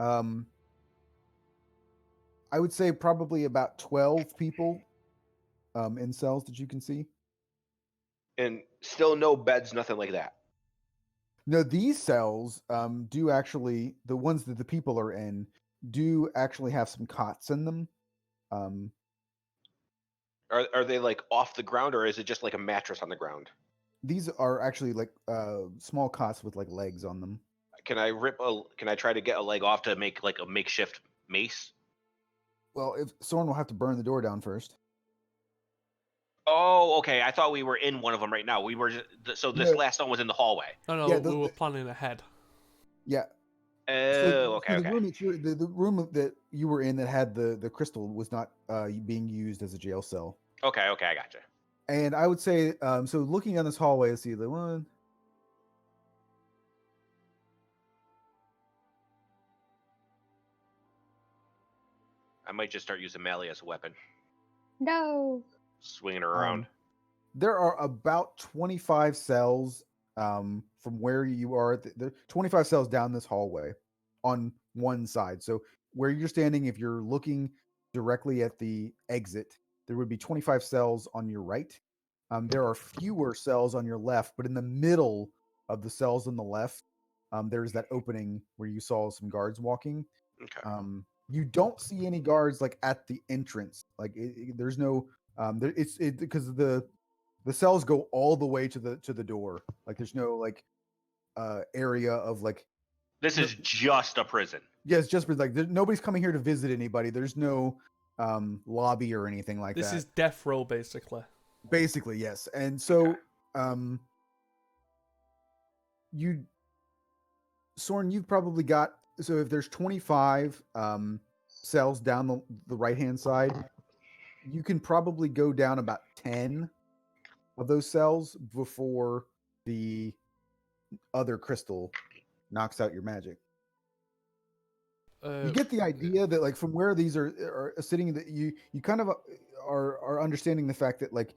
I would say probably about 12 people, in cells that you can see. And still no beds, nothing like that. No, these cells do actually, the ones that the people are in do actually have some cots in them. Are they like off the ground, or is it just like a mattress on the ground? These are actually like small cots with like legs on them. Can I try to get a leg off to make like a makeshift mace? Well, if Soren will have to burn the door down first. Oh, okay. I thought we were in one of them right now. We were so this No. last one was in the hallway. No, Yeah, we were planning ahead. Yeah. Oh, okay, The room that the room that you were in that had the crystal was not being used as a jail cell. Okay, I gotcha. And I would say, so looking down this hallway, let's see the one. I might just start using Mally as a weapon, No. swinging her around. There are about 25 cells from where you are. There are 25 cells down this hallway on one side. So where you're standing, if you're looking directly at the exit, there would be 25 cells on your right. There are fewer cells on your left, but in the middle of the cells on the left, there's that opening where you saw some guards walking. Okay. You don't see any guards like at the entrance. Like there's no it's because the cells go all the way to the door. Like there's no like area of like This is just a prison. yeah, it's just like nobody's coming here to visit anybody. There's no lobby or anything like This that. is death row, basically. Basically, yes. And so Soren, you've probably got, so if there's 25 cells down the right hand side, you can probably go down about 10 of those cells before the other crystal knocks out your magic. You get the idea that like from where these are sitting, that you kind of are understanding the fact that like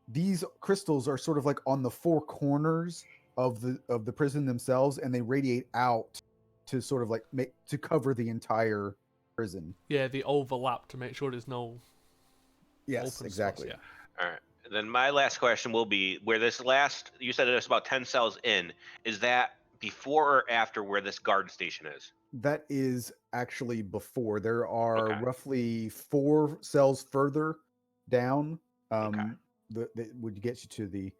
these crystals are sort of like on the four corners of the prison themselves, and they radiate out to sort of like to cover the entire prison. Yeah, the overlap to make sure there's no Yes, open exactly. spots. All right. Then my last question will be: where this last, you said it's about 10 cells in, is that before or after where this guard station is? That is actually before. There are Okay. roughly 4 cells further down Okay. that would get you to the.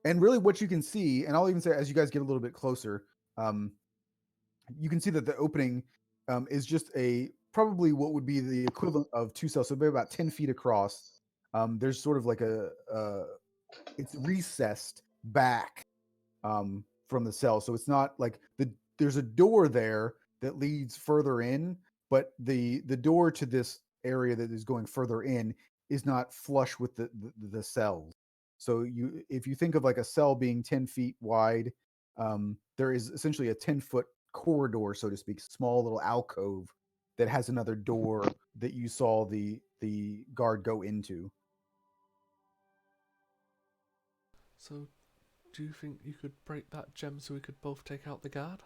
And really, what you can see, and I'll even say as you guys get a little bit closer, you can see that the opening is just probably what would be the equivalent of 2 cells, so maybe about 10 feet across. There's sort of like it's recessed back from the cell, so it's not like there's a door there that leads further in, but the door to this area that is going further in is not flush with the cells. So if you think of like a cell being 10 feet wide, there is essentially a 10-foot corridor, so to speak, small little alcove that has another door that you saw the guard go into. So, do you think you could break that gem so we could both take out the guard?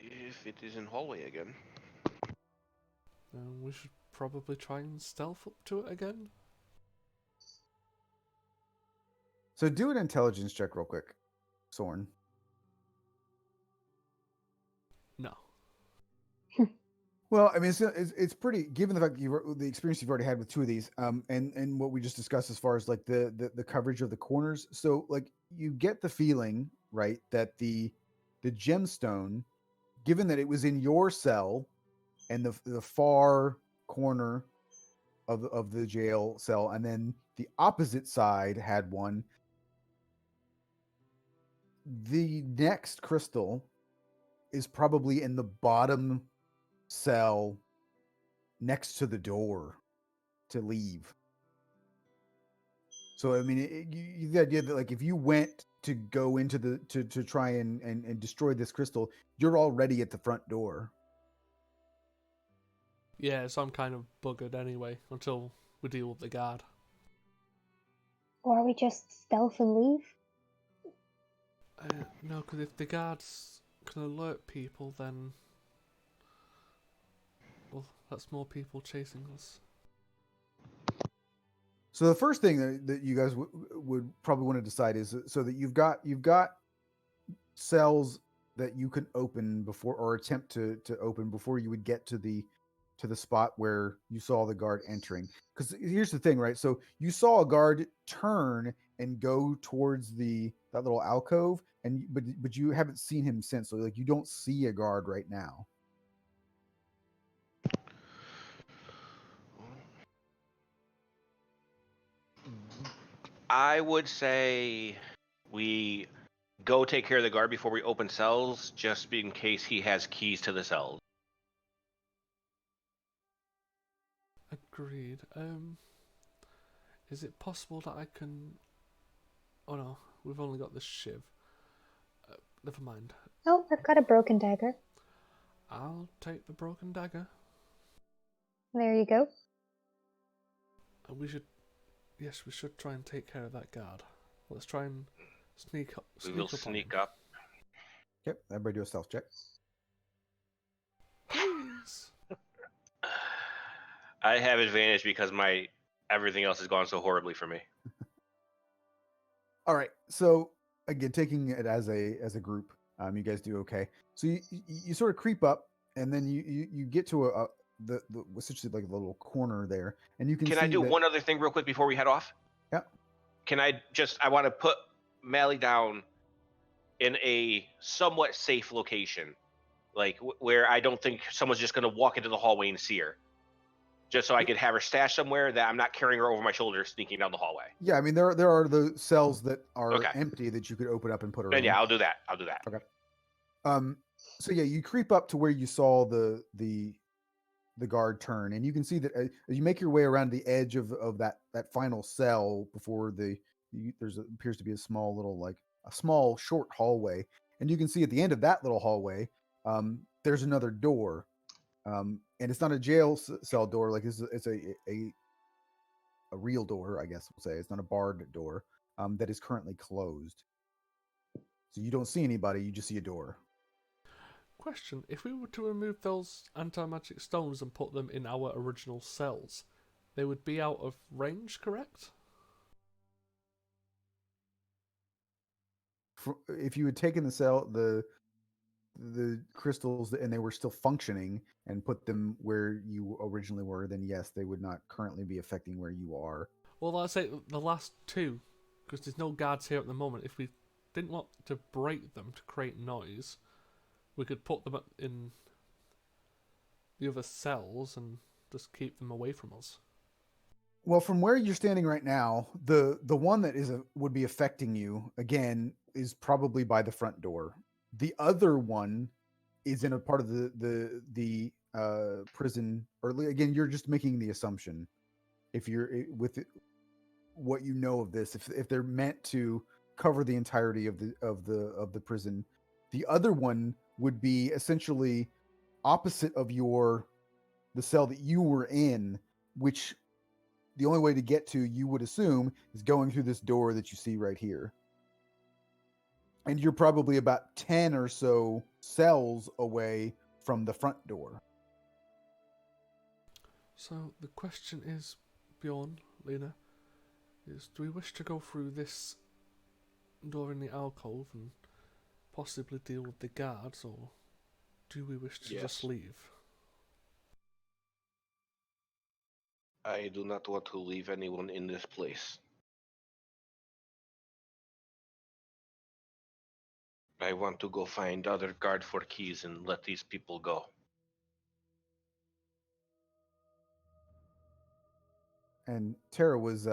If it is in hallway again. We should probably try and stealth up to it again. So do an intelligence check real quick, Soren. No. Well, I mean, it's pretty, given the fact that the experience you've already had with 2 of these, and what we just discussed as far as like the coverage of the corners. So like you get the feeling, right, that the gemstone, given that it was in your cell and the far corner of the jail cell, and then the opposite side had one. The next crystal is probably in the bottom cell next to the door to leave. So I mean, the idea that like if you went to go into to try and destroy this crystal, you're already at the front door. Yeah, so I'm kind of buggered anyway until we deal with the guard. Or we just stealth and leave? No, because if the guards can alert people, then well, that's more people chasing us. So the first thing that you guys would probably want to decide is so that you've got cells that you can open before, or attempt to open before you would get to the spot where you saw the guard entering. Because here's the thing, right? So you saw a guard turn and go towards that little alcove, and but you haven't seen him since. So like you don't see a guard right now. I would say we go take care of the guard before we open cells, just in case he has keys to the cells. Agreed. Is it possible that I can? Oh no, we've only got the shiv. Never mind. Oh, I've got a broken dagger. I'll take the broken dagger. There you go. And we should try and take care of that guard. Let's try and sneak up. We will sneak up. Yep, everybody do a stealth check. Please. I have advantage because everything else has gone so horribly for me. All right. So again, taking it as a group, you guys do okay. So you sort of creep up, and then you get to the essentially like a little corner there, and you can. Can see I do that, one other thing real quick before we head off? Yeah. Can I want to put Mally down in a somewhat safe location, like where I don't think someone's just going to walk into the hallway and see her. Just so I could have her stashed somewhere that I'm not carrying her over my shoulder sneaking down the hallway. Yeah, I mean there are the cells that are Okay. empty that you could open up and put her And in. yeah, I'll do that. Okay. So yeah, you creep up to where you saw the guard turn, and you can see that as you make your way around the edge of that final cell before there's appears to be a small little like a small short hallway, and you can see at the end of that little hallway, there's another door, and it's not a jail cell door, like it's a real door, I guess we'll say. It's not a barred door that is currently closed. So you don't see anybody, you just see a door. Question: if we were to remove those anti-magic stones and put them in our original cells, they would be out of range, correct? If you had taken the crystals and they were still functioning and put them where you originally were, then yes, they would not currently be affecting where you are. Well, let's say the last two, because there's no guards here at the moment. If we didn't want to break them to create noise, we could put them in the other cells and just keep them away from us. Well, from where you're standing right now, the one that would be affecting you again is probably by the front door. The other one is in a part of the prison. Or again, you're just making the assumption. If you're with what you know of this, if they're meant to cover the entirety of the prison, the other one would be essentially opposite of the cell that you were in, which the only way to get to, you would assume, is going through this door that you see right here. And you're probably about 10 or so cells away from the front door. So the question is, Bjorn, Lena, is do we wish to go through this door in the alcove and possibly deal with the guards, or do we wish to just leave? I do not want to leave anyone in this place. I want to go find other guard for keys and let these people go. And Tara was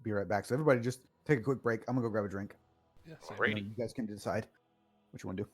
be right back. So everybody just take a quick break. I'm gonna go grab a drink. Yeah, same. Alrighty. You guys can decide what you want to do.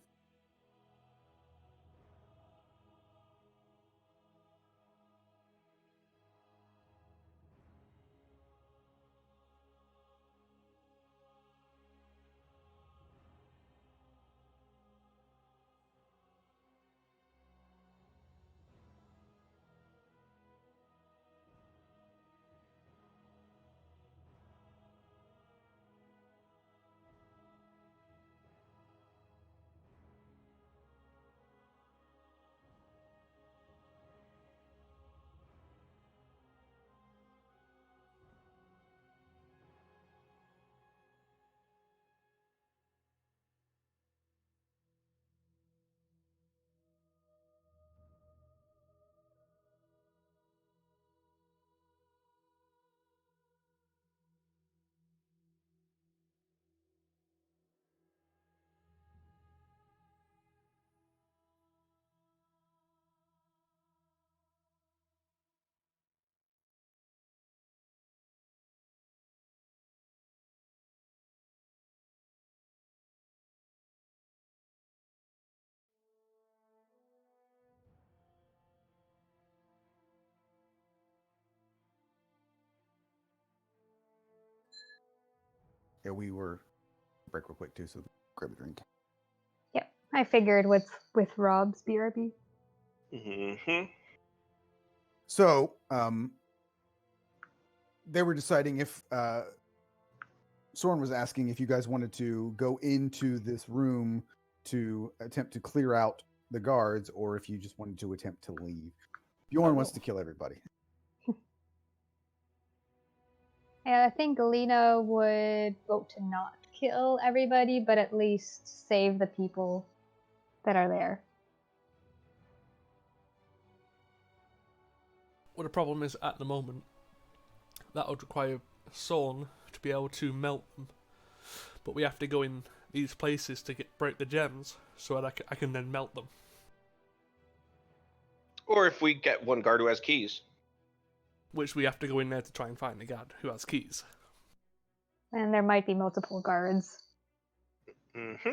Yeah, we were break real quick too, so grab a drink. Yep, I figured with Rob's BRB. Mm-hmm. So, they were deciding if Soren was asking if you guys wanted to go into this room to attempt to clear out the guards, or if you just wanted to attempt to leave. Bjorn wants to kill everybody. Yeah, I think Lena would vote to not kill everybody, but at least save the people that are there. Well, the problem is, at the moment, that would require Sorn to be able to melt them. But we have to go in these places to break the gems, so that I can then melt them. Or if we get one guard who has keys. Which we have to go in there to try and find the guard who has keys. And there might be multiple guards. Mm-hmm.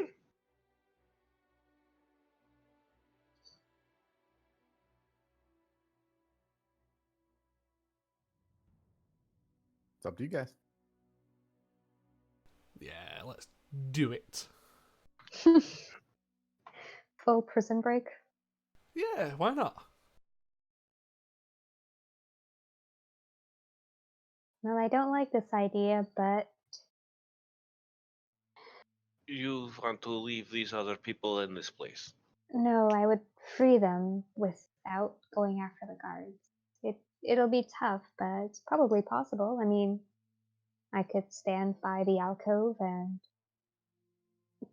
It's up to you guys. Yeah, let's do it. Full prison break. Yeah, why not? Well, I don't like this idea, but You want to leave these other people in this place? No, I would free them without going after the guards. It'll be tough, but it's probably possible. I mean, I could stand by the alcove and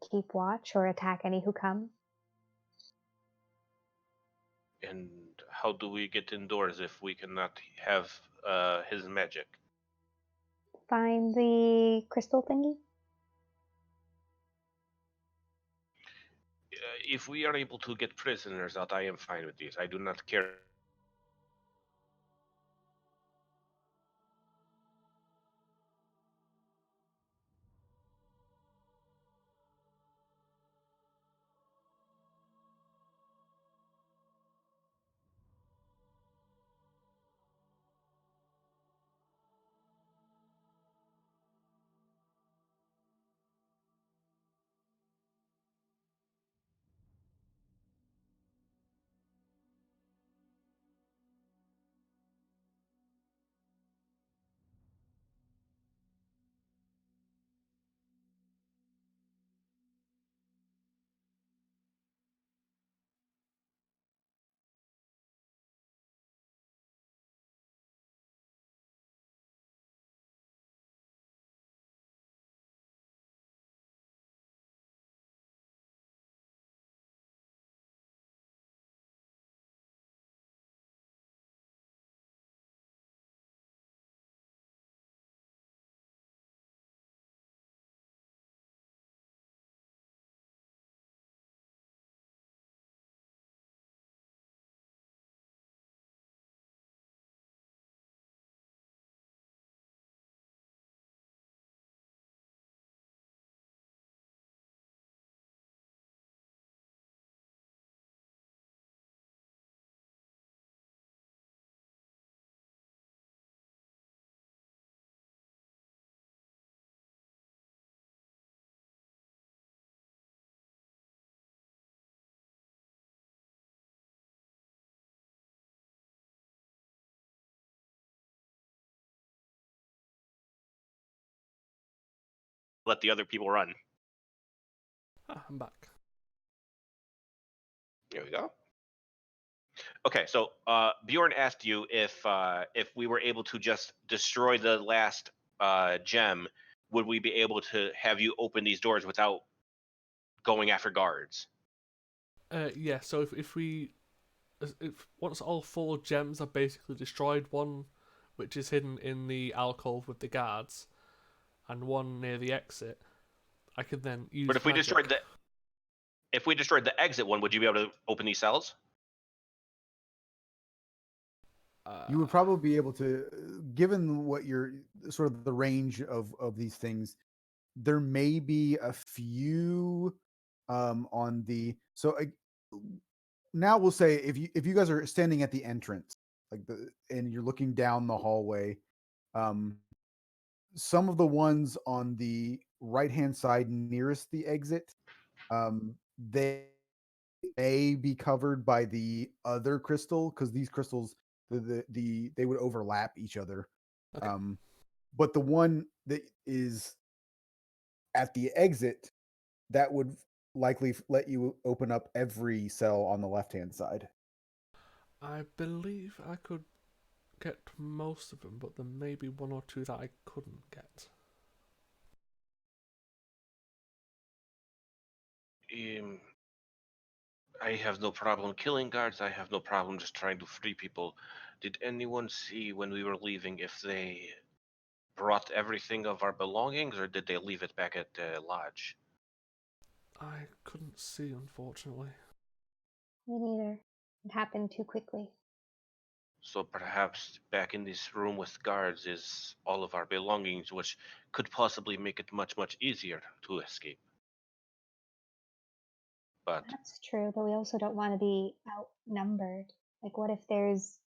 keep watch or attack any who come. And how do we get indoors if we cannot have his magic? Find the crystal thingy. If we are able to get prisoners out, I am fine with these. I do not care. Let the other people run. I'm back. There we go. Okay, so Bjorn asked you if we were able to just destroy the last gem, would we be able to have you open these doors without going after guards? Yeah, so if once all 4 gems are basically destroyed, one which is hidden in the alcove with the guards, and one near the exit, I can then use But magic. if we destroyed the exit one, would you be able to open these cells? You would probably be able to, given what your sort of the range of these things, there may be a few on the now we'll say if you guys are standing at the entrance and you're looking down the hallway, um some of the ones on the right hand side nearest the exit, they may be covered by the other crystal because these crystals they would overlap each other. Okay. um but the one that is at the exit, that would likely let you open up every cell on the left hand side. I believe I could get most of them, but there may be 1 or 2 that I couldn't get. Um, I have no problem killing guards. I have no problem just trying to free people. Did anyone see when we were leaving if they brought everything of our belongings, or did they leave it back at the lodge? I couldn't see, unfortunately. Me neither. It happened too quickly. So perhaps back in this room with guards is all of our belongings, which could possibly make it much, much easier to escape. But That's true, but we also don't want to be outnumbered. Like, what if there's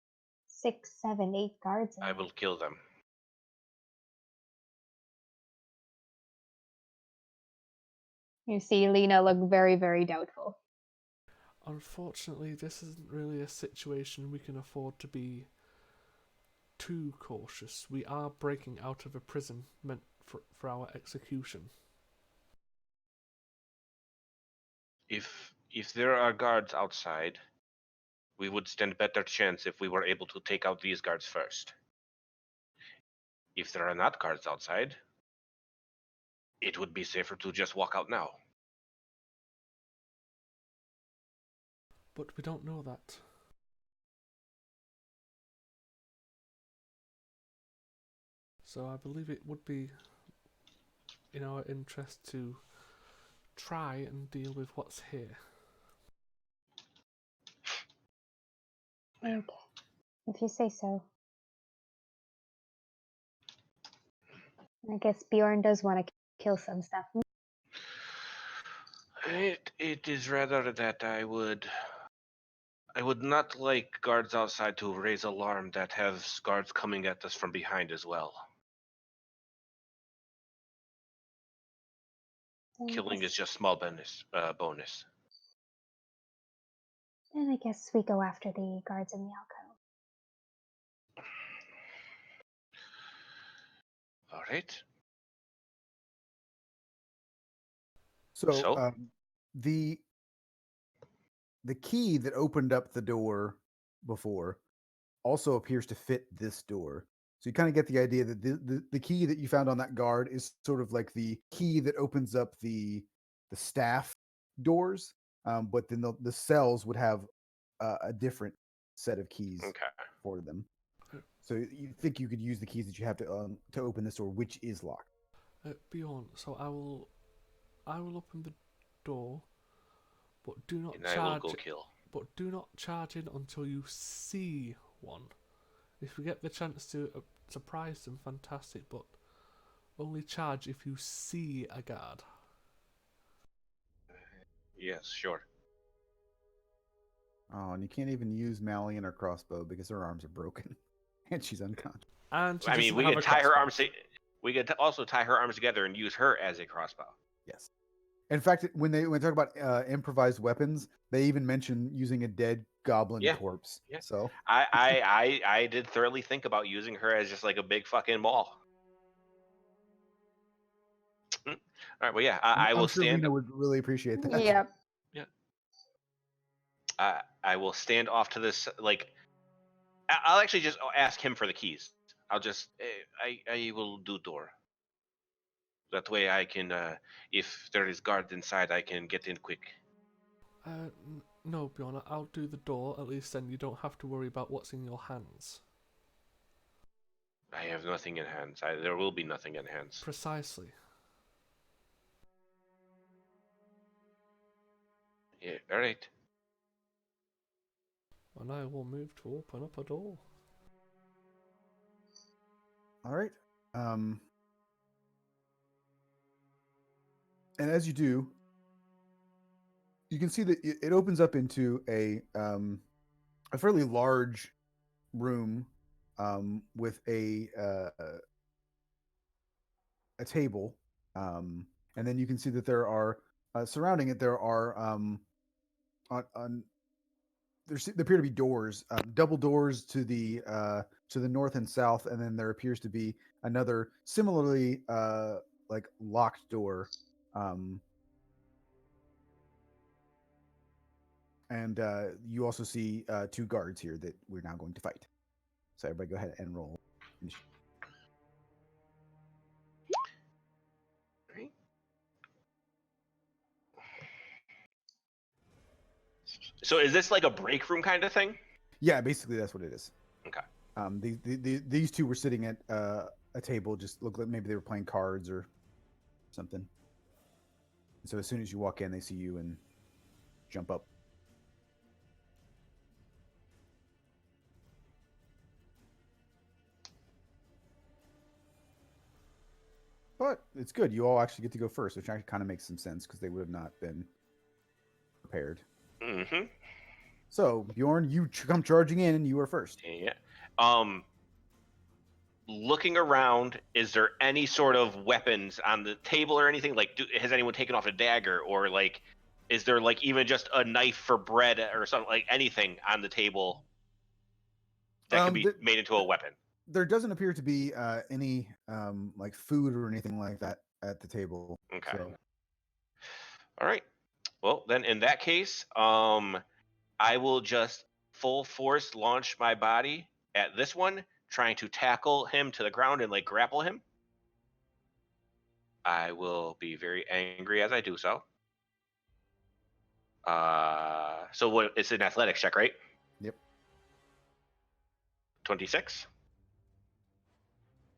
6, 7, 8 guards in I there? will kill them. You see Lena look very, very doubtful. Unfortunately, this isn't really a situation we can afford to be too cautious. We are breaking out of a prison meant for our execution. If there are guards outside, we would stand better chance if we were able to take out these guards first. If there are not guards outside, it would be safer to just walk out now. But we don't know that. So I believe it would be in our interest to try and deal with what's here. Okay, if you say so. I guess Bjorn does want to kill some stuff. It is rather that I would not like guards outside to raise alarm that has guards coming at us from behind as well. Killing is just small bonus. Then I guess we go after the guards in the alcove. All right. So the key that opened up the door before also appears to fit this door. So you kind of get the idea that the key that you found on that guard is sort of like the key that opens up the staff doors, but then the cells would have a different set of keys Okay. for them. So you think you could use the keys that you have to open this door, which is locked. Bjorn, so I will open the door, but do not And I will go charge. kill. But do not charge in until you see one. If we get the chance to surprise them, fantastic. But only charge if you see a guard. Yes, sure. Oh, and you can't even use Malian or crossbow because her arms are broken, and she's unconscious. And she I mean, doesn't we have could a tie her crossbow. arms. We could also tie her arms together and use her as a crossbow. Yes. In fact, when they talk about improvised weapons, they even mention using a dead goblin corpse. Yeah. So I did thoroughly think about using her as just like a big fucking ball. All right, well, yeah, I will I'm sure stand. Lena would really appreciate that. Yep. Yeah. I will stand off to this. Like, I'll actually just ask him for the keys. I'll just I will do door. That way I can, if there is guards inside, I can get in quick. No, Bjorn, I'll do the door. At least then you don't have to worry about what's in your hands. I have nothing in hands. There will be nothing in hands. Precisely. Yeah, all right. And I will move to open up a door. All right. And as you do, you can see that it opens up into a fairly large room with a table, and then you can see that there are surrounding it. There are on there appear to be doors, double doors to the north and south, and then there appears to be another similarly like locked door. And you also see two guards here that we're now going to fight. So everybody go ahead and roll. Right. So is this like a break room kind of thing? Yeah, basically that's what it is. Okay. These two were sitting at a table, just looked like maybe they were playing cards or something. And so as soon as you walk in, they see you and jump up. But it's good. You all actually get to go first, which actually kind of makes some sense because they would have not been prepared. Mm-hmm. So Bjorn, you come charging in, and you are first. Yeah. Looking around, is there any sort of weapons on the table or anything? Like, has anyone taken off a dagger, or like, is there like even just a knife for bread or something, like anything on the table that can be made into a weapon? There doesn't appear to be any like food or anything like that at the table. Okay. So. All right. Well, then in that case, I will just full force launch my body at this one, trying to tackle him to the ground and like grapple him. I will be very angry as I do so. So what? It's an athletics check, right? Yep. 26.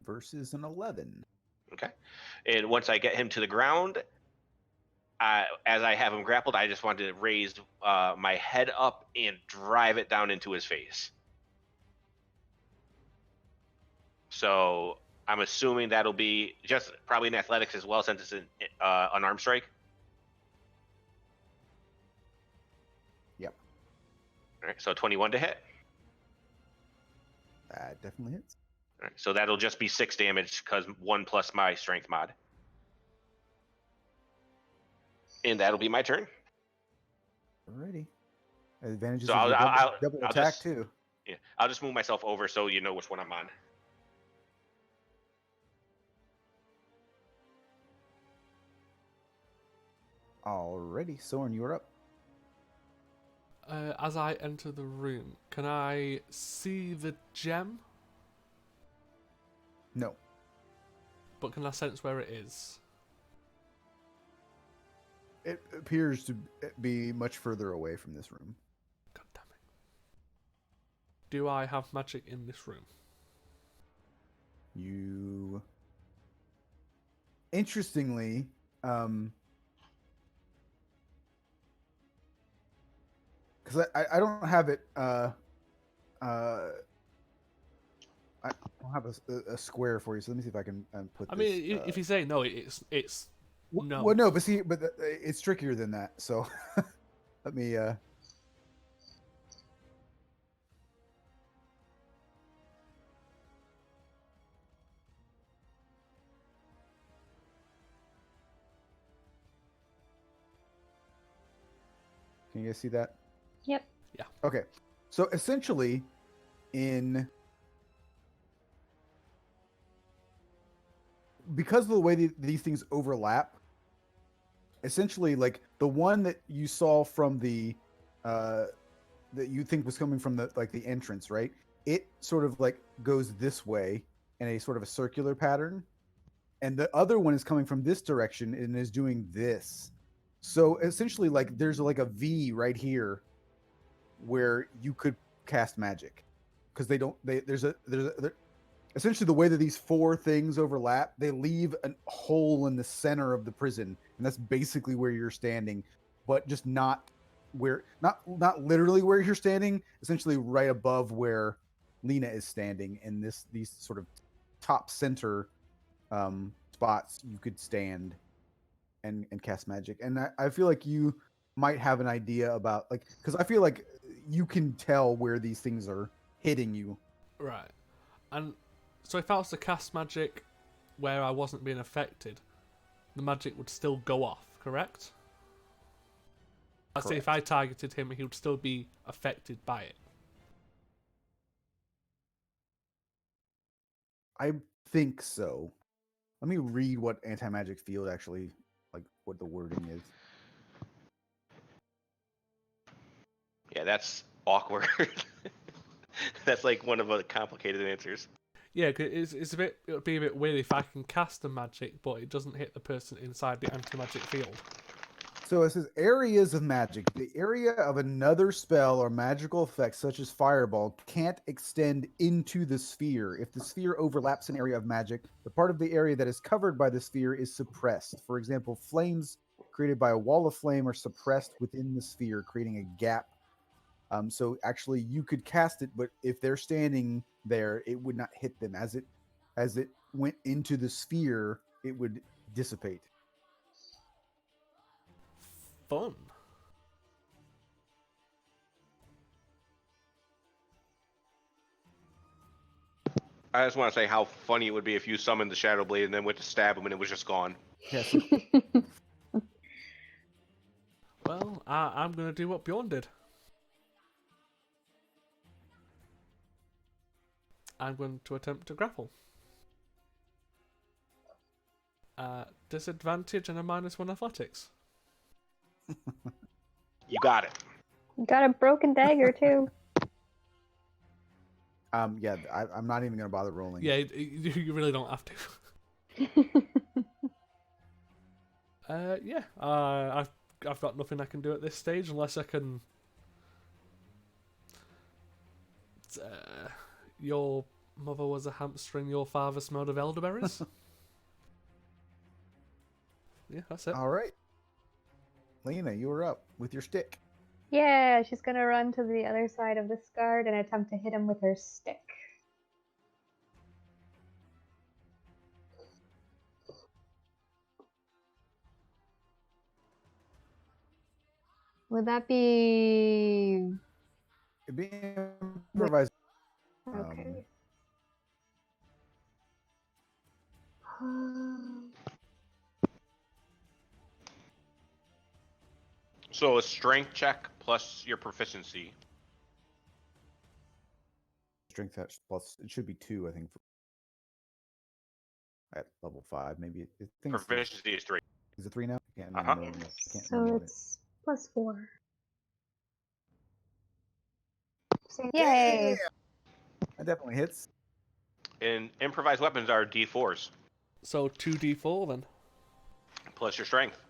Versus an 11. Okay. And once I get him to the ground, as I have him grappled, I just want to raise my head up and drive it down into his face. So I'm assuming that'll be just probably in athletics as well, since it's an unarmed strike. Yep. All right, so 21 to hit. That definitely hits. All right, so that'll just be 6 damage because 1 plus my strength mod. And that'll be my turn. Alrighty. Advantages So of your I'll double I'll attack just, too. yeah, I'll just move myself over so you know which one I'm on. Alrighty, Soren, you're up. As I enter the room, can I see the gem? No. But can I sense where it is? It appears to be much further away from this room. God damn it. Do I have magic in this room? You... Interestingly, because I don't have it, I don't have a square for you, so let me see if I can put I this... mean, if you say no, it's no. Well, no, but see, it's trickier than that, so let me... Can you guys see that? Yep. Yeah. Okay. So essentially, because of the way these things overlap, essentially, like the one that you saw from the that you think was coming from the entrance, right? It sort of like goes this way in a sort of a circular pattern, and the other one is coming from this direction and is doing this. So essentially, like there's like a V right here where you could cast magic, because there's essentially the way that these 4 things overlap, they leave a hole in the center of the prison, and that's basically where you're standing, but just not literally where you're standing, essentially right above where Lena is standing. In these sort of top center spots, you could stand and cast magic. And I feel like you might have an idea about, like, because I feel like you can tell where these things are hitting you. Right. And so if I was to cast magic where I wasn't being affected, the magic would still go off, correct? I say if I targeted him, he would still be affected by it. I think so. Let me read what anti-magic field actually, like what the wording is. Yeah, that's awkward. That's like one of the complicated answers. Yeah, cause it would be a bit weird if I can cast a magic, but it doesn't hit the person inside the anti-magic field. So it says areas of magic. The area of another spell or magical effect, such as fireball, can't extend into the sphere. If the sphere overlaps an area of magic, the part of the area that is covered by the sphere is suppressed. For example, flames created by a wall of flame are suppressed within the sphere, creating a gap. So actually, you could cast it, but if they're standing there, it would not hit them. As it went into the sphere, it would dissipate. Fun. I just want to say how funny it would be if you summoned the Shadow Blade and then went to stab him and it was just gone. Yes. Well, I'm going to do what Bjorn did. I'm going to attempt to grapple. Disadvantage and a -1 athletics. You got it. You got a broken dagger too. Yeah, I'm not even gonna bother rolling. Yeah, you really don't have to. Yeah, I've got nothing I can do at this stage unless I can. Your mother was a hamster and your father smelled of elderberries. Yeah, that's it. All right, Lena, you were up with your stick. Yeah, she's gonna run to the other side of this guard and attempt to hit him with her stick. Would that be It'd be improvised. okay? So a strength check plus your proficiency. Strength test plus. It should be 2, I think. At level 5, maybe. I think it's 3. Proficiency is 3. Is it 3 now? I can't Uh-huh. remember. I can't So remember it's +4. So Yeah! yay! That definitely hits. And improvised weapons are D4s So 2d4 then. plus your strength.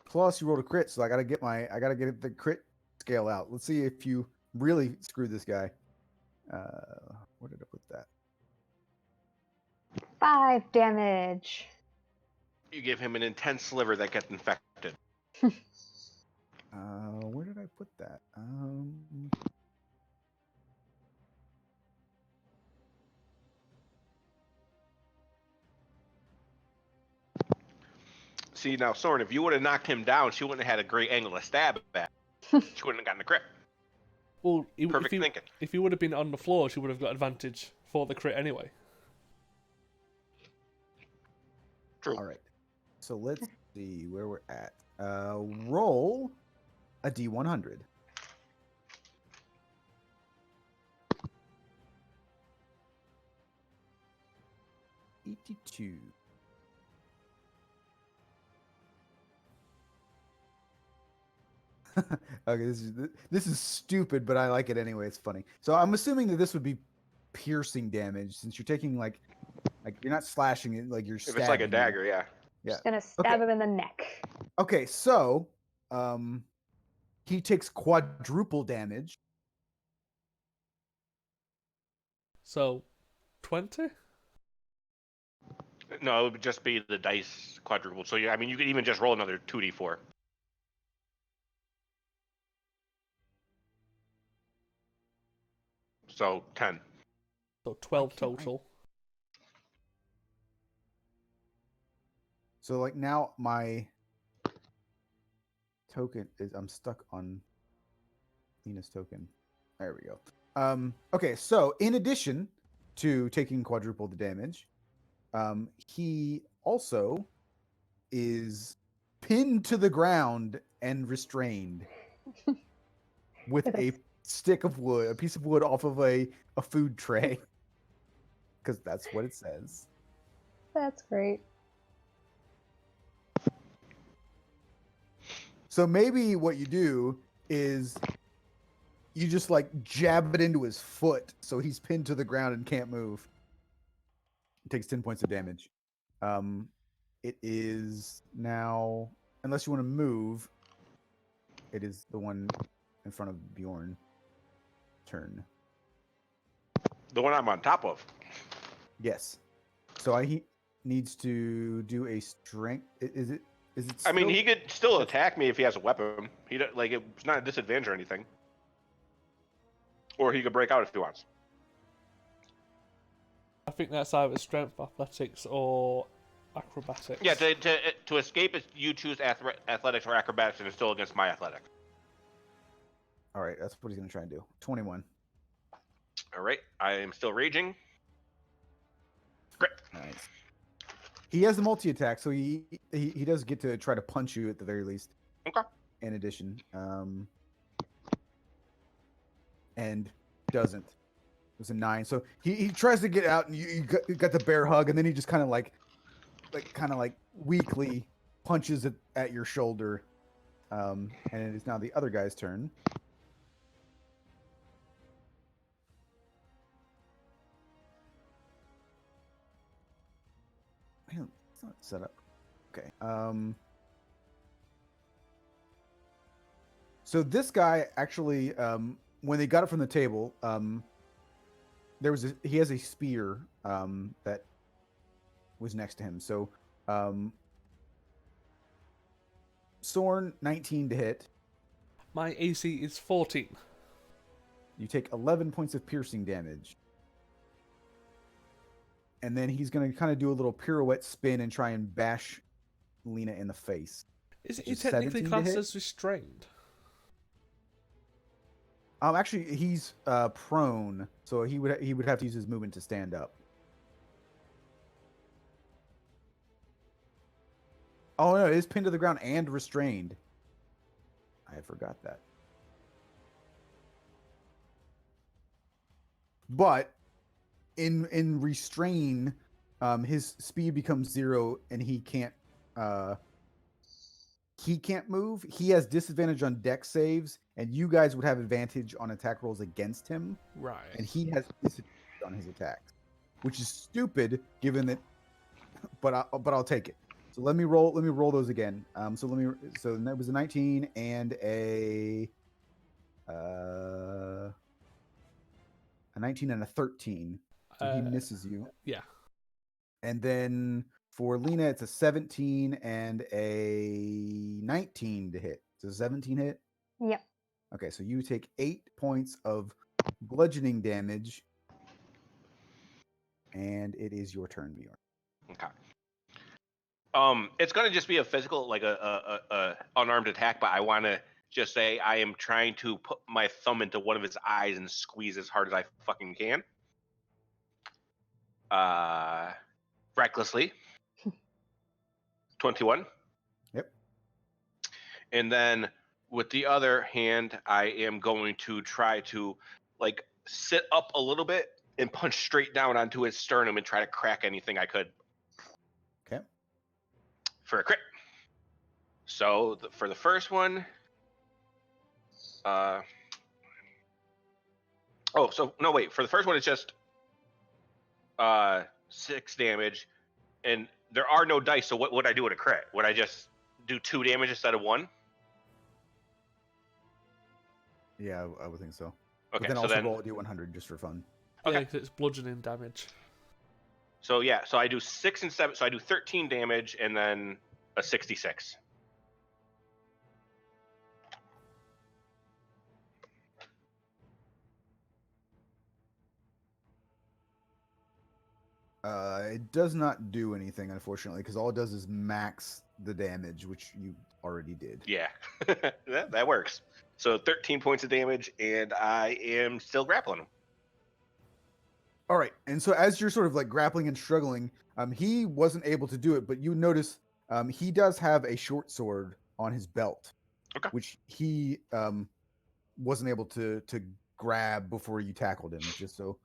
Plus, you rolled a crit, so I gotta get the crit scale out. Let's see if you really screwed this guy. Where did I put that? 5 damage. You give him an intense liver that gets infected. Where did I put that? See, now, Soren, if you would have knocked him down, she wouldn't have had a great angle to stab at. She wouldn't have gotten the crit. Well, Perfect thinking. if he would have been on the floor, she would have got advantage for the crit anyway. True. All right. So let's see where we're at. Roll a D100. $82. Okay, this is stupid, but I like it anyway. It's funny. So I'm assuming that this would be piercing damage since you're taking like you're not slashing it, like you're If stabbing. it's like a him. dagger, yeah. Yeah. Just gonna stab him in the neck. Okay, so he takes quadruple damage. So 20? No, it would just be the dice quadruple. So, I mean, you could even just roll another 2d4. So, 10. So 12 can't I- total. So like now my token is I'm stuck on Lena's token. There we go. Okay, so in addition to taking quadruple the damage, he also is pinned to the ground and restrained with a stick of wood, a piece of wood off of a food tray. Because that's what it says. That's great. So maybe what you do is you just like jab it into his foot so he's pinned to the ground and can't move. It takes 10 points of damage. It is now, unless you want to move, it is the one in front of Bjorn. Turn. The one I'm on top of. Yes. So he needs to do a strength. Is it? I mean, still- he could still attack me if he has a weapon. Like, it's not a disadvantage or anything. Or he could break out if he wants. I think that's either strength, athletics, or acrobatics. Yeah, to escape, you choose athletics or acrobatics, and it's still against my athletic. All right, that's what he's gonna try and do. 21. All right, I am still raging. Great. Nice. He has the multi attack, so he does get to try to punch you at the very least. Okay. In addition, and doesn't. It was a 9. So he tries to get out, and you got the bear hug, and then he just kind of like weakly punches it at your shoulder, And it is now the other guy's turn. Man, it's not set up. Okay. So this guy actually, when they got it from the table, he has a spear that was next to him. So Sorn, 19 to hit. My AC is 14. You take 11 points of piercing damage. And then he's going to kind of do a little pirouette spin and try and bash Lena in the face. Is Which he is technically 17 to classed hit. as restrained? Actually, he's prone, so he would have to use his movement to stand up. Oh no, it is pinned to the ground and restrained. I forgot that. But in restrain, his speed becomes 0, and he can't move. He has disadvantage on dex saves, and you guys would have advantage on attack rolls against him. Right. And he has disadvantage on his attacks, which is stupid given that. But I'll take it. So let me roll those again. So that was a 19 and a 19 and a 13. So he misses you. Yeah. And then for Lena, it's a 17 and a 19 to hit. So 17 hit. Yep. Okay, so you take 8 points of bludgeoning damage, and it is your turn, Bjorn. Okay. It's gonna just be a physical, like a unarmed attack, but I want to just say I am trying to put my thumb into one of his eyes and squeeze as hard as I fucking can. Recklessly. 21. Yep. And then with the other hand, I am going to try to like sit up a little bit and punch straight down onto his sternum and try to crack anything I could. Okay. For a crit. So for the first one, for the first one it's just 6 damage, and there are no dice. So what would I do with a crit? Would I just do 2 damage instead of 1? Yeah, I would think so. Okay, But then so also then roll a d100 just for fun. Yeah, Okay. 'cause it's bludgeoning damage. so yeah, so I do 6 and 7. So I do 13 damage and then a 66. It does not do anything, unfortunately, because all it does is max the damage, which you already did. Yeah, that works. So 13 points of damage, and I am still grappling him. All right, and so as you're sort of like grappling and struggling, he wasn't able to do it, but you notice he does have a short sword on his belt, Okay. which he wasn't able to grab before you tackled him. Just so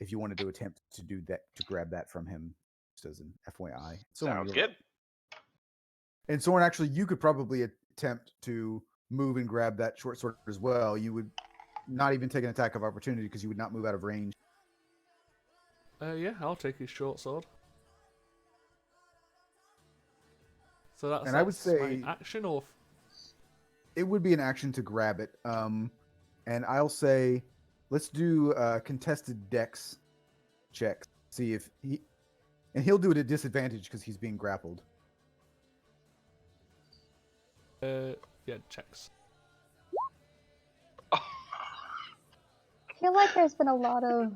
if you wanted to attempt to do that, to grab that from him, just as an FYI. Sounds good. And Soren, actually, you could probably attempt to move and grab that short sword as well. You would not even take an attack of opportunity because you would not move out of range. Yeah, I'll take his short sword. So that's, And I would say my action, or it would be an action to grab it. And I'll say, let's do contested dex checks. See if he'll do it at disadvantage because he's being grappled. yeah, checks. I feel like there's been a lot of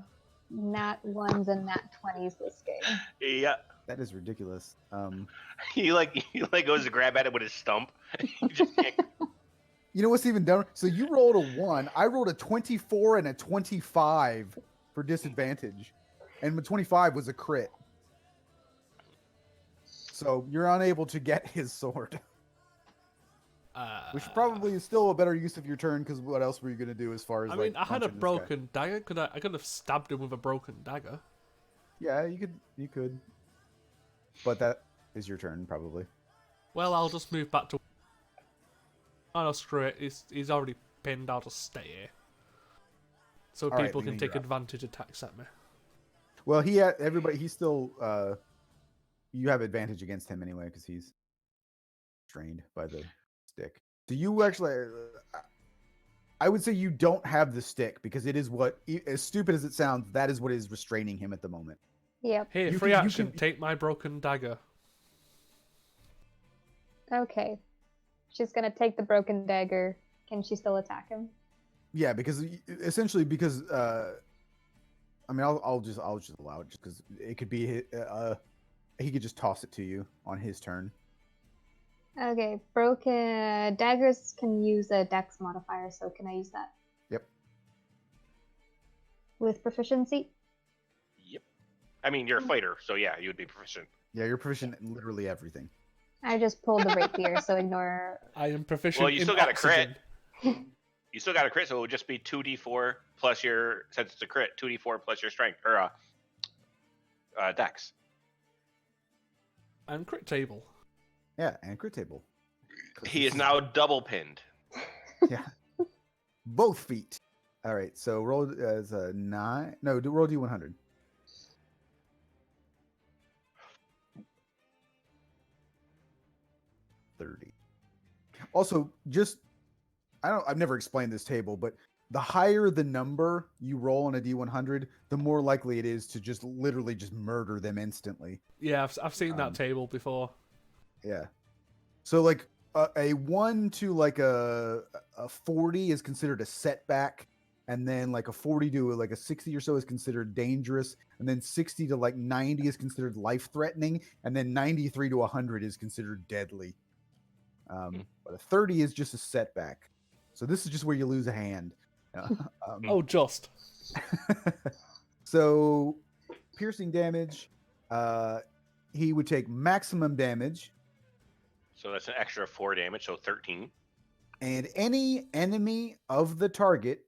nat 1s and nat 20s this game. Yeah, That is ridiculous. he goes to grab at it with his stump. He just can't. You know what's even dumber? So you rolled a 1. I rolled a 24 and a 25 for disadvantage. And the 25 was a crit. So you're unable to get his sword. Which probably is still a better use of your turn, because what else were you going to do as far as I like mean, I had a punching this guy? broken dagger. I could have stabbed him with a broken dagger. Yeah, you could. But that is your turn, probably. Well, I'll just move back to. Oh no, screw it. He's already pinned. I'll just stay here. So All right, people Lena, can take you're up. advantage attacks at me. Well, everybody. He's still. You have advantage against him anyway because he's strained by the stick. Do you actually? I would say you don't have the stick because it is what, as stupid as it sounds, that is what is restraining him at the moment. Yep. Here, You free can- you action. can- Take my broken dagger. Okay. She's gonna take the broken dagger. Can she still attack him? Yeah, because essentially because I mean I'll just allow it just because it could be he could just toss it to you on his turn. Okay. Broken daggers can use a dex modifier, so can I use that? Yep. With proficiency? Yep. I mean, you're a fighter, so yeah, you would be proficient. Yeah, you're proficient in literally everything. I just pulled the rapier, so ignore. I am proficient Well, you in still got a crit. oxygen. You still got a crit, so it would just be 2d4 plus your, since it's a crit, 2d4 plus your strength, or dex. And crit table. Yeah, and crit table. He is now double pinned. Yeah. Both feet. All right, so roll as a 9. No, roll D100. $30. Also, I've never explained this table, but the higher the number you roll on a D100, the more likely it is to just literally just murder them instantly. Yeah, I've seen that table before. Yeah. So like a 1 to like a 40 is considered a setback, and then like a 40 to like a 60 or so is considered dangerous, and then 60 to like 90 is considered life threatening, and then 93 to 100 is considered deadly. But a 30 is just a setback. So this is just where you lose a hand. Oh, just. So piercing damage, he would take maximum damage, So that's an extra 4 damage, so 13. and any enemy of the target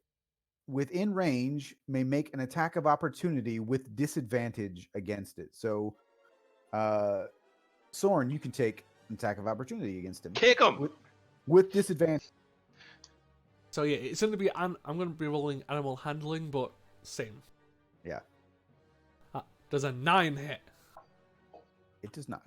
within range may make an attack of opportunity with disadvantage against it. So, Soren, you can take an attack of opportunity against him. Kick him! With disadvantage. So yeah, it's going to be. I'm going to be rolling animal handling, but same. Yeah, Does a 9 hit? it does not.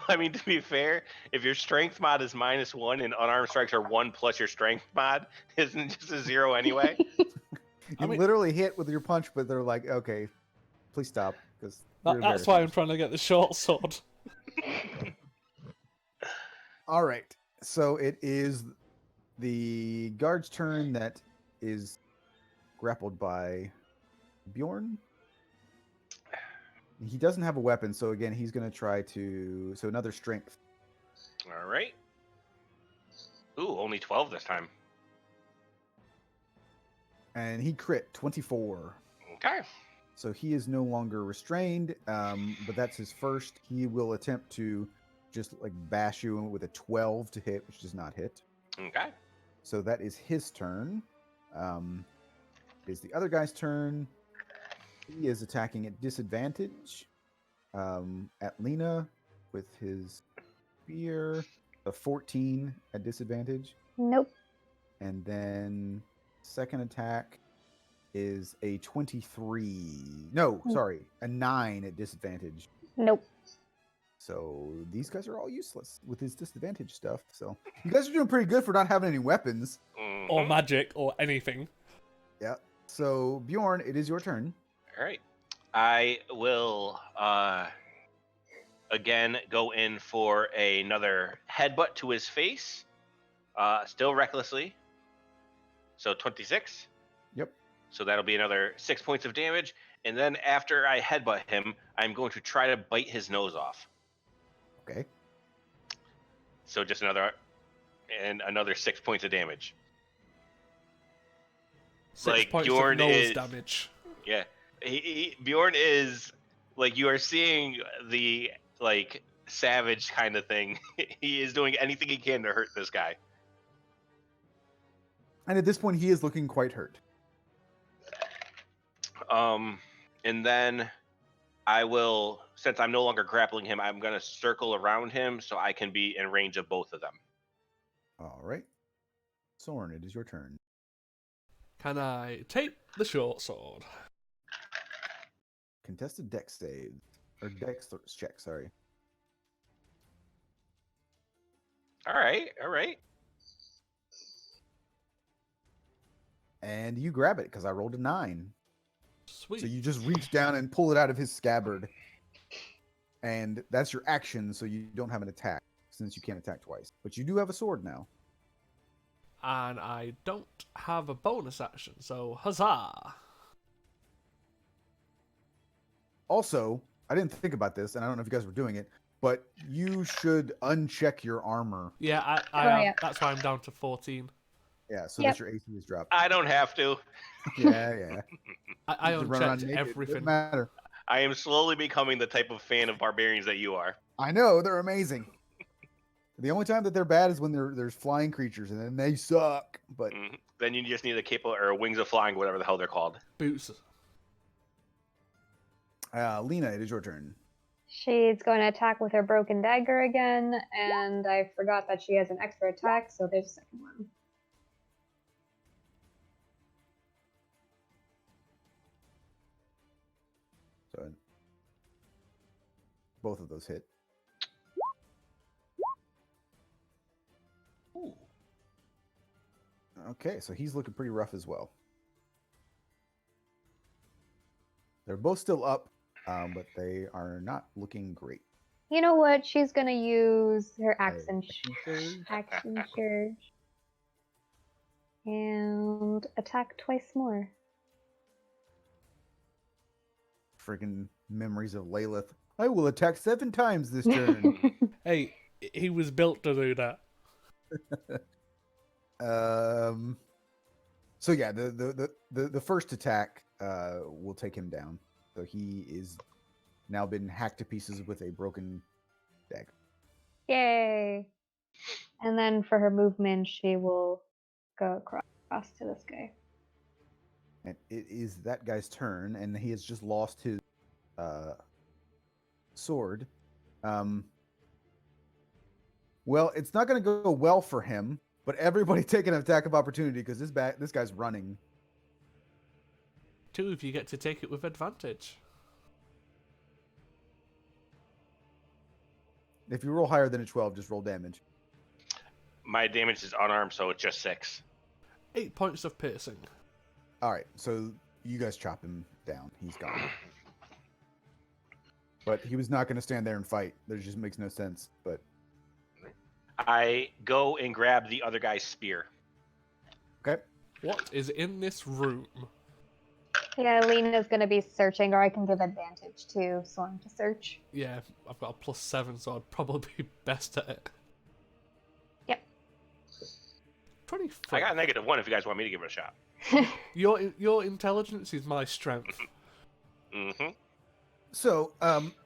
I mean, to be fair, if your strength mod is -1 and unarmed strikes are 1 plus your strength mod, isn't it just a 0 anyway? You literally hit with your punch, but they're like, okay, please stop. Because That's why I'm trying to get the short sword. All right. So it is the guard's turn that is grappled by Bjorn. He doesn't have a weapon, so again, he's going to try to... So another strength. All right. Ooh, only 12 this time. And he crit 24. Okay. So he is no longer restrained, but that's his first. He will attempt to just like bash you with a 12 to hit, which does not hit. Okay. So that is his turn. It is the other guy's turn. He is attacking at disadvantage at Lena with his spear. A 14 at disadvantage. Nope. And then second attack is a 23. No, sorry, a 9 at disadvantage. Nope. So these guys are all useless with his disadvantage stuff. So you guys are doing pretty good for not having any weapons. Or magic, or anything. Yeah. So Bjorn, it is your turn. All right. I will again go in for another headbutt to his face, still recklessly. So 26. Yep. So that'll be another 6 points of damage. And then after I headbutt him, I'm going to try to bite his nose off. Okay. So just another 6 points of damage. 6 Like, points Bjorn of nose is- damage. Yeah. Bjorn is like, you are seeing the like savage kind of thing. He is doing anything he can to hurt this guy. And at this point, he is looking quite hurt. And then I will, since I'm no longer grappling him, I'm going to circle around him so I can be in range of both of them. All right. Soren, it is your turn. Can I take the short sword? Contested dex save. Or dex check, sorry. All right, all right. And you grab it because I rolled a 9. Sweet. So you just reach down and pull it out of his scabbard. And that's your action, so you don't have an attack, since you can't attack twice. But you do have a sword now. And I don't have a bonus action, so huzzah! Also, I didn't think about this, and I don't know if you guys were doing it, but you should uncheck your armor. Yeah, I Oh, am. yeah. That's why I'm down to 14. Yeah, so Yep. that your AC is dropped. I don't have to. Yeah. I You just run around unchecked naked, everything. doesn't matter. I am slowly becoming the type of fan of barbarians that you are. I know, they're amazing. The only time that they're bad is when there's flying creatures, and then they suck. But Then you just need a cape or wings of flying, whatever the hell they're called. Boots. Lena, it is your turn. She's going to attack with her broken dagger again, and I forgot that she has an extra attack, so there's a second one. So both of those hit. Ooh. Okay, so he's looking pretty rough as well. They're both still up, but they are not looking great. You know what? She's going to use her Action action surge and attack twice more. Freaking memories of Lalith. I will attack 7 times this turn. Hey, he was built to do that. So yeah, the first attack will take him down. So he is now been hacked to pieces with a broken dagger. Yay! And then for her movement, she will go across to this guy. And it is that guy's turn, and he has just lost his sword. Well, it's not going to go well for him, but everybody take an attack of opportunity because this guy's running. 2 if you get to take it with advantage. If you roll higher than a 12, just roll damage. My damage is unarmed, so it's just 6. 8 points of piercing. All right, so you guys chop him down. He's gone. But he was not going to stand there and fight. That just makes no sense. But I go and grab the other guy's spear. okay. What is in this room? Yeah, Lena's going to be searching, or I can give advantage to Soren to search. Yeah, I've got a +7, so I'd probably be best at it. Yep. 24. I got a -1 if you guys want me to give it a shot. Your intelligence is my strength. Mm-hmm. So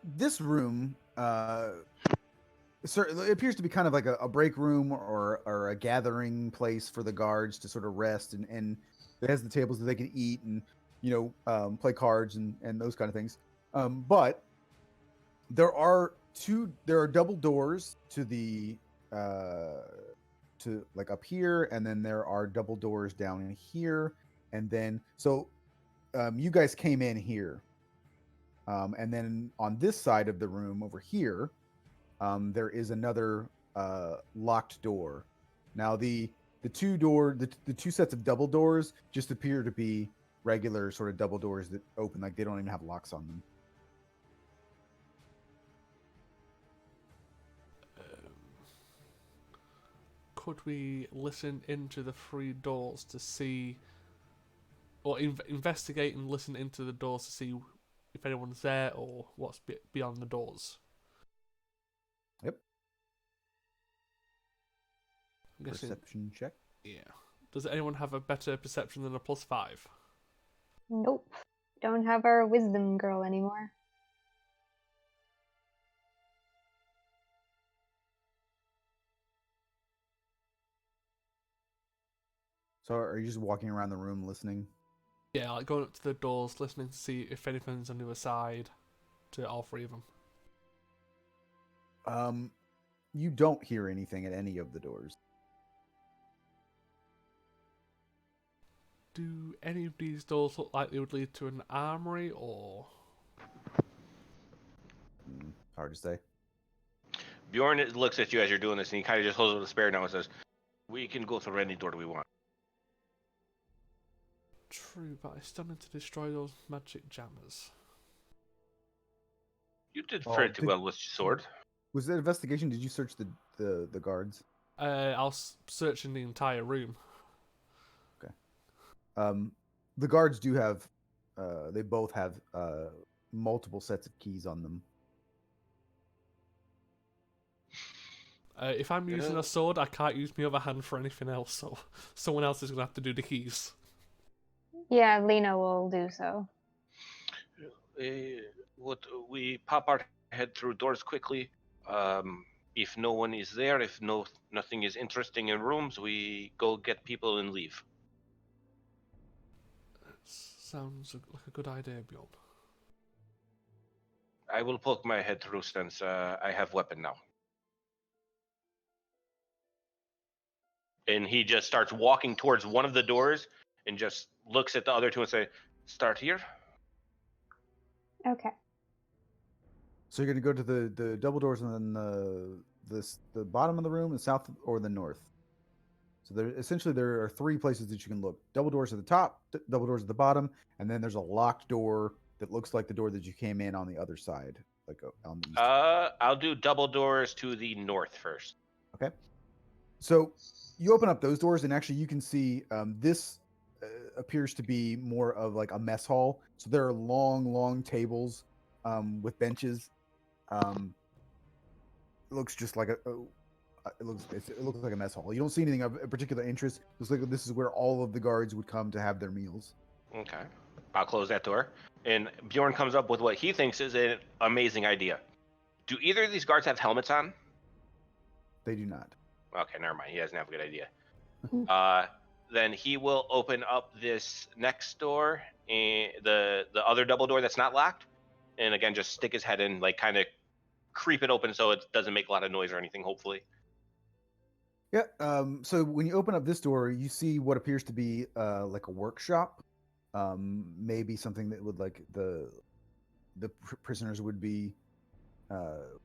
this room it appears to be kind of like a break room or a gathering place for the guards to sort of rest, and it has the tables that they can eat and play cards and those kind of things. But there are double doors to the to like up here, and then there are double doors down in here, and then so you guys came in here, and then on this side of the room over here, there is another locked door. Now the two sets of double doors just appear to be regular sort of double doors that open, like they don't even have locks on them. Could we listen into the 3 doors to see, or investigate and listen into the doors to see if anyone's there or what's beyond the doors? Yep. I'm guessing, Perception check. yeah. Does anyone have a better perception than a +5? Nope. Don't have our wisdom girl anymore. So are you just walking around the room listening? Yeah, like going up to the doors, listening to see if anything's on the other side, to all three of them. You don't hear anything at any of the doors. Do any of these doors look like they would lead to an armory, or...? Hard to say. Bjorn looks at you as you're doing this, and he kind of just holds up the spear now and says, "We can go through any door we want." True, but I still need to destroy those magic jammers. You did Oh, pretty well with your sword. Was that investigation? Did you search the guards? I was searching the entire room. The guards do have, they both have multiple sets of keys on them. If I'm using a sword, I can't use my other hand for anything else, so someone else is going to have to do the keys. Yeah, Lena will do so. We pop our head through doors quickly. If no one is there, if nothing is interesting in rooms, we go get people and leave. Sounds like a good idea, Bjorn. I will poke my head through since I have weapon now. And he just starts walking towards one of the doors and just looks at the other two and say, "Start here." Okay. So you're going to go to the double doors and then the bottom of the room, the south or the north. So there are three places that you can look. Double doors at the top, double doors at the bottom, and then there's a locked door that looks like the door that you came in on the other side, like on the east. I'll do double doors to the north first. Okay. So you open up those doors, and actually you can see this appears to be more of like a mess hall. So there are long tables with benches. It looks just like it looks like a mess hall. You don't see anything of particular interest. It looks like this is where all of the guards would come to have their meals. Okay. I'll close that door. And Bjorn comes up with what he thinks is an amazing idea. Do either of these guards have helmets on? They do not. Okay, never mind. He doesn't have a good idea. Then he will open up this next door, and the other double door that's not locked, and again just stick his head in, like kind of creep it open so it doesn't make a lot of noise or anything. Hopefully. Yeah. So when you open up this door, you see what appears to be like a workshop. Maybe something that would like the prisoners would be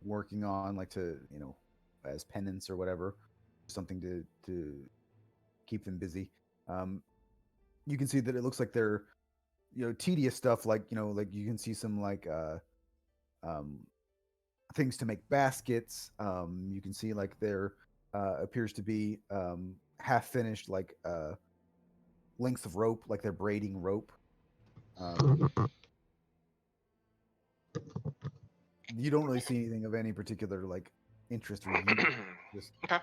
working on, like to as penance or whatever, something to keep them busy. You can see that it looks like they're tedious stuff, like like you can see some like things to make baskets. You can see like there appears to be half finished like lengths of rope, like they're braiding rope. You don't really see anything of any particular like interest or use. Just Okay.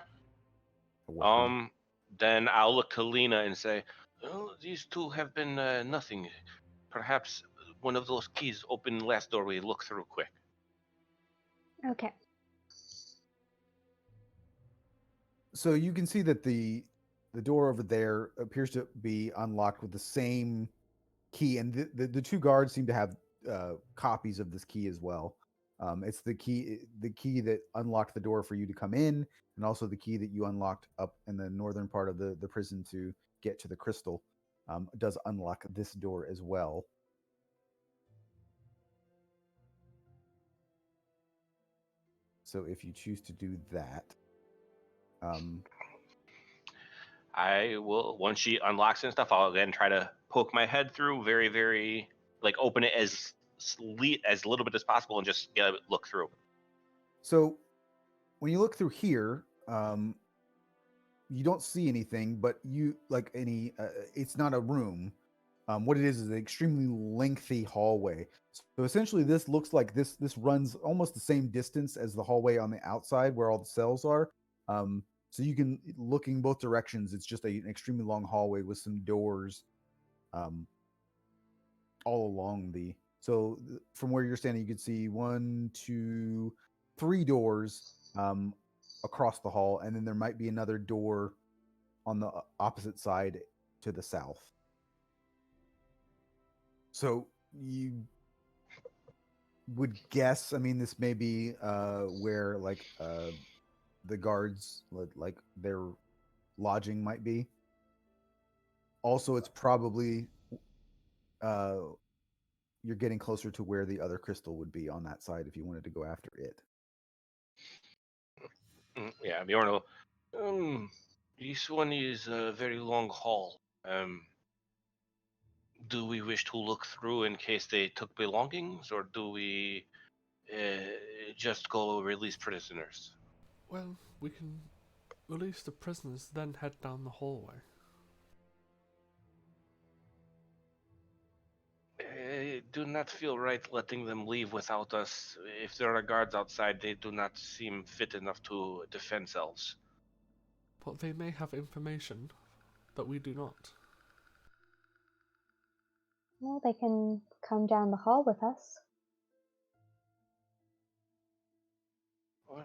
a workroom. Then I'll look to Lena and say, "Oh, these two have been nothing. Perhaps one of those keys open last door we look through quick." Okay. So you can see that the door over there appears to be unlocked with the same key, and the two guards seem to have copies of this key as well. It's the key that unlocked the door for you to come in, and also the key that you unlocked up in the northern part of the prison to get to the crystal. Does unlock this door as well. So if you choose to do that, I will, once she unlocks it and stuff, I'll again try to poke my head through, very, very, like open it as little bit as possible and just get a look through. So when you look through here, you don't see anything, but you like any. It's not a room. What it is an extremely lengthy hallway. So essentially, this looks like this runs almost the same distance as the hallway on the outside where all the cells are. So you can look in both directions. It's just an extremely long hallway with some doors all along the. So from where you're standing, you can see 1, 2, 3 doors across the hall, and then there might be another door on the opposite side to the south. So would guess. I mean, this may be where like the guards like their lodging might be. Also, it's probably uh you're getting closer to where the other crystal would be on that side if you wanted to go after it. Yeah, Bjorn. This one is a very long hall. Do we wish to look through in case they took belongings, or do we just go release prisoners? Well, we can release the prisoners, then head down the hallway. I do not feel right letting them leave without us. If there are guards outside, they do not seem fit enough to defend themselves. But they may have information that we do not. Well, they can come down the hall with us. Well,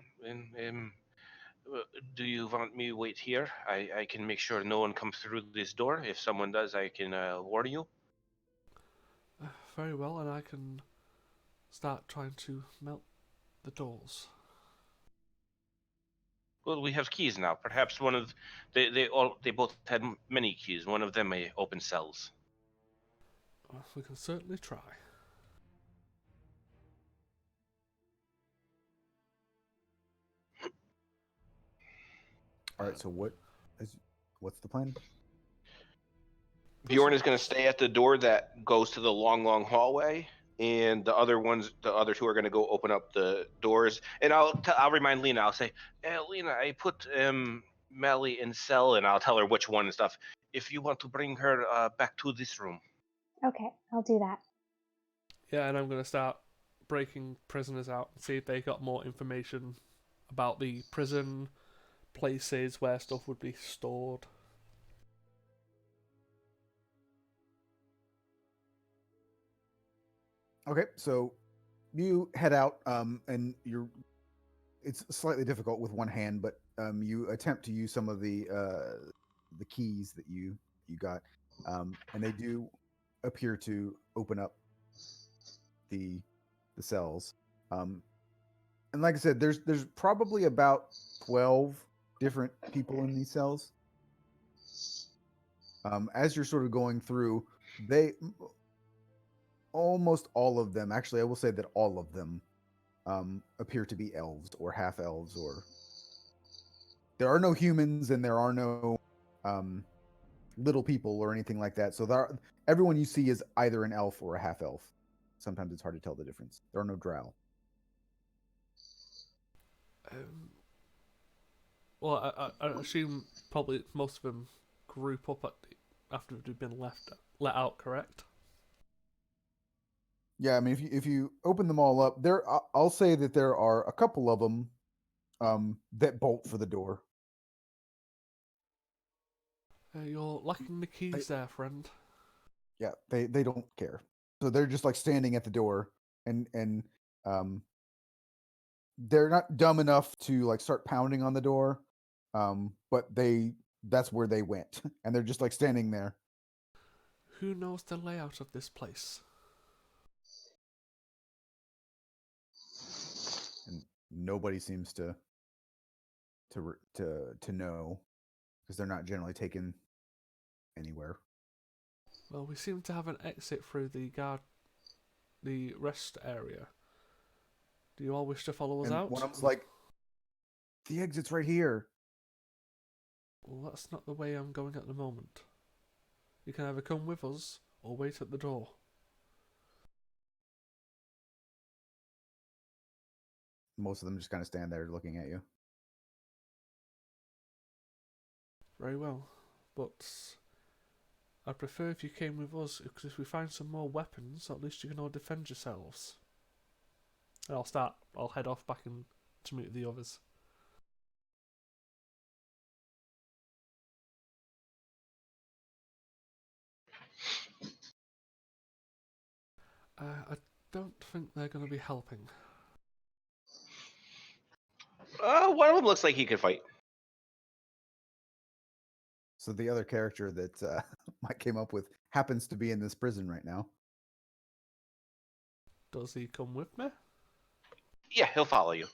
do you want me to wait here? I can make sure no one comes through this door. If someone does, I can warn you. Very well, and I can start trying to melt the doors. Well, we have keys now. Perhaps one of they both had many keys. One of them may open cells. We can certainly try. All right. So what's the plan? Bjorn is going to stay at the door that goes to the long hallway, and the other two are going to go open up the doors. And I'll remind Lena. I'll say, Lena, I put Melly in cell, and I'll tell her which one and stuff. If you want to bring her back to this room. Okay, I'll do that. Yeah, and I'm going to start breaking prisoners out and see if they got more information about the prison, places where stuff would be stored. Okay, so you head out, and it's slightly difficult with one hand, but you attempt to use some of the keys that you got, and they do appear to open up the cells. And like I said, there's probably about 12 different people in these cells. As you're sort of going through, they almost all of them, actually, I will say that all of them appear to be elves or half elves, or there are no humans and there are no um, little people or anything like that. So everyone you see is either an elf or a half elf. Sometimes it's hard to tell the difference. There are no drow. Well, I assume probably most of them group up after they've been let out, correct? Yeah, I mean, if you open them all up, I'll say that there are a couple of them that bolt for the door. You're lacking the keys there, friend. Yeah, they don't care. So they're just like standing at the door, and um they're not dumb enough to like start pounding on the door, but that's where they went, and they're just like standing there. Who knows the layout of this place? And nobody seems to know, because they're not generally taken anywhere. Well, we seem to have an exit through the rest area. Do you all wish to follow us And out? one of them's like, the exit's right here. Well, that's not the way I'm going at the moment. You can either come with us or wait at the door. Most of them just kind of stand there looking at you. Very well, but I'd prefer if you came with us, because if we find some more weapons, at least you can all defend yourselves. And I'll head off back to meet the others. I don't think they're going to be helping. One of them looks like he could fight. So the other character that Mike came up with happens to be in this prison right now. Does he come with me? Yeah, he'll follow you.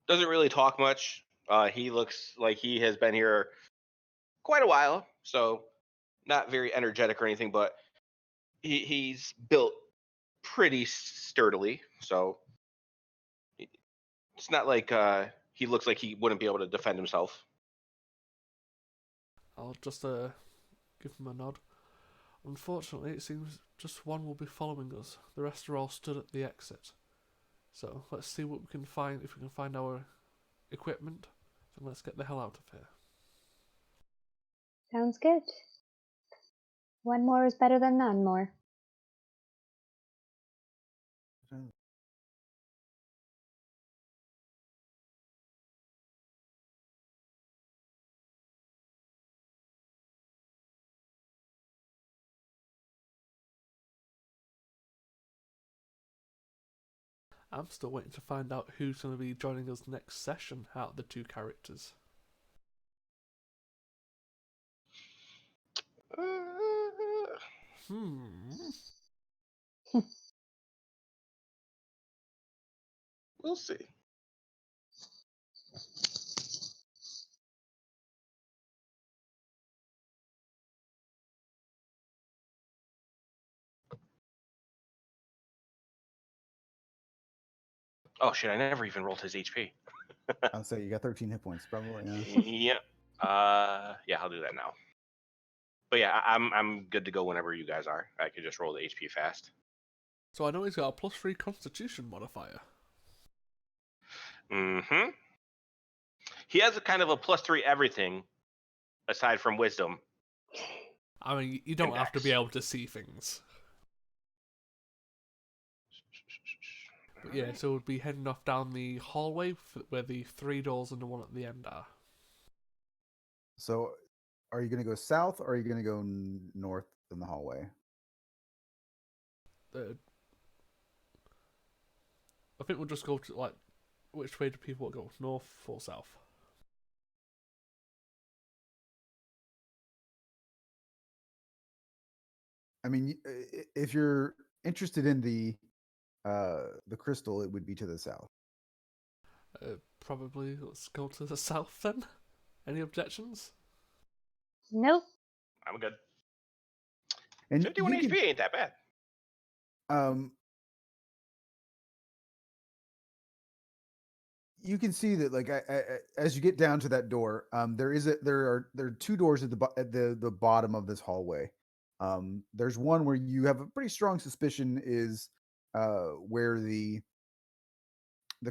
Doesn't really talk much. He looks like he has been here quite a while, so not very energetic or anything, but he's built pretty sturdily, so it's not like he looks like he wouldn't be able to defend himself. I'll just give him a nod. Unfortunately, it seems just one will be following us. The rest are all stood at the exit. So let's see what we can find, if we can find our equipment, and let's get the hell out of here. Sounds good. One more is better than none more. I'm still waiting to find out who's going to be joining us next session out of the two characters. We'll see. Oh shit! I never even rolled his HP. I'll say you got 13 hit points, probably. Yeah. Yeah, I'll do that now. But yeah, I'm good to go whenever you guys are. I could just roll the HP fast. So I know he's got a +3 Constitution modifier. Mm-hmm. He has a kind of a +3 everything, aside from wisdom. I mean, you don't have to Index. be able to see things. But yeah, so we'll be heading off down the hallway where the 3 doors and the one at the end are. So, are you going to go south or are you going to go north in the hallway? I think we'll just go to, like, which way do people go? North or south? I mean, if you're interested in the crystal, it would be to the south. Probably let's go to the south then. Any objections? Nope. I'm good. And 51 HP ain't that bad. You can see that, like, as you get down to that door, there are two doors at the bottom of this hallway. There's one where you have a pretty strong suspicion is where the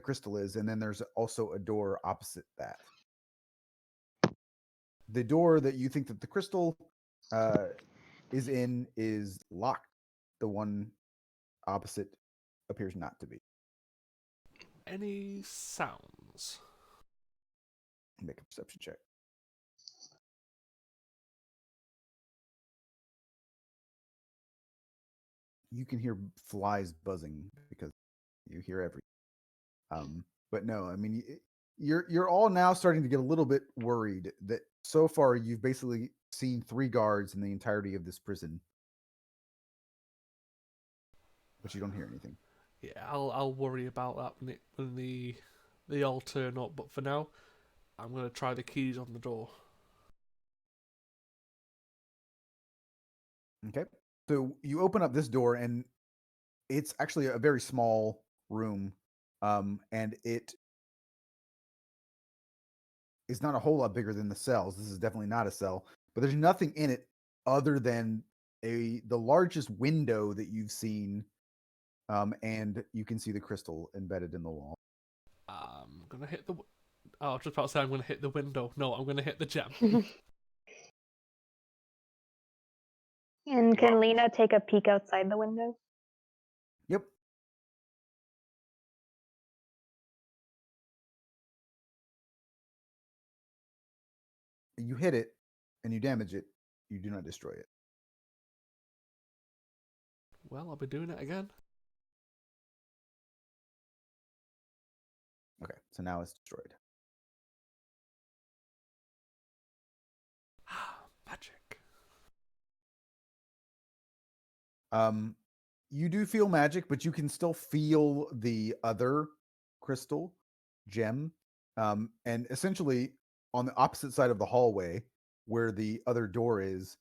crystal is, and then there's also a door opposite that. The door that you think that the crystal is in is locked. The one opposite appears not to be. Any sounds? Make a perception check. You can hear flies buzzing because you hear everything. But no, I mean, you're all now starting to get a little bit worried that so far you've basically seen 3 guards in the entirety of this prison, but you don't hear anything. Yeah, I'll worry about that when they all turn up. But for now, I'm gonna try the keys on the door. Okay, so you open up this door, and it's actually a very small room, and it is not a whole lot bigger than the cells. This is definitely not a cell, but there's nothing in it other than the largest window that you've seen, and you can see the crystal embedded in the wall. I'm gonna hit the. Oh, I was just about to say I'm gonna hit the window. No, I'm gonna hit the gem. And can Lena take a peek outside the window? Yep. You hit it and you damage it. You do not destroy it. Well, I'll be doing it again. Okay, so now it's destroyed. Magic. You do feel magic, but you can still feel the other crystal gem. And essentially, on the opposite side of the hallway, where the other door is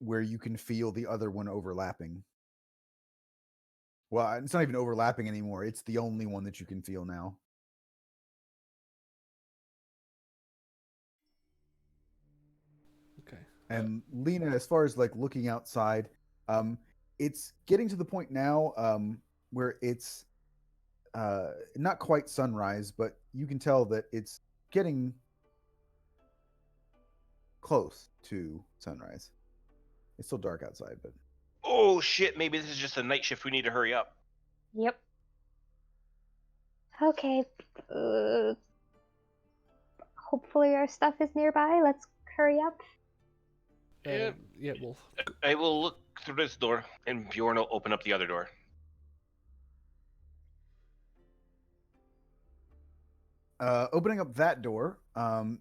where you can feel the other one overlapping. Well, it's not even overlapping anymore. It's the only one that you can feel now. Okay. And Lena, as far as like looking outside, it's getting to the point now where it's not quite sunrise, but you can tell that it's getting close to sunrise. It's still dark outside, but Oh shit! Maybe this is just a night shift. We need to hurry up. Yep. Okay. Hopefully our stuff is nearby. Let's hurry up. Yeah. Yeah, well, I will look through this door, and Bjorn will open up the other door. Opening up that door,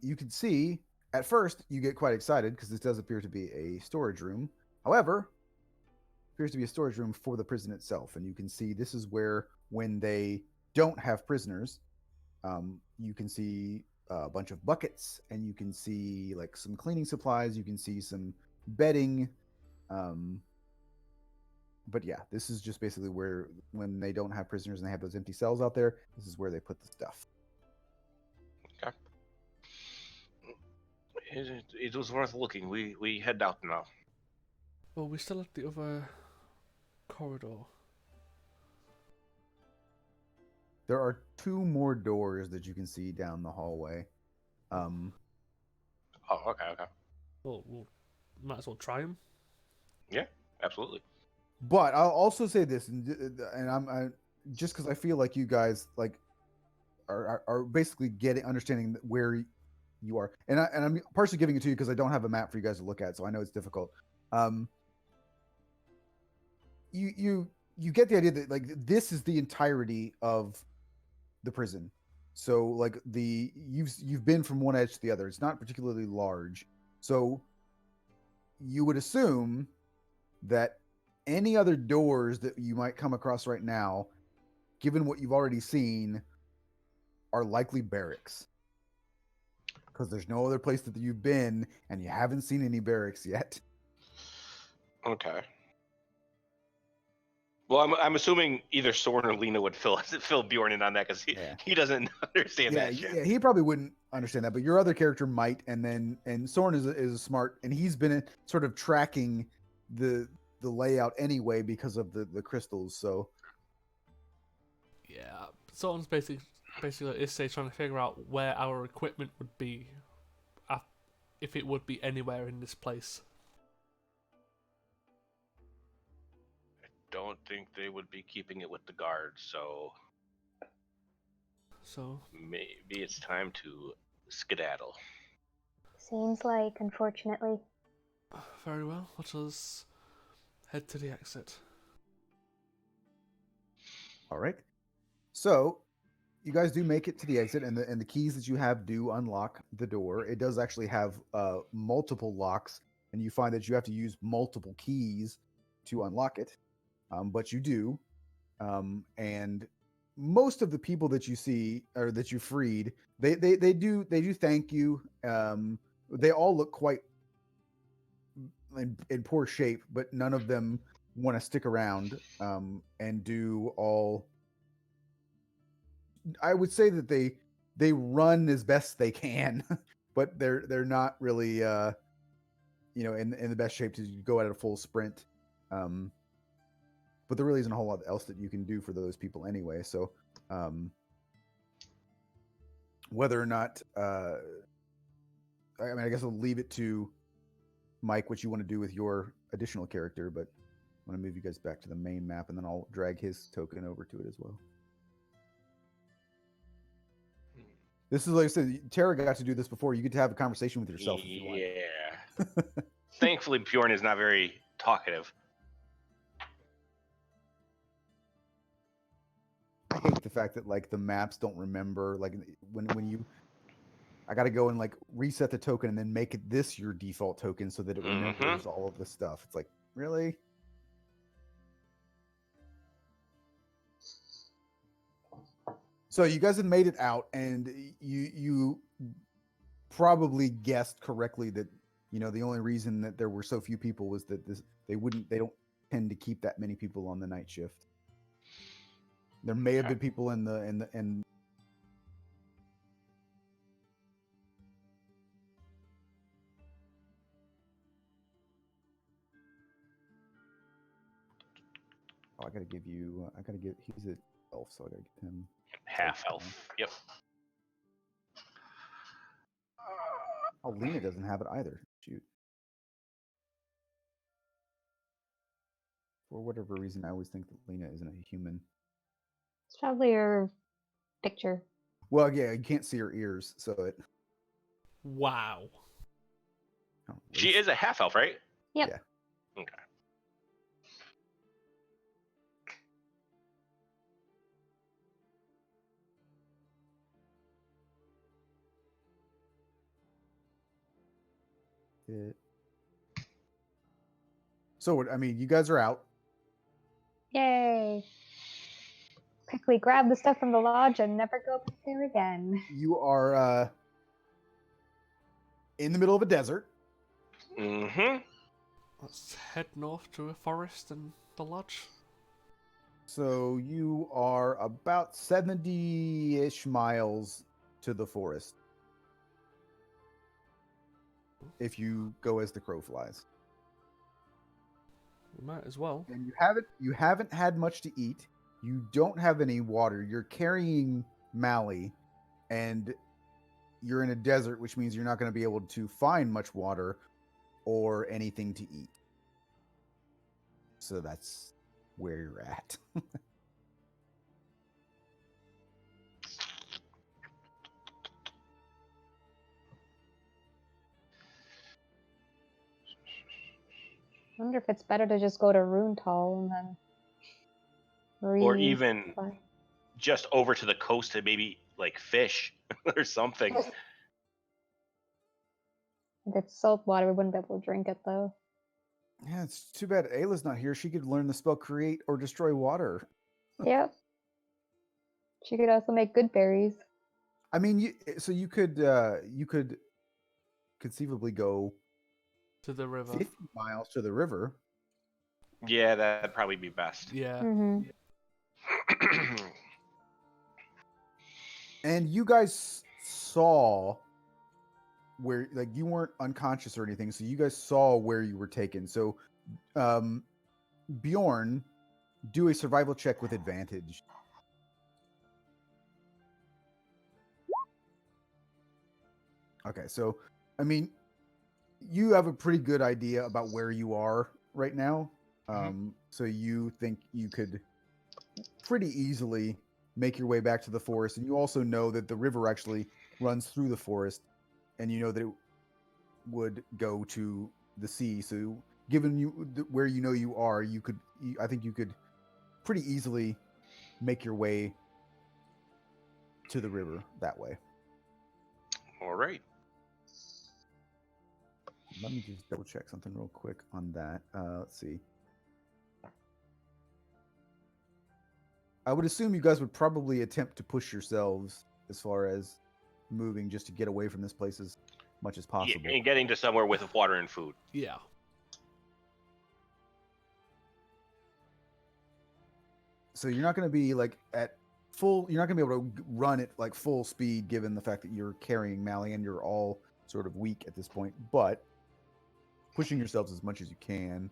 you can see at first you get quite excited because this does appear to be a storage room. However, appears to be a storage room for the prison itself, and you can see this is where, when they don't have prisoners, you can see a bunch of buckets, and you can see like some cleaning supplies. You can see some bedding. But yeah, this is just basically where, when they don't have prisoners and they have those empty cells out there, this is where they put the stuff. Okay. It was worth looking. We head out now. well, we're still at the other corridor. There are 2 more doors that you can see down the hallway. Oh, okay. Well, we'll might as well try them. Yeah, absolutely. But I'll also say this, and I just because I feel like you guys like are basically understanding where you are, and I'm partially giving it to you because I don't have a map for you guys to look at, so I know it's difficult. You get the idea that like this is the entirety of the prison. So like you've been from one edge to the other. It's not particularly large. So you would assume that any other doors that you might come across right now, given what you've already seen, are likely barracks. Because there's no other place that you've been and you haven't seen any barracks yet. Okay. Well, I'm assuming either Soren or Lena would fill Bjorn in on that because he doesn't understand that shit. Yeah, he probably wouldn't understand that, but your other character might. And Soren is smart, and he's been sort of tracking the layout anyway because of the crystals. So Yeah, someone's basically at this stage trying to figure out where our equipment would be, if it would be anywhere in this place. I don't think they would be keeping it with the guards, so maybe it's time to skedaddle. Seems like, unfortunately. Very well. Let us head to the exit. all right. So you guys do make it to the exit, and the keys that you have do unlock the door. It does actually have multiple locks, and you find that you have to use multiple keys to unlock it. But you do, and most of the people that you see or that you freed, they do thank you. They all look quite in poor shape, but none of them want to stick around and do all. I would say that they run as best they can, but they're not really in the best shape to go at a full sprint. But there really isn't a whole lot else that you can do for those people anyway. So whether or not I guess I'll leave it to Mike what you want to do with your additional character, but I want to move you guys back to the main map, and then I'll drag his token over to it as well. This is, like I said, Tara got to do this before. You get to have a conversation with yourself if you want. Yeah. Thankfully, Bjorn is not very talkative. I hate the fact that like the maps don't remember, like when you I got to go and like reset the token and then make it this your default token so that it remembers all of the stuff. It's like, really? So you guys have made it out, and you probably guessed correctly that the only reason that there were so few people was that they don't tend to keep that many people on the night shift. There may have been people in the. Oh, I gotta give. He's an elf, so I gotta give him Half elf. Yep. Oh, Lena doesn't have it either. Shoot. For whatever reason, I always think that Lena isn't a human. It's probably your picture. Well, yeah, you can't see her ears, so it. Wow. Oh, She Rafe. is a half elf, right? Yep. Yeah. Okay. So, I mean, you guys are out. Yay! Quickly grab the stuff from the lodge and never go back there again. You are in the middle of a desert. Mm-hmm. Let's head north to a forest and the lodge. So you are about 70-ish miles to the forest. If you go as the crow flies. We might as well. And you haven't had much to eat. You don't have any water. You're carrying Mally, and you're in a desert, which means you're not going to be able to find much water or anything to eat. So that's where you're at. I wonder if it's better to just go to Runetall and then Or even refly. just over to the coast to maybe like fish or something. If it's salt water, we wouldn't be able to drink it though. Yeah, it's too bad Ayla's not here. She could learn the spell Create or Destroy Water. Yep. She could also make good berries. I mean, you could conceivably go To the river. 50 miles to the river. Yeah, that'd probably be best. Yeah. Mm-hmm. And you guys saw where, like, you weren't unconscious or anything, so you guys saw where you were taken. So, Bjorn, do a survival check with advantage. Okay, so, I mean, you have a pretty good idea about where you are right now. So you think you could pretty easily make your way back to the forest, and you also know that the river actually runs through the forest, and you know that it would go to the sea. So, given you where you know you are, I think you could pretty easily make your way to the river that way. All right. Let me just double check something real quick on that. Let's see. I would assume you guys would probably attempt to push yourselves as far as moving just to get away from this place as much as possible. Yeah, and getting to somewhere with water and food. Yeah. So you're not going to be like at full. You're not going to be able to run at like full speed, given the fact that you're carrying Mally and you're all sort of weak at this point. But pushing yourselves as much as you can.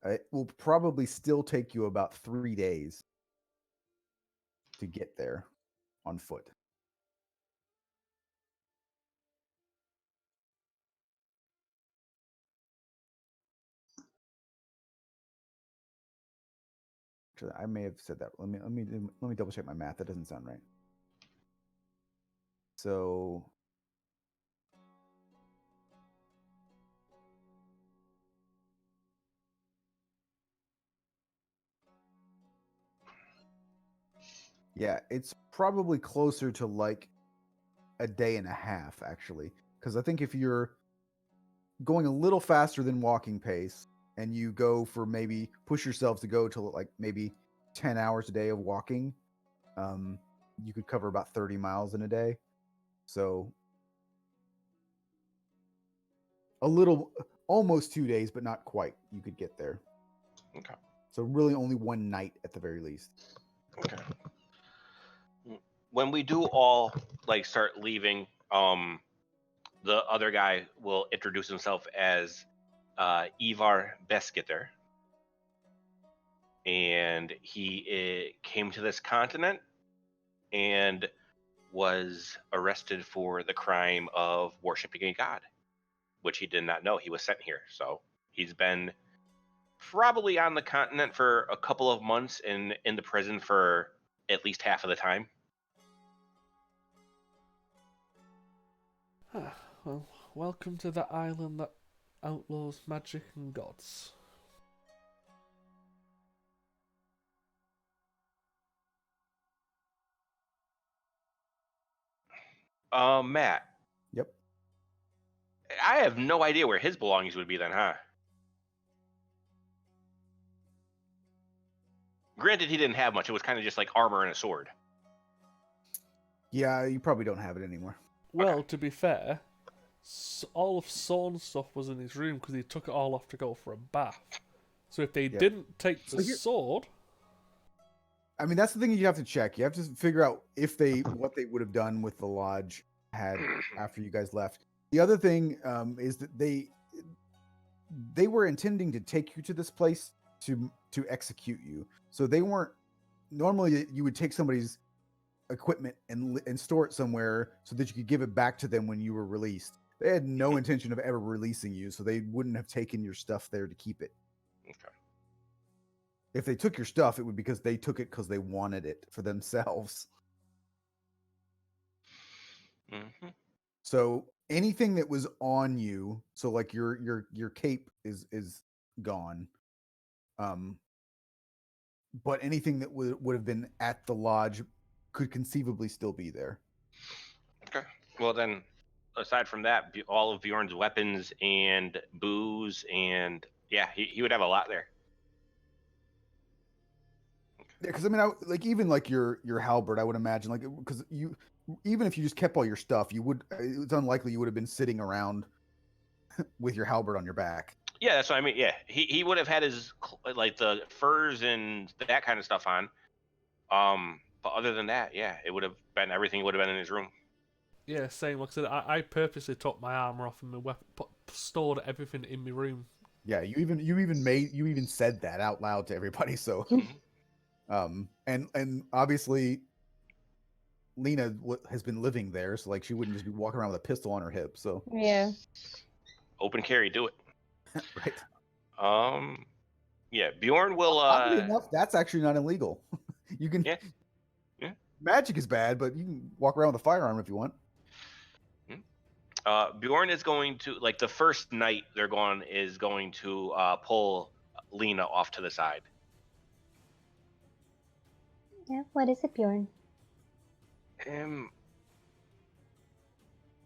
It will probably still take you about 3 days to get there on foot. Actually, I may have said that. Let me double check my math. That doesn't sound right. So yeah, it's probably closer to like a day and a half, actually. Because I think if you're going a little faster than walking pace, and you go for maybe push yourselves to go to like maybe 10 hours a day of walking, you could cover about 30 miles in a day. So a little, almost 2 days, but not quite. You could get there. Okay. So really only one night at the very least. Okay. When we do all like start leaving, the other guy will introduce himself as Ivar Beskitter, and he came to this continent and was arrested for the crime of worshiping a god, which he did not know. He was sent here, so he's been probably on the continent for a couple of months and in the prison for at least half of the time. Well, welcome to the island that outlaws magic and gods. Matt, Yep. I have no idea where his belongings would be then, huh? Granted, he didn't have much. It was kind of just like armor and a sword. Yeah, you probably don't have it anymore. Well, to be fair, all of Sawn's stuff was in his room because he took it all off to go for a bath. So if they Yep. didn't take the So here- sword, I mean, that's the thing you have to check. You have to figure out if what they would have done with the lodge had after you guys left. The other thing is that they were intending to take you to this place to execute you. So they weren't. Normally, you would take somebody's equipment and store it somewhere so that you could give it back to them when you were released. They had no intention of ever releasing you, so they wouldn't have taken your stuff there to keep it. Okay. If they took your stuff, it would be because they took it because they wanted it for themselves. Mm-hmm. So anything that was on you, so like your cape is gone. But anything that would have been at the lodge could conceivably still be there. Okay. Well, then, aside from that, all of Bjorn's weapons and booze and yeah, he would have a lot there. Yeah, because I mean, like even like your halberd, I would imagine, like because you even if you just kept all your stuff, you would. It's unlikely you would have been sitting around with your halberd on your back. Yeah, that's what I mean. Yeah, he would have had his like the furs and that kind of stuff on. But other than that, yeah, it would have been everything would have been in his room. yeah, same. Like I said, I purposely took my armor off and my weapon, stored everything in my room. Yeah, you even said that out loud to everybody. So, and obviously, Lena has been living there, so like she wouldn't just be walking around with a pistol on her hip. So Yeah. Open carry, do it. right. Yeah, Bjorn will. Oddly enough, that's actually not illegal. You can. Yeah. Yeah. Magic is bad, but you can walk around with a firearm if you want. Bjorn is going to like the first night they're gone is going to pull Lena off to the side. Yeah. What is it, Bjorn?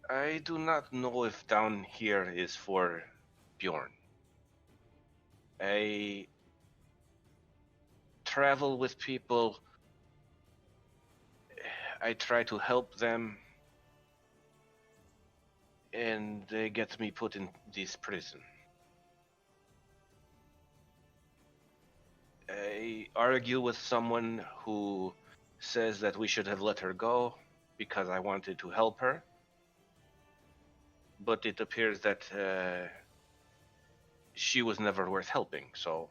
I do not know if down here is for Bjorn. I travel with people. I try to help them, and they get me put in this prison. I argue with someone who says that we should have let her go because I wanted to help her. But it appears that she was never worth helping. So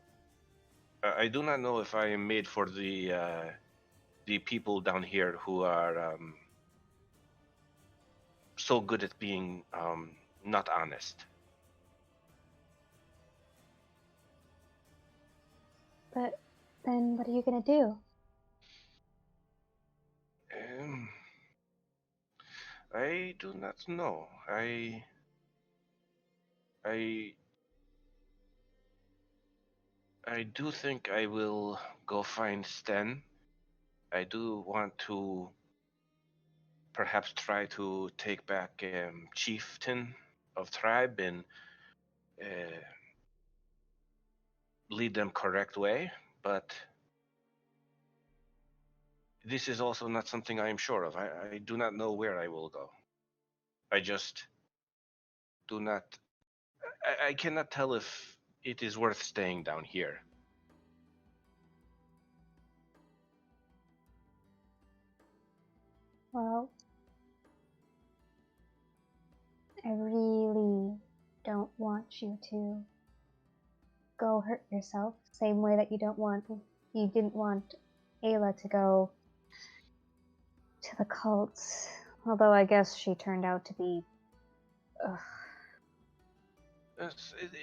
I do not know if I am made for the people down here who are so good at being not honest. But then what are you gonna do? I do not know. I do think I will go find Sten. I do want to perhaps try to take back Chieftain of Tribe and lead them correct way, but this is also not something I am sure of. I do not know where I will go. I just do not. I cannot tell if it is worth staying down here. Well, I really don't want you to go hurt yourself. Same way that you didn't want Ayla to go to the cults. Although I guess she turned out to be. Ugh.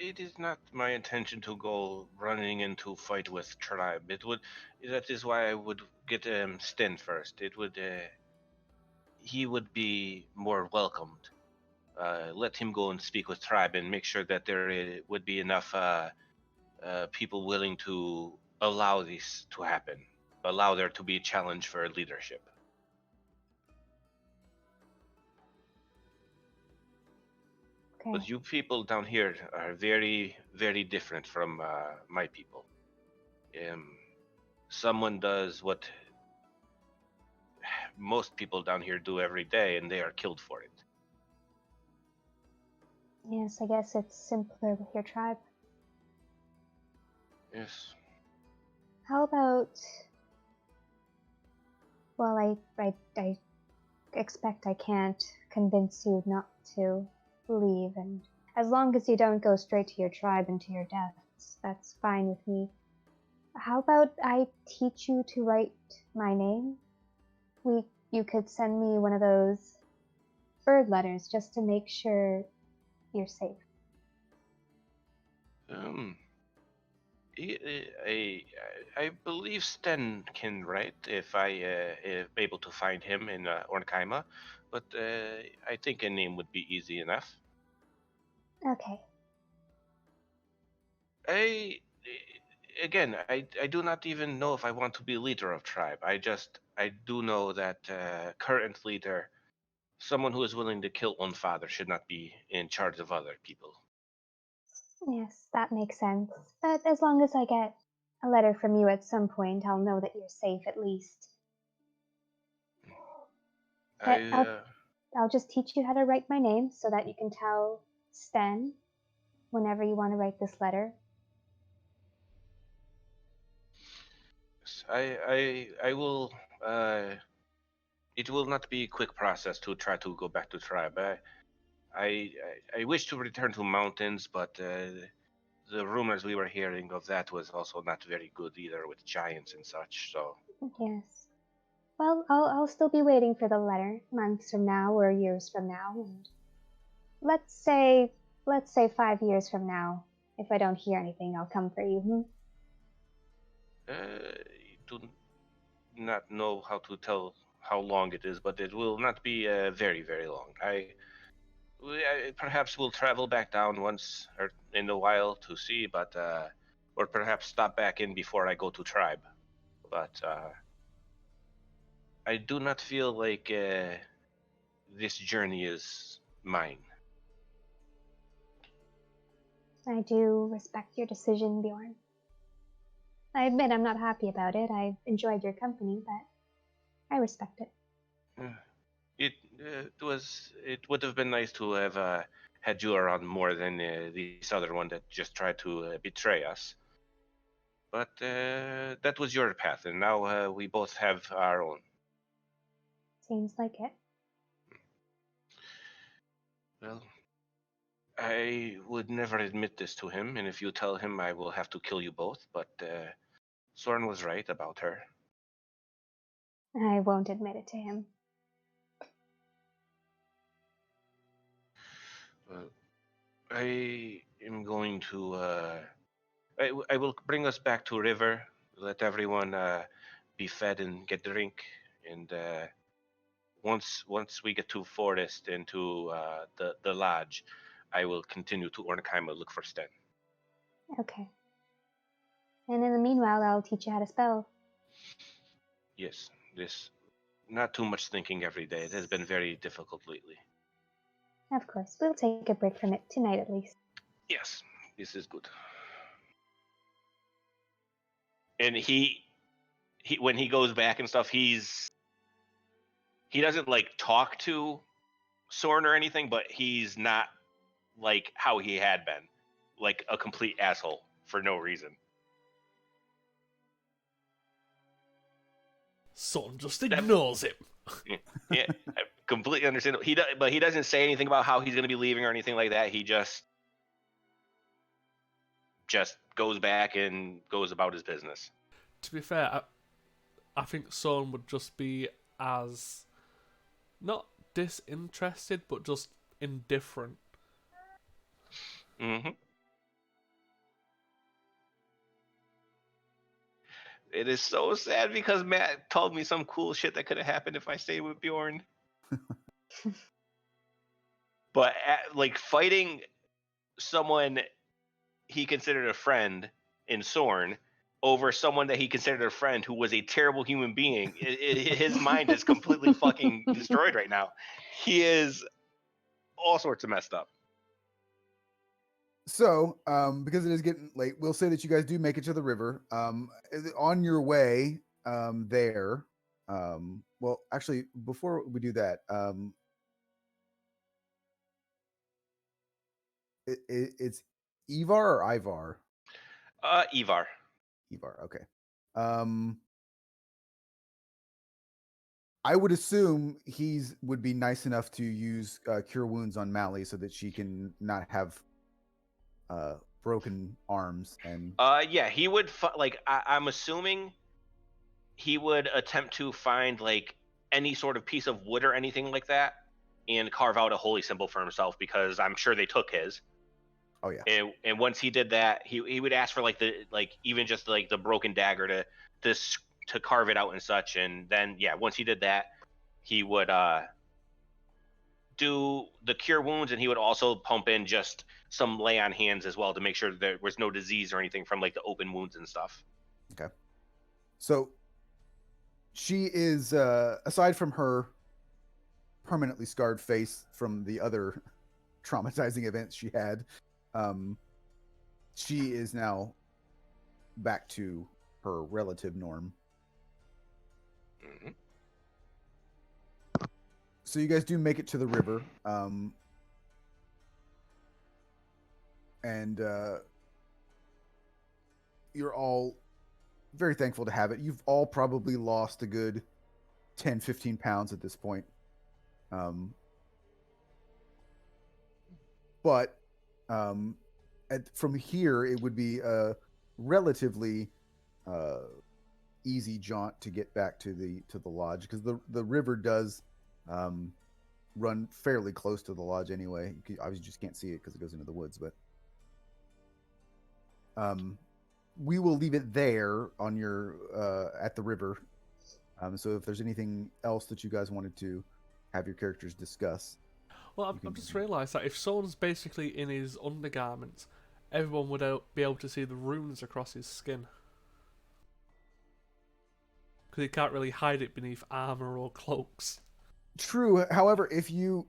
It is not my intention to go running into fight with tribe. It would. That is why I would get Sten first. It would. He would be more welcomed. Let him go and speak with tribe and make sure that there would be enough people willing to allow this to happen. Allow there to be a challenge for leadership. Okay. But you people down here are very, very different from my people. Someone does what most people down here do every day, and they are killed for it. Yes, I guess it's simpler with your tribe. Yes. How about? Well, I expect I can't convince you not to leave, and as long as you don't go straight to your tribe and to your deaths, that's fine with me. How about I teach you to write my name? You could send me one of those bird letters just to make sure you're safe. I believe Sten can write if I am able to find him in Ornkaima, but I think a name would be easy enough. Okay. I do not even know if I want to be leader of tribe. I do know that current leader, someone who is willing to kill one father, should not be in charge of other people. Yes, that makes sense. But as long as I get a letter from you at some point, I'll know that you're safe at least. Okay, I'll just teach you how to write my name so that you can tell Sten whenever you want to write this letter. I will. It will not be a quick process to try to go back to tribe. I wish to return to mountains, but the rumors we were hearing of that was also not very good either, with giants and such. So Yes. Well, I'll still be waiting for the letter months from now or years from now, and let's say 5 years from now. If I don't hear anything, I'll come for you. I do not know how to tell how long it is, but it will not be very, very long. I perhaps will travel back down once or in a while to see, but or perhaps stop back in before I go to tribe. But I do not feel like this journey is mine. I do respect your decision, Bjorn. I admit I'm not happy about it. I've enjoyed your company, but I respect it. It would have been nice to have had you around more than this other one that just tried to betray us. But that was your path, and now we both have our own. Seems like it. Well, I would never admit this to him, and if you tell him, I will have to kill you both. But Soren was right about her. I won't admit it to him. I am going to. I will bring us back to river. Let everyone be fed and get drink, and once we get to forest and to the lodge, I will continue to Ornheim look for Sten. Okay. And in the meanwhile, I'll teach you how to spell. Yes, this not too much thinking every day. It has been very difficult lately. Of course, we'll take a break from it tonight at least. Yes, this is good. And he when he goes back and stuff, he doesn't like talk to Soren or anything, but he's not like how he had been, like a complete asshole for no reason. Son just ignores him. Yeah, I completely understand. But he doesn't say anything about how he's going to be leaving or anything like that. He just goes back and goes about his business. To be fair, I think Son would just be as not disinterested, but just indifferent. Mm-hmm. It is so sad because Matt told me some cool shit that could have happened if I stayed with Bjorn. But like fighting someone he considered a friend in Sorn over someone that he considered a friend who was a terrible human being, his mind is completely fucking destroyed right now. He is all sorts of messed up. So, because it is getting late, we'll say that you guys do make it to the river. On your way there, well, actually, before we do that, it's Ivar or Ivar? Ivar. Ivar, okay. I would assume he's would be nice enough to use cure wounds on Mally so that she can not have broken arms and Yeah, he would like I'm assuming he would attempt to find like any sort of piece of wood or anything like that and carve out a holy symbol for himself, because I'm sure they took his. Oh yeah. And once he did that, he would ask for like even just like the broken dagger to carve it out and such. And then yeah, once he did that, he would do the cure wounds, and he would also pump in just some lay on hands as well to make sure there was no disease or anything from like the open wounds and stuff. Okay. So she is aside from her permanently scarred face from the other traumatizing events she had, she is now back to her relative norm. Mm-hmm. So you guys do make it to the river, and you're all very thankful to have it. You've all probably lost a good 10, 15 pounds at this point. But from here, it would be a relatively easy jaunt to get back to the lodge, because the river does run fairly close to the lodge anyway. You obviously just can't see it because it goes into the woods, but we will leave it there on your at the river. So if there's anything else that you guys wanted to have your characters discuss. Well, I've just realised that if someone's basically in his undergarments, everyone would be able to see the runes across his skin. Because he can't really hide it beneath armour or cloaks. True. However, if you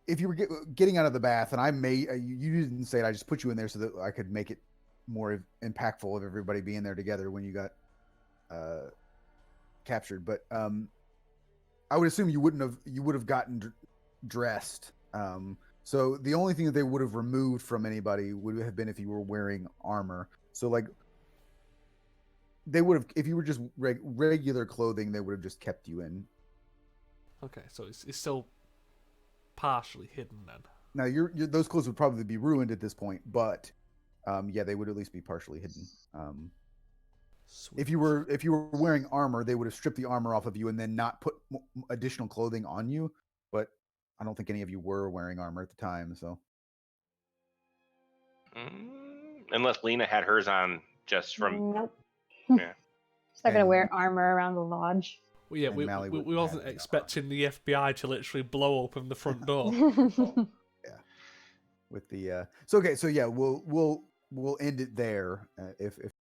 were getting out of the bath, and you didn't say it, I just put you in there so that I could make it more impactful of everybody being there together when you got captured. But I would assume you would have gotten dressed. So the only thing that they would have removed from anybody would have been if you were wearing armor. So like they would have, if you were just regular clothing, they would have just kept you in. Okay, so it's still partially hidden then. Now those clothes would probably be ruined at this point, but yeah, they would at least be partially hidden. If you were wearing armor, they would have stripped the armor off of you and then not put additional clothing on you. But I don't think any of you were wearing armor at the time, so. Unless Lena had hers on just from. Nope. Yeah. She's not gonna wear armor around the lodge. Well, yeah, we wasn't expecting the FBI to literally blow open the front door. Yeah. With the so okay, so yeah, we'll end it there if